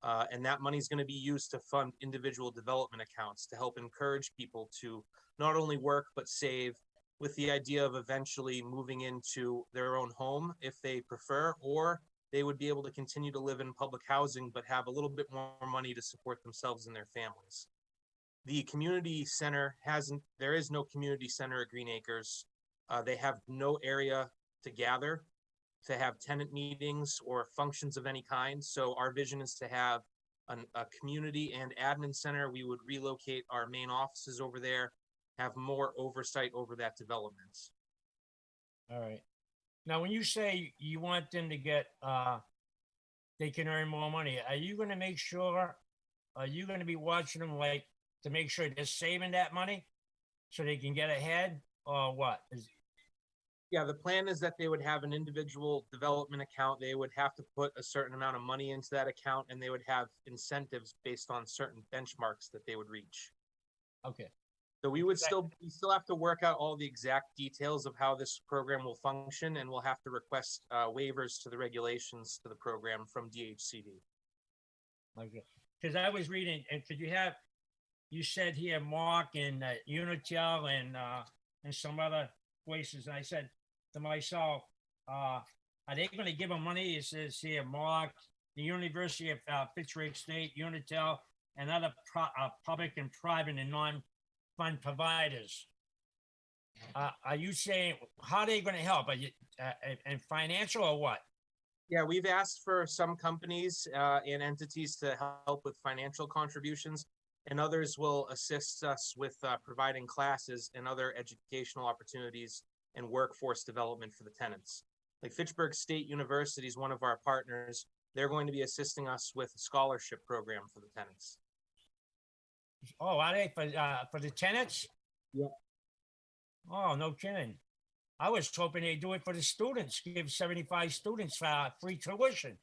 And that money is going to be used to fund individual development accounts to help encourage people to not only work, but save, with the idea of eventually moving into their own home if they prefer, or they would be able to continue to live in public housing, but have a little bit more money to support themselves and their families. The community center there is no community center at Green Acres. They have no area to gather, to have tenant meetings or functions of any kind. So our vision is to have a community and admin center. We would relocate our main offices over there, have more oversight over that development. All right. Now, when you say you want them to get, they can earn more money, are you going to make sure, are you going to be watching them like to make sure they're saving that money so they can get ahead, or what? Yeah, the plan is that they would have an individual development account. They would have to put a certain amount of money into that account, and they would have incentives based on certain benchmarks that they would reach. Okay. So we still have to work out all the exact details of how this program will function, and we'll have to request waivers to the regulations to the program from DHCD. Okay. Because I was reading, and could you said here Mark and Unitel and some other places, and I said to myself, are they going to give them money? It says here Mark, the University of Fitchburg State, Unitel, and other public and private and non-fund providers. Are you saying, how are they going to help? Are you and financial or what? Yeah, we've asked for some companies and entities to help with financial contributions, and others will assist us with providing classes and other educational opportunities and workforce development for the tenants. Like Fitchburg State University is one of our partners. They're going to be assisting us with a scholarship program for the tenants. Oh, are they for the tenants? Yeah. Oh, no kidding. I was hoping they'd do it for the students, give 75 students free tuition.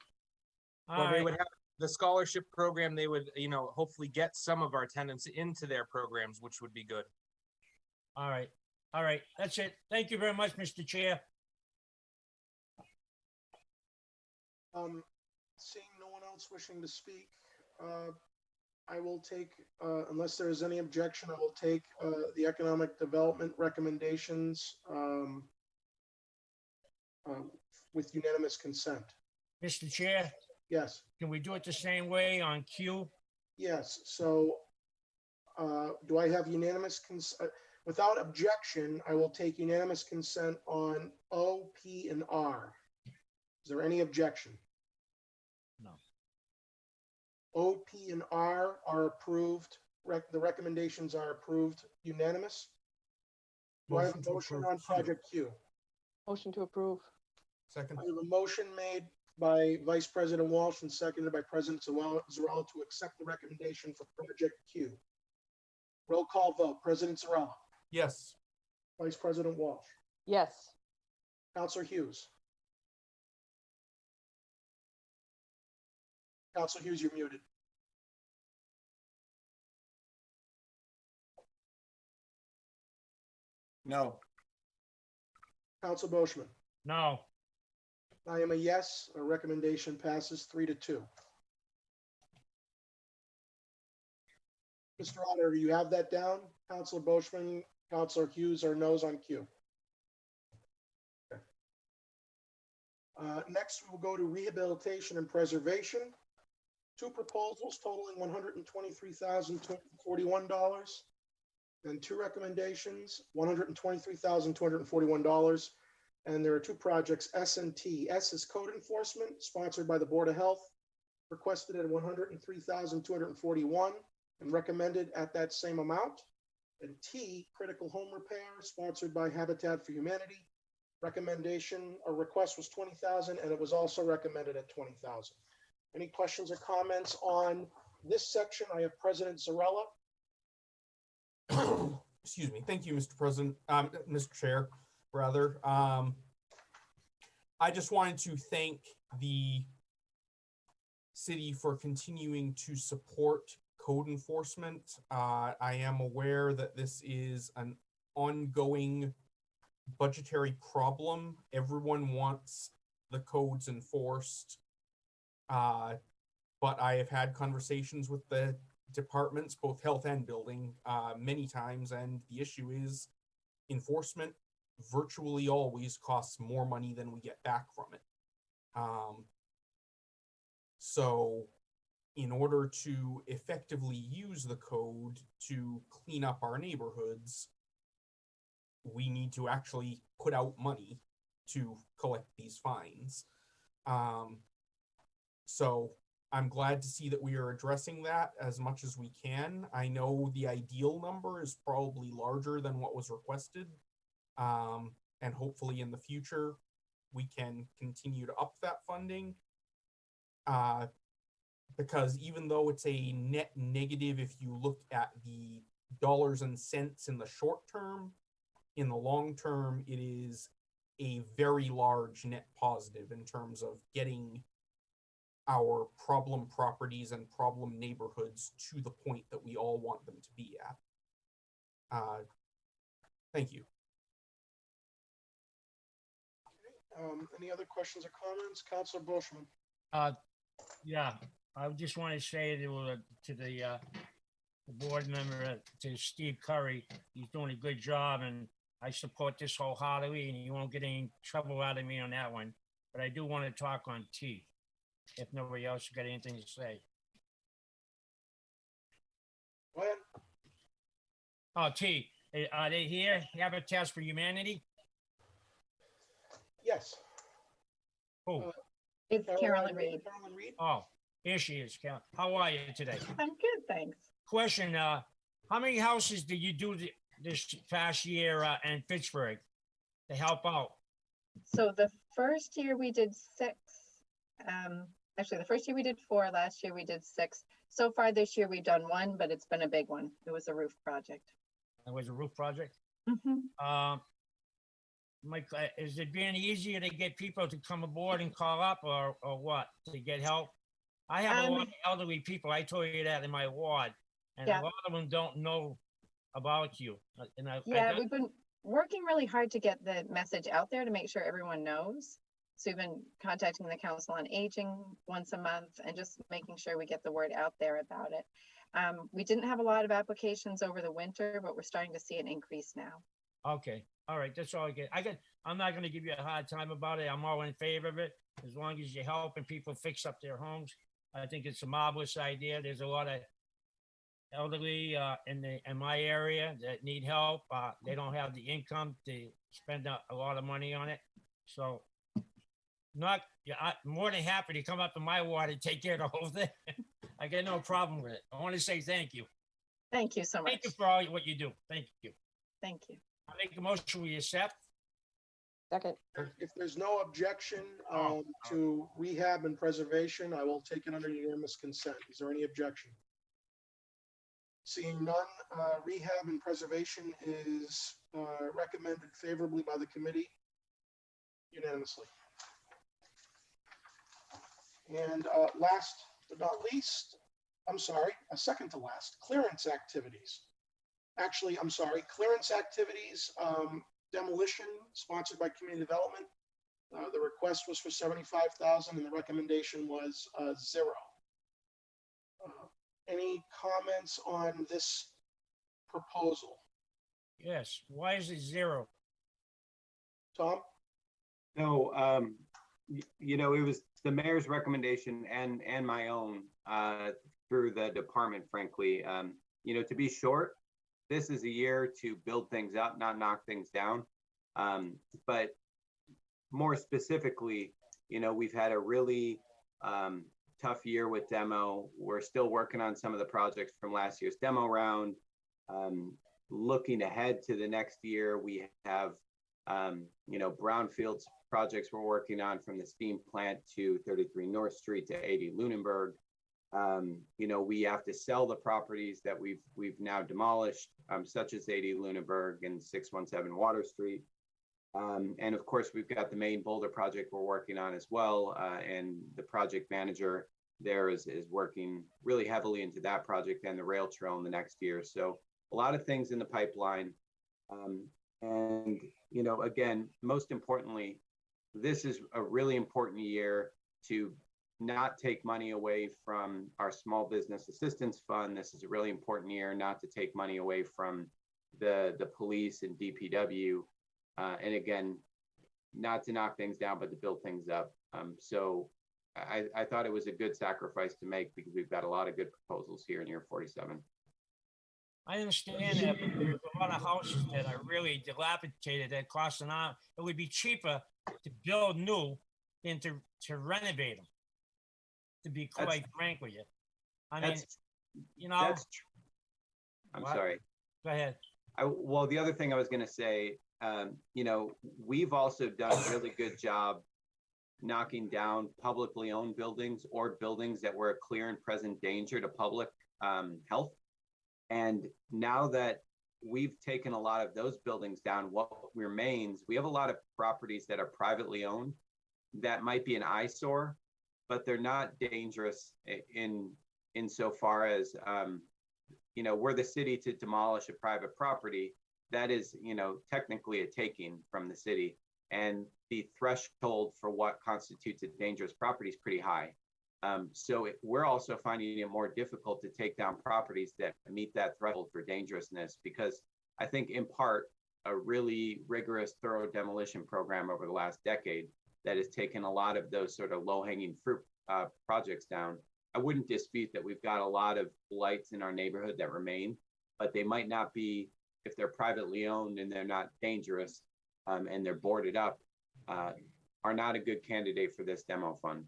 Well, they would have the scholarship program. They would, hopefully get some of our tenants into their programs, which would be good. All right. All right. That's it. Thank you very much, Mr. Chair. Seeing no one else wishing to speak, I will take, unless there is any objection, I will take the economic development recommendations with unanimous consent. Mr. Chair? Yes. Can we do it the same way on Q? Yes. So do I have unanimous consent? Without objection, I will take unanimous consent on O, P, and R. Is there any objection? No. O, P, and R are approved. The recommendations are approved unanimous. Do I have a motion on project Q? Motion to approve. Second. I have a motion made by Vice President Walsh and seconded by President Zarella to accept the recommendation for project Q. Roll call vote. President Zarella. Yes. Vice President Walsh. Yes. Councilor Hughes. Councilor Hughes, you're muted. No. Councilor Boschman. No. I am a yes. A recommendation passes 3-2. Mr. Auditor, you have that down? Counselor Boishman, Counselor Hughes are no's on Q. Okay. Next, we will go to rehabilitation and preservation. Two proposals totaling $123,241 and two recommendations, $123,241. And there are two projects, S and T. S is code enforcement, sponsored by the Board of Health, requested at $103,241 and recommended at that same amount. And T, critical home repair, sponsored by Habitat for Humanity. Recommendation or request was $20,000 and it was also recommended at $20,000. Any questions or comments on this section? I have President Zarella. Excuse me. Thank you, Mr. President, Mr. Chair, rather. I just wanted to thank the city for continuing to support code enforcement. I am aware that this is an ongoing budgetary problem. Everyone wants the codes enforced. But I have had conversations with the departments, both health and building, many times, and the issue is enforcement virtually always costs more money than we get back from it. So in order to effectively use the code to clean up our neighborhoods, we need to actually put out money to collect these fines. So I'm glad to see that we are addressing that as much as we can. I know the ideal number is probably larger than what was requested. And hopefully in the future, we can continue to up that funding. Because even though it's a net negative, if you look at the dollars and cents in the short term, in the long term, it is a very large net positive in terms of getting our problem properties and problem neighborhoods to the point that we all want them to be at. Thank you. Any other questions or comments? Councilor Boishman. Yeah, I just want to say to the board member, to Steve Curry, he's doing a good job, and I support this wholeheartedly, and you won't get any trouble out of me on that one. But I do want to talk on T, if nobody else has got anything to say. Go ahead. Oh, T, are they here? Habitat for Humanity? Yes. Who? It's Carolyn Reed. Carolyn Reed. Oh, here she is. How are you today? I'm good, thanks. Question, how many houses did you do this past year in Fitchburg to help out? So the first year we did 6. Actually, the first year we did 4. Last year we did 6. So far this year we've done 1, but it's been a big one. It was a roof project. It was a roof project? Mm-hmm. Mike, is it being easier to get people to come aboard and call up or what, to get help? I have a lot of elderly people, I told you that in my ward, and a lot of them don't know about you. And we've been working really hard to get the message out there to make sure everyone knows. So we've been contacting the Council on Aging once a month and just making sure we get the word out there about it. We didn't have a lot of applications over the winter, but we're starting to see an increase now. Okay. All right. That's all I get. I'm not going to give you a hard time about it. I'm all in favor of it. As long as you're helping people fix up their homes. I think it's a marvelous idea. There's a lot of elderly in my area that need help. They don't have the income to spend a lot of money on it. So I'm more than happy to come up in my ward and take care of the whole thing. I got no problem with it. I want to say thank you. Thank you so much. Thank you for all what you do. Thank you. Thank you. I make a motion we accept. Second. If there's no objection to rehab and preservation, I will take it under unanimous consent. Is there any objection? Seeing none, rehab and preservation is recommended favorably by the committee unanimously. And last but not least, second to last, clearance activities. Actually, clearance activities, demolition, sponsored by Community Development. The request was for 75,000 and the recommendation was 0. Any comments on this proposal? Yes, why is it 0? Tom? No, it was the mayor's recommendation and my own through the department, frankly. To be short, this is a year to build things up, not knock things down. But more specifically, we've had a really tough year with demo. We're still working on some of the projects from last year's demo round. Looking ahead to the next year, we have brownfields projects we're working on, from the steam plant to 33 North Street to 80 Lunenburg. We have to sell the properties that we've now demolished, such as 80 Lunenburg and 617 Water Street. And of course, we've got the main Boulder project we're working on as well. And the project manager there is working really heavily into that project and the rail trail in the next year. So a lot of things in the pipeline. And again, most importantly, this is a really important year to not take money away from our small business assistance fund. This is a really important year not to take money away from the police and DPW. And again, not to knock things down, but to build things up. So I thought it was a good sacrifice to make, because we've got a lot of good proposals here in year 47. I understand that, but there's a lot of houses that are really dilapidated that cost an arm. It would be cheaper to build new than to renovate them, to be quite frank with you. I mean, That's true. I'm What? sorry. Go ahead. Well, the other thing I was going to say, we've also done a really good job knocking down publicly owned buildings or buildings that were a clear and present danger to public health. And now that we've taken a lot of those buildings down, what remains, we have a lot of properties that are privately owned that might be an eyesore, but they're not dangerous insofar as, we're the city to demolish a private property. That is, technically a taking from the city. And the threshold for what constitutes a dangerous property is pretty high. So we're also finding it more difficult to take down properties that meet that threshold for dangerousness, because I think in part, a really rigorous, thorough demolition program over the last decade that has taken a lot of those sort of low-hanging fruit projects down. I wouldn't dispute that we've got a lot of blights in our neighborhood that remain, but they might not be, if they're privately owned and they're not dangerous and they're boarded up, are not a good candidate for this demo fund.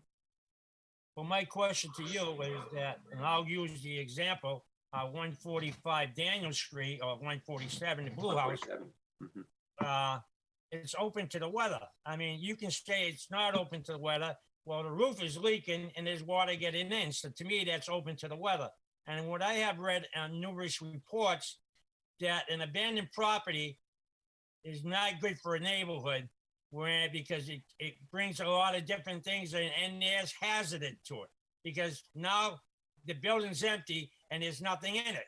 Well, my question to you is that, and I'll use the example, 145 Daniel Street or 147, the Blue House. It's open to the weather. I mean, you can say it's not open to the weather. Well, the roof is leaking and there's water getting in. So to me, that's open to the weather. And what I have read on numerous reports, that an abandoned property is not good for a neighborhood, because it brings a lot of different things and there's hazard to it, because now the building's empty and there's nothing in it.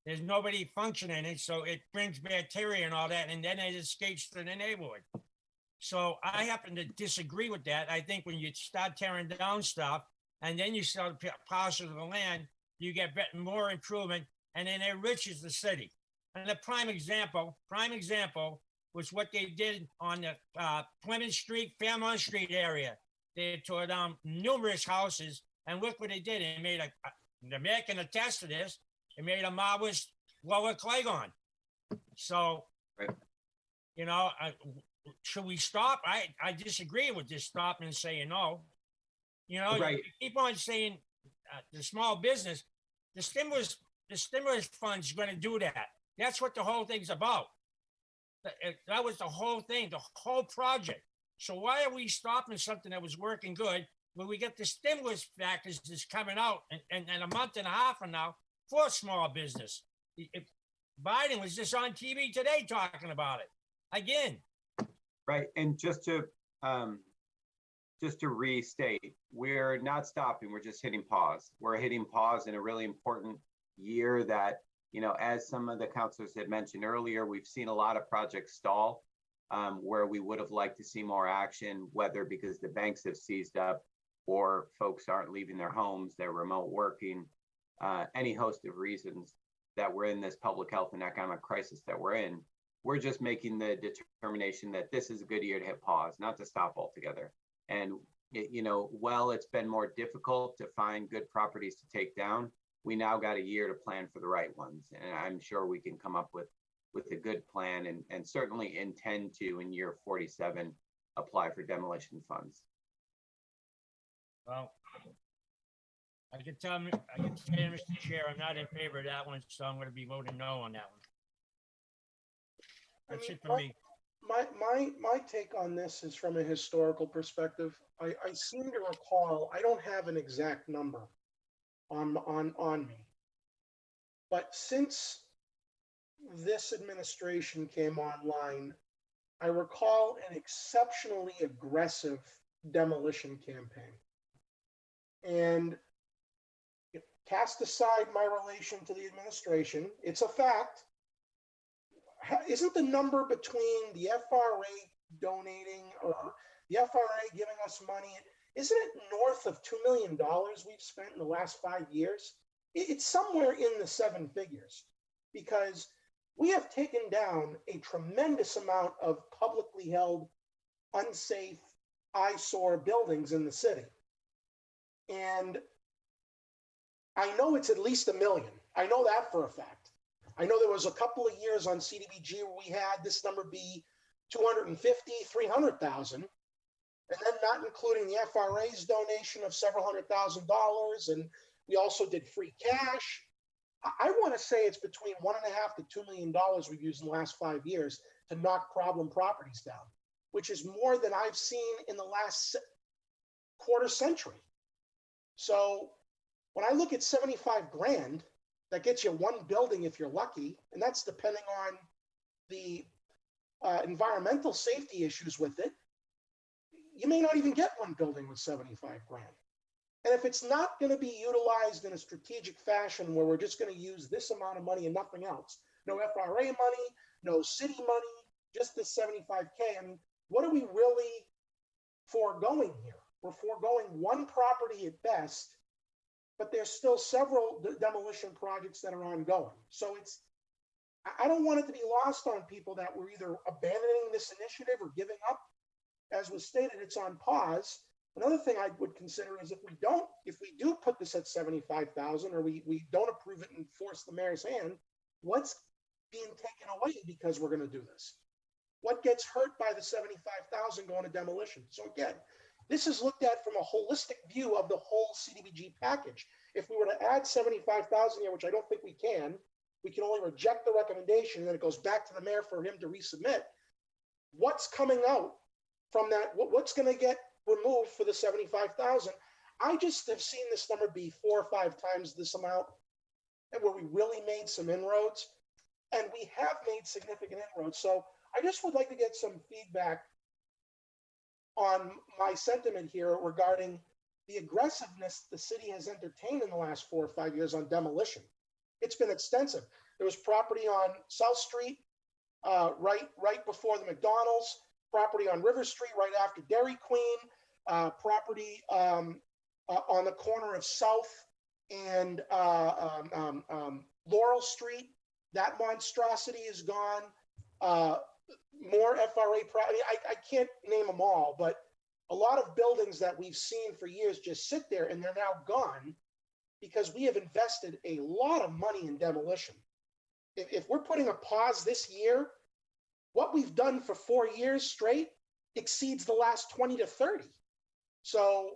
There's nobody functioning in it, so it brings bacteria and all that, and then it escapes to the neighborhood. So I happen to disagree with that. I think when you start tearing down stuff and then you sell parcels of the land, you get more improvement, and then it enriches the city. And the prime example was what they did on the Plymouth Street, Fairmont Street area. They tore down numerous houses, and look what they did. The mayor can attest to this. It made a marvelous Lower Claygon. So, should we stop? I disagree with just stopping and saying no. Right. You keep on saying the small business, the stimulus fund's going to do that. That's what the whole thing's about. That was the whole thing, the whole project. So why are we stopping something that was working good when we get the stimulus package that's coming out in a month and a half from now for small business? If Biden was just on TV today talking about it again. Right, and just to restate, we're not stopping. We're just hitting pause. We're hitting pause in a really important year that, as some of the councilors had mentioned earlier, we've seen a lot of projects stall. where we would have liked to see more action, whether because the banks have seized up or folks aren't leaving their homes, they're remote working, any host of reasons that we're in this public health and economic crisis that we're in. We're just making the determination that this is a good year to hit pause, not to stop altogether. And, while it's been more difficult to find good properties to take down, we now got a year to plan for the right ones. And I'm sure we can come up with a good plan and certainly intend to, in year 47, apply for demolition funds. Well, I can tell you, Mr. Chair, I'm not in favor of that one, so I'm going to be voting no on that one. That's it for me. My take on this is from a historical perspective. I seem to recall, I don't have an exact number on me, but since this administration came online, I recall an exceptionally aggressive demolition campaign. And cast aside my relation to the administration, it's a fact. Isn't the number between the FRA donating or the FRA giving us money, isn't it north of $2 million we've spent in the last 5 years? It's somewhere in the 7 figures, because we have taken down a tremendous amount of publicly held, unsafe, eyesore buildings in the city. And I know it's at least 1 million. I know that for a fact. I know there was a couple of years on CDBG where we had this number be 250, 300,000, and then not including the FRA's donation of several $100,000. And we also did free cash. I want to say it's between $1.5 to $2 million we've used in the last 5 years to knock problem properties down, which is more than I've seen in the last quarter century. So when I look at 75 grand, that gets you one building if you're lucky, and that's depending on the environmental safety issues with it. You may not even get one building with 75 grand. And if it's not going to be utilized in a strategic fashion where we're just going to use this amount of money and nothing else, no FRA money, no city money, just this 75K, I mean, what are we really foregoing here? We're foregoing one property at best, but there's still several demolition projects that are ongoing. So I don't want it to be lost on people that we're either abandoning this initiative or giving up. As was stated, it's on pause. Another thing I would consider is if we do put this at 75,000 or we don't approve it and force the mayor's hand, what's being taken away because we're going to do this? What gets hurt by the 75,000 going to demolition? So again, this is looked at from a holistic view of the whole CDBG package. If we were to add 75,000 here, which I don't think we can only reject the recommendation, and then it goes back to the mayor for him to resubmit. What's coming out from that? What's going to get removed for the 75,000? I just have seen this number be 4 or 5 times this amount, and where we really made some inroads, and we have made significant inroads. So I just would like to get some feedback on my sentiment here regarding the aggressiveness the city has entertained in the last 4 or 5 years on demolition. It's been extensive. There was property on South Street, right before the McDonald's, property on River Street right after Dairy Queen, property on the corner of South and Laurel Street. That monstrosity is gone. More FRA property. I can't name them all, but a lot of buildings that we've seen for years just sit there and they're now gone because we have invested a lot of money in demolition. If we're putting a pause this year, what we've done for 4 years straight exceeds the last 20 to 30. So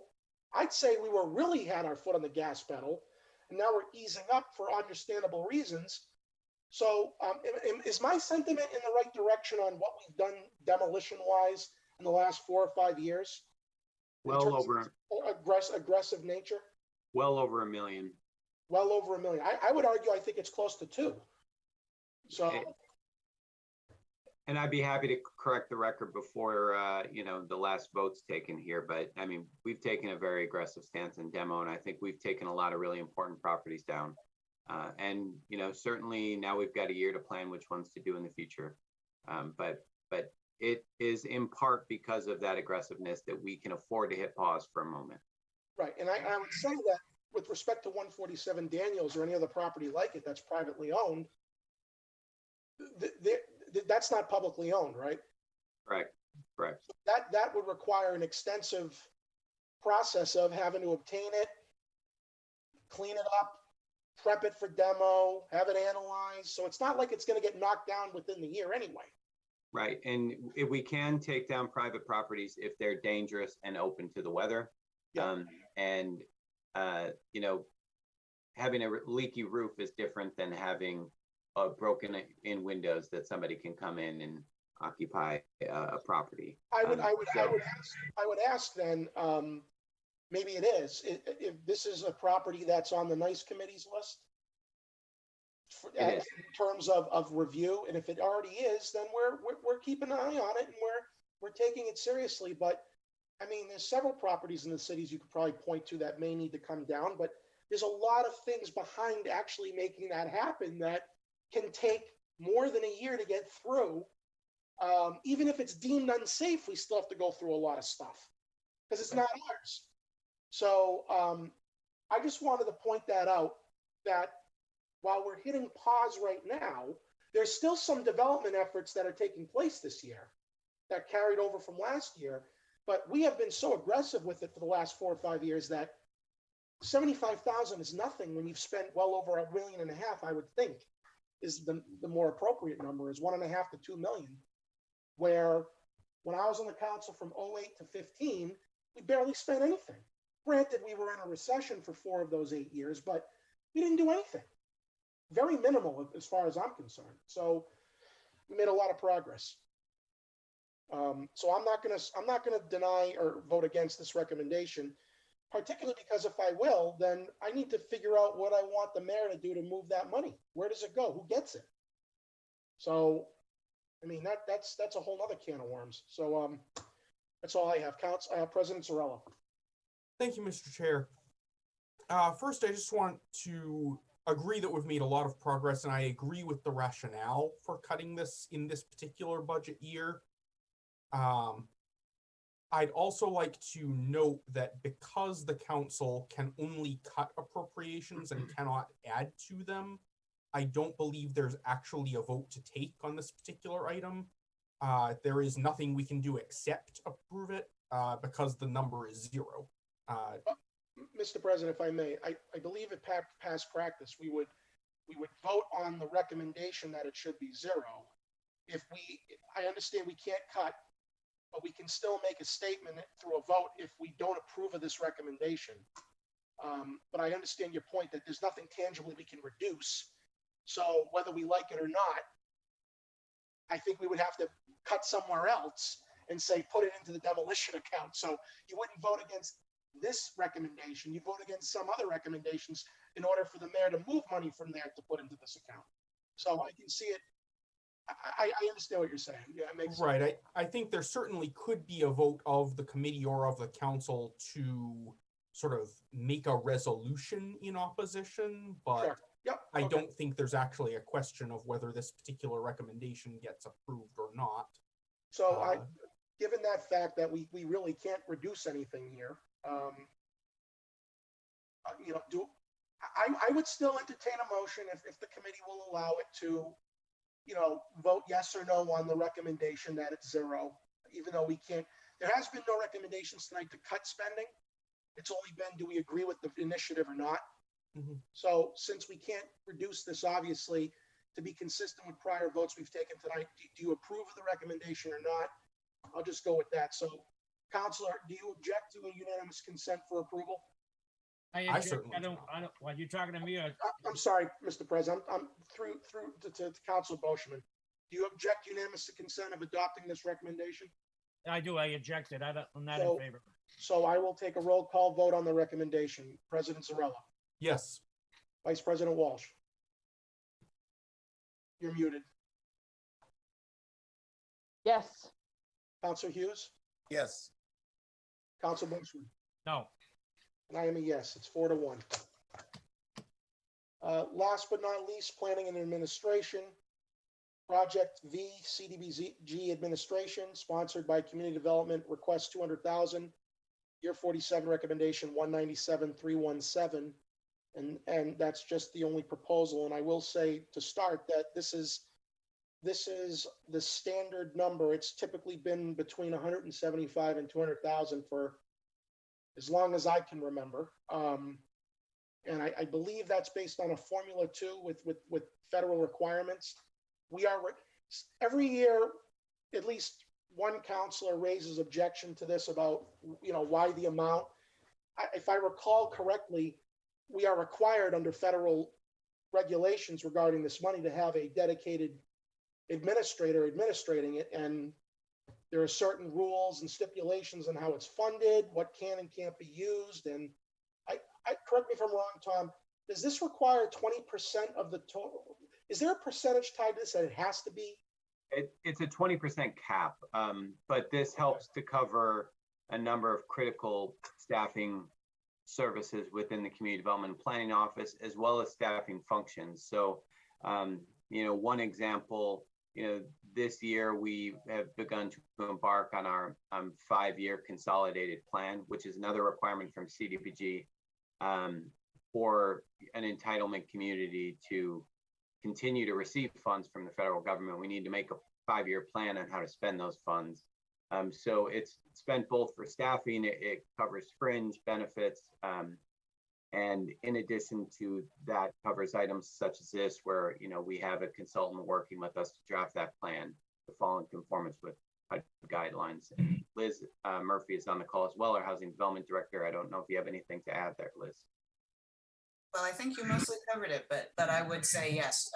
I'd say we were really had our foot on the gas pedal, and now we're easing up for understandable reasons. So is my sentiment in the right direction on what we've done demolition-wise in the last 4 or 5 years? Well over aggressive nature? Well over $1 million. Well over $1 million. I would argue I think it's close to 2. So. And I'd be happy to correct the record before the last vote's taken here. But I mean, we've taken a very aggressive stance in demo, and I think we've taken a lot of really important properties down. And certainly now we've got a year to plan which ones to do in the future. But it is in part because of that aggressiveness that we can afford to hit pause for a moment. Right, and I would say that with respect to 147 Daniels or any other property like it that's privately owned, that's not publicly owned, right? Correct, correct. That would require an extensive process of having to obtain it, clean it up, prep it for demo, have it analyzed. So it's not like it's going to get knocked down within the year anyway. Right, and if we can take down private properties if they're dangerous and open to the weather. Yeah. You know, having a leaky roof is different than having a broken in windows that somebody can come in and occupy a property. I would ask then, maybe it is, if this is a property that's on the NICE committee's list in terms of review, and if it already is, then we're keeping an eye on it and we're taking it seriously. But I mean, there's several properties in the cities you could probably point to that may need to come down, but there's a lot of things behind actually making that happen that can take more than a year to get through. Even if it's deemed unsafe, we still have to go through a lot of stuff because it's not ours. So I just wanted to point that out, that while we're hitting pause right now, there's still some development efforts that are taking place this year that carried over from last year. But we have been so aggressive with it for the last 4 or 5 years that 75,000 is nothing when you've spent well over $1.5 million, I would think, is the more appropriate number, is 1.5 to 2 million. Where when I was on the council from 08 to 15, we barely spent anything. Granted, we were in a recession for 4 of those 8 years, but we didn't do anything. Very minimal as far as I'm concerned. So we made a lot of progress. So I'm not gonna deny or vote against this recommendation, particularly because if I will, then I need to figure out what I want the mayor to do to move that money. Where does it go? Who gets it? So, I mean, that's a whole other can of worms. So that's all I have. President Zarella. Thank you, Mr. Chair. First, I just want to agree that we've made a lot of progress, and I agree with the rationale for cutting this in this particular budget year. I'd also like to note that because the council can only cut appropriations and cannot add to them, I don't believe there's actually a vote to take on this particular item. There is nothing we can do except approve it because the number is 0. Mr. President, if I may, I believe in past practice, we would vote on the recommendation that it should be 0. I understand we can't cut, but we can still make a statement through a vote if we don't approve of this recommendation. But I understand your point that there's nothing tangibly we can reduce. So whether we like it or not, I think we would have to cut somewhere else and say, put it into the demolition account. So you wouldn't vote against this recommendation. You vote against some other recommendations in order for the mayor to move money from there to put into this account. So I can see it. I understand what you're saying. Yeah, it makes right. Sense. I think there certainly could be a vote of the committee or of the council to sort of make a resolution in opposition, but sure. Yep. I don't think there's actually a question of whether this particular recommendation gets approved or not. So given that fact that we really can't reduce anything here, I would still entertain a motion if the committee will allow it to, vote yes or no on the recommendation that it's 0, even though we can't. There has been no recommendations tonight to cut spending. It's only been, do we agree with the initiative or not? Mm-hmm. So since we can't reduce this, obviously, to be consistent with prior votes we've taken tonight, do you approve of the recommendation or not? I'll just go with that. So, Counselor, do you object to a unanimous consent for approval? I certainly don't. Are you talking to me? Or... I'm sorry, Mr. President. I'm through to Councilor Boschman. Do you object unanimous to consent of adopting this recommendation? I do. I object it. I'm not in favor. So I will take a roll call vote on the recommendation. President Zarella. Yes. Vice President Walsh. You're muted. Yes. Councilor Hughes. Yes. Councilor Boschman. No. And I am a yes. It's 4-1. Last but not least, planning and administration. Project V, CDBG Administration, sponsored by Community Development, request 200,000. Year 47 recommendation 197,317. And that's just the only proposal. And I will say to start that this is the standard number. It's typically been between 175 and 200,000 for as long as I can remember. And I believe that's based on a formula too with federal requirements. We are every year, at least one counselor raises objection to this about, why the amount. If I recall correctly, we are required under federal regulations regarding this money to have a dedicated administrator administrating it. And there are certain rules and stipulations on how it's funded, what can and can't be used. And I correct me if I'm wrong, Tom, does this require 20% of the total? Is there a percentage tied to this that it has to be? It's a 20% cap, but this helps to cover a number of critical staffing services within the Community Development Planning Office, as well as staffing functions. So, one example, this year we have begun to embark on our 5-year consolidated plan, which is another requirement from CDBG for an entitlement community to continue to receive funds from the federal government. We need to make a 5-year plan on how to spend those funds. So it's spent both for staffing, it covers fringe benefits, and in addition to that, covers items such as this, where we have a consultant working with us to draft that plan to fall in conformance with guidelines. And Liz Murphy is on the call as well, our Housing Development Director. I don't know if you have anything to add there, Liz. Well, I think you mostly covered it, but I would say yes.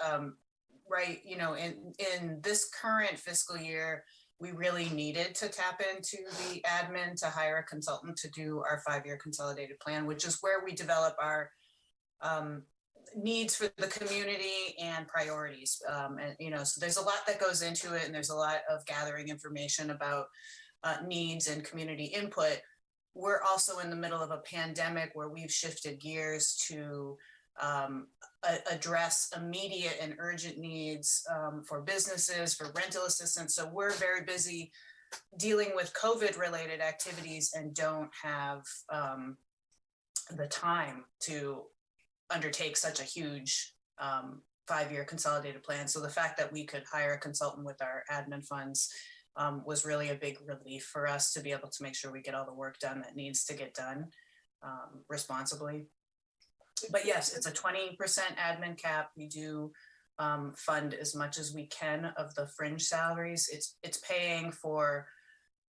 Right, in this current fiscal year, we really needed to tap into the admin to hire a consultant to do our 5-year consolidated plan, which is where we develop our needs for the community and priorities. So there's a lot that goes into it, and there's a lot of gathering information about needs and community input. We're also in the middle of a pandemic where we've shifted gears to address immediate and urgent needs for businesses, for rental assistance. So we're very busy dealing with COVID related activities and don't have the time to undertake such a huge 5-year consolidated plan. So the fact that we could hire a consultant with our admin funds was really a big relief for us to be able to make sure we get all the work done that needs to get done responsibly. But yes, it's a 20% admin cap. We do fund as much as we can of the fringe salaries. It's paying for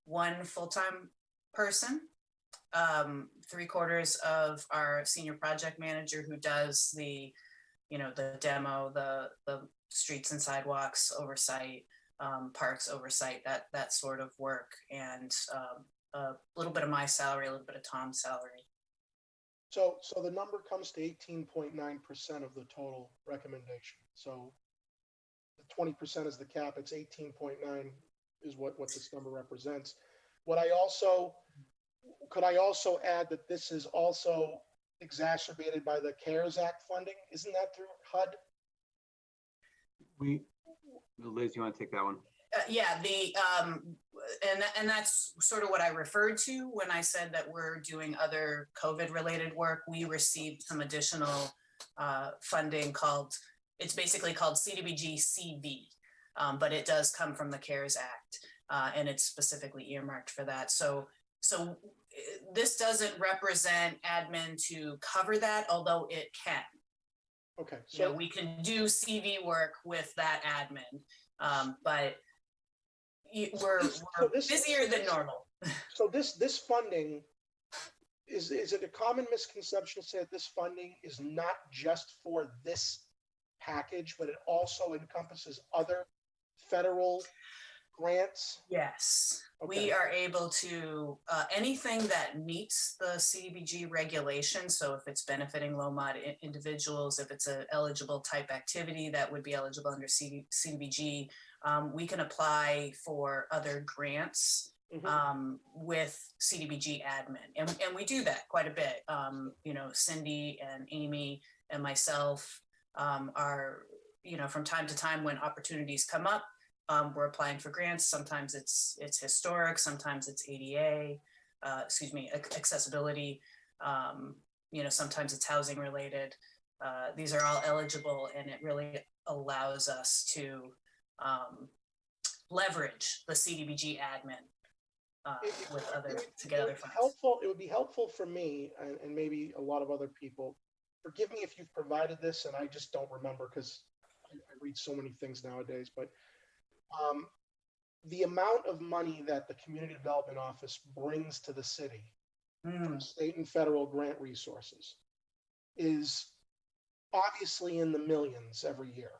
one full-time person, 3/4 of our senior project manager who does the demo, the streets and sidewalks oversight, parks oversight, that sort of work, and a little bit of my salary, a little bit of Tom's salary. So the number comes to 18.9% of the total recommendation. So the 20% is the cap. It's 18.9 is what this number represents. Could I also add that this is also exacerbated by the CARES Act funding? Isn't that through HUD? Liz, you want to take that one? Yeah, and that's sort of what I referred to when I said that we're doing other COVID related work. We received some additional funding it's basically called CDBG CV, but it does come from the CARES Act, and it's specifically earmarked for that. So this doesn't represent admin to cover that, although it can. Okay. So we can do CV work with that admin, but we're busier than normal. So this funding, is it a common misconception to say that this funding is not just for this package, but it also encompasses other federal grants? Yes, Okay. we are able to, anything that meets the CDBG regulation. So if it's benefiting low mod individuals, if it's an eligible type activity that would be eligible under CDBG, we can apply for other grants with CDBG admin. And we do that quite a bit. Cindy and Amy and myself are from time to time when opportunities come up, we're applying for grants. Sometimes it's historic, sometimes it's ADA, accessibility. Sometimes it's housing related. These are all eligible, and it really allows us to leverage the CDBG admin to get other funds. It would be helpful for me and maybe a lot of other people. Forgive me if you've provided this and I just don't remember because I read so many things nowadays, but the amount of money that the Community Development Office brings to the city from state and federal grant resources is obviously in the millions every year.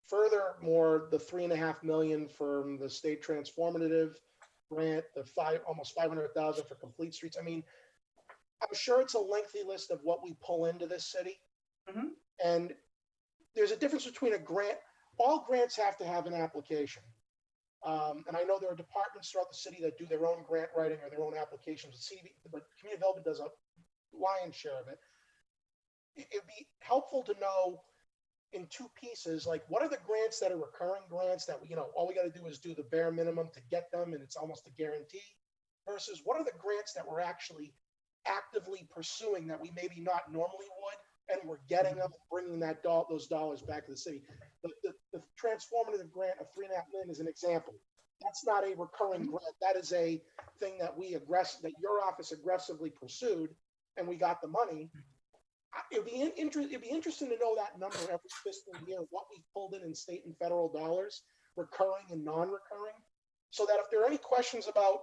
Furthermore, the $3.5 million from the state transformative grant, almost 500,000 for complete streets. I mean, I'm sure it's a lengthy list of what we pull into this city. And there's a difference between a grant. All grants have to have an application. And I know there are departments throughout the city that do their own grant writing or their own applications. But community development does a lion's share of it. It'd be helpful to know in two pieces, like what are the grants that are recurring grants that all we got to do is do the bare minimum to get them and it's almost a guarantee, versus what are the grants that we're actually actively pursuing that we maybe not normally would, and we're getting them, bringing those dollars back to the city. The transformative grant of $3.5 million is an example. That's not a recurring grant. That is a thing that that your office aggressively pursued, and we got the money. It'd be interesting to know that number every fiscal year, what we've pulled in state and federal dollars, recurring and non-recurring, so that if there are any questions about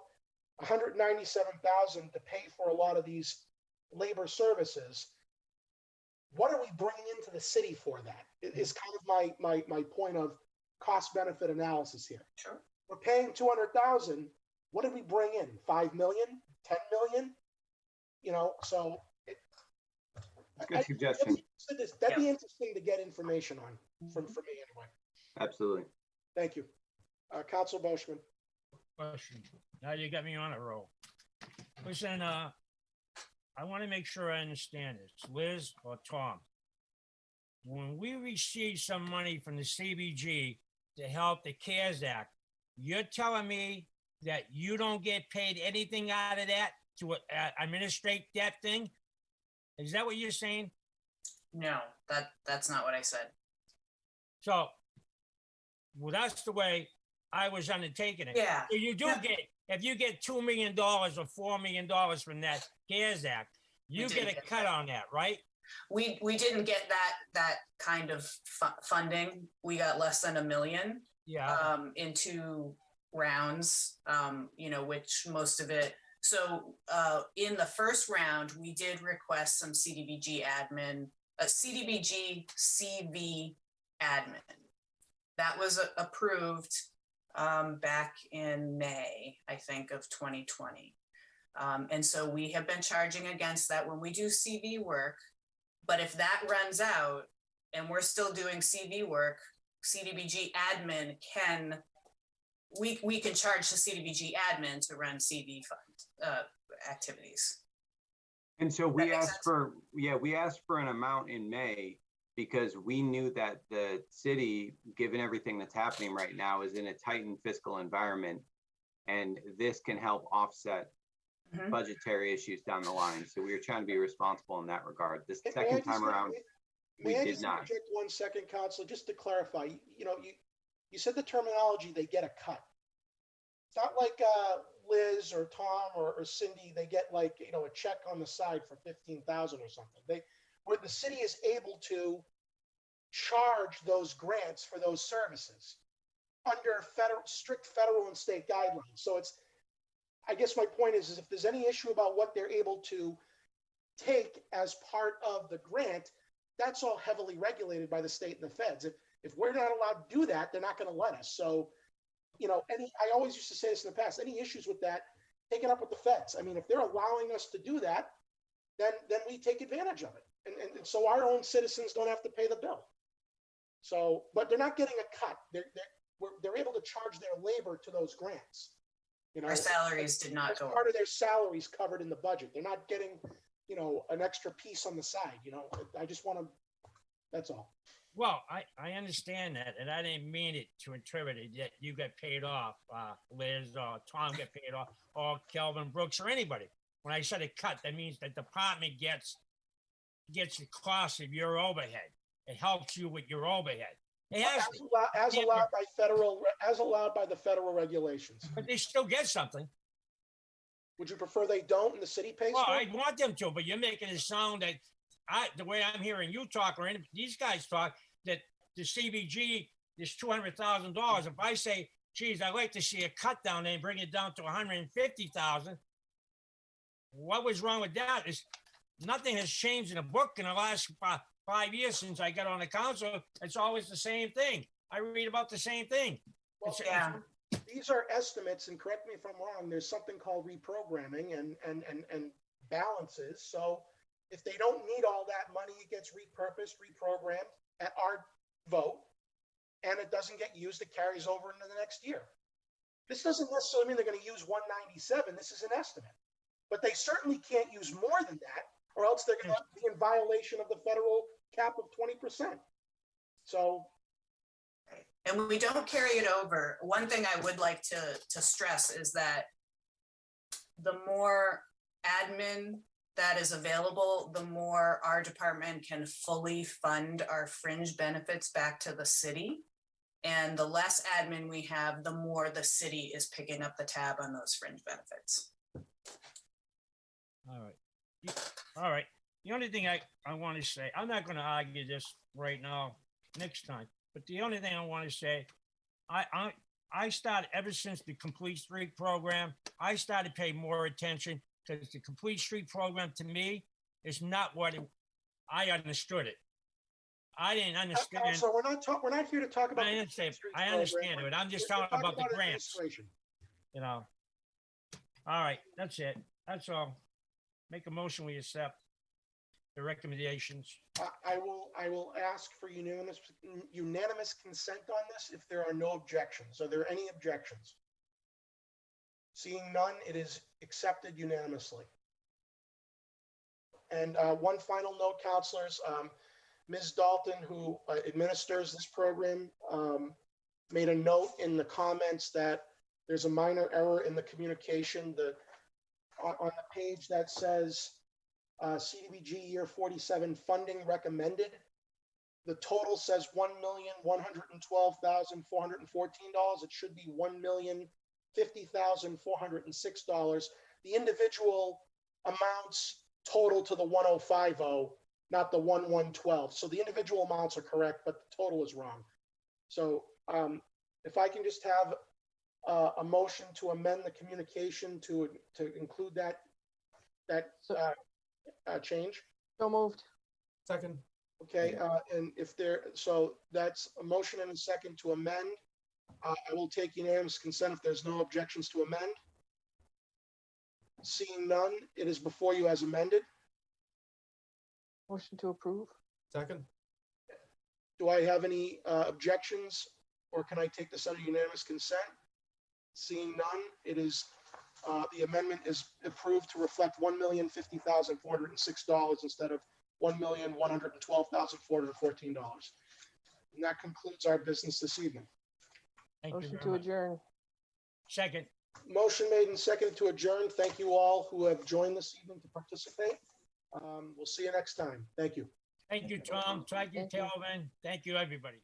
$197,000 to pay for a lot of these labor services, what are we bringing into the city for that? It is kind of my point of cost benefit analysis here. Sure. We're paying $200,000. What did we bring in? 5 million, 10 million? So good suggestion. That'd be interesting to get information on for me anyway. Absolutely. Thank you. Council Boschman. Question. Now you got me on a roll. Listen, I want to make sure I understand this. Liz or Tom, when we receive some money from the CBG to help the CARES Act, you're telling me that you don't get paid anything out of that to administrate that thing? Is that what you're saying? No, that's not what I said. So, well, that's the way I was undertaking it. Yeah. So you do get, if you get $2 million or $4 million from that CARES Act, you get a cut on that, right? We didn't get that kind of funding. We got less than $1 million. Yeah. In 2 rounds. Which most of it. So in the first round, we did request some CDBG admin, CDBG CV admin. That was approved back in May, I think, of 2020. And so we have been charging against that when we do CV work. But if that runs out and we're still doing CV work, CDBG admin we can charge the CDBG admin to run CV fund activities. And so we asked for an amount in May because we knew that the city, given everything that's happening right now, is in a tightened fiscal environment, and this can help offset budgetary issues down the line. So we were trying to be responsible in that regard. This second time around, we did not. Interject 1 second, Council, just to clarify. You said the terminology, they get a cut. It's not like Liz or Tom or Cindy, they get like, a check on the side for 15,000 or something. Where the city is able to charge those grants for those services under strict federal and state guidelines. So I guess my point is if there's any issue about what they're able to take as part of the grant, that's all heavily regulated by the state and the feds. If we're not allowed to do that, they're not going to let us. So, I always used to say this in the past, any issues with that, take it up with the feds. I mean, if they're allowing us to do that, then we take advantage of it. And so our own citizens don't have to pay the bill. So, but they're not getting a cut. They're able to charge their labor to those grants. Our salaries did not go up. Part of their salaries covered in the budget. They're not getting, an extra piece on the side. I just want to, that's all. Well, I understand that, and I didn't mean it to interpret it that you got paid off, Liz, or Tom got paid off, or Kelvin Brooks, or anybody. When I said a cut, that means the department gets the cost of your overhead. It helps you with your overhead. It has to. As allowed by the federal regulations. But they still get something. Would you prefer they don't and the city pays Well, for I it? want them to, but you're making it sound that the way I'm hearing you talk or these guys talk, that the CBG is $200,000. If I say, geez, I'd like to see a cut down there and bring it down to 150,000. What was wrong with that? Is nothing has changed in the book in the last 5 years since I got on the council. It's always the same thing. I read about the same thing. Well, these are estimates, and correct me if I'm wrong, there's something called reprogramming and balances. So if they don't need all that money, it gets repurposed, reprogrammed at our vote, and it doesn't get used, it carries over into the next year. This doesn't necessarily mean they're going to use 197. This is an estimate. But they certainly can't use more than that, or else they're going to be in violation of the federal cap of 20%. So. And we don't carry it over. One thing I would like to stress is that the more admin that is available, the more our department can fully fund our fringe benefits back to the city. And the less admin we have, the more the city is picking up the tab on those fringe benefits. All right. The only thing I want to say, I'm not going to argue this right now, next time. But the only thing I want to say, I started ever since the Complete Street program, I started paying more attention because the Complete Street program to me is not what I understood it. I didn't understand. So we're not here to talk about. I understand it, but I'm just talking about the grants. You know. All right, that's it. That's all. Make a motion, we accept the recommendations. I will ask for unanimous consent on this if there are no objections. Are there any objections? Seeing none, it is accepted unanimously. And one final note, counselors, Ms. Dalton, who administers this program, made a note in the comments that there's a minor error in the communication. On the page that says CDBG year 47 funding recommended, the total says $1,112,414. It should be $1,050,406. The individual amounts total to the 1,050, not the 1,112. So the individual amounts are correct, but the total is wrong. So if I can just have a motion to amend the communication to include that change. So moved. Second. Okay, and so that's a motion and a second to amend. I will take unanimous consent if there's no objections to amend. Seeing none, it is before you as amended. Motion to approve. Second. Do I have any objections, or can I take this under unanimous consent? Seeing none, it is the amendment is approved to reflect $1,050,406 instead of $1,112,414. And that concludes our business this evening. Motion to adjourn. Second. Motion made and seconded to adjourn. Thank you all who have joined this evening to participate. We'll see you next time. Thank you. Thank you, Tom. Thank you, Kelvin. Thank you, everybody.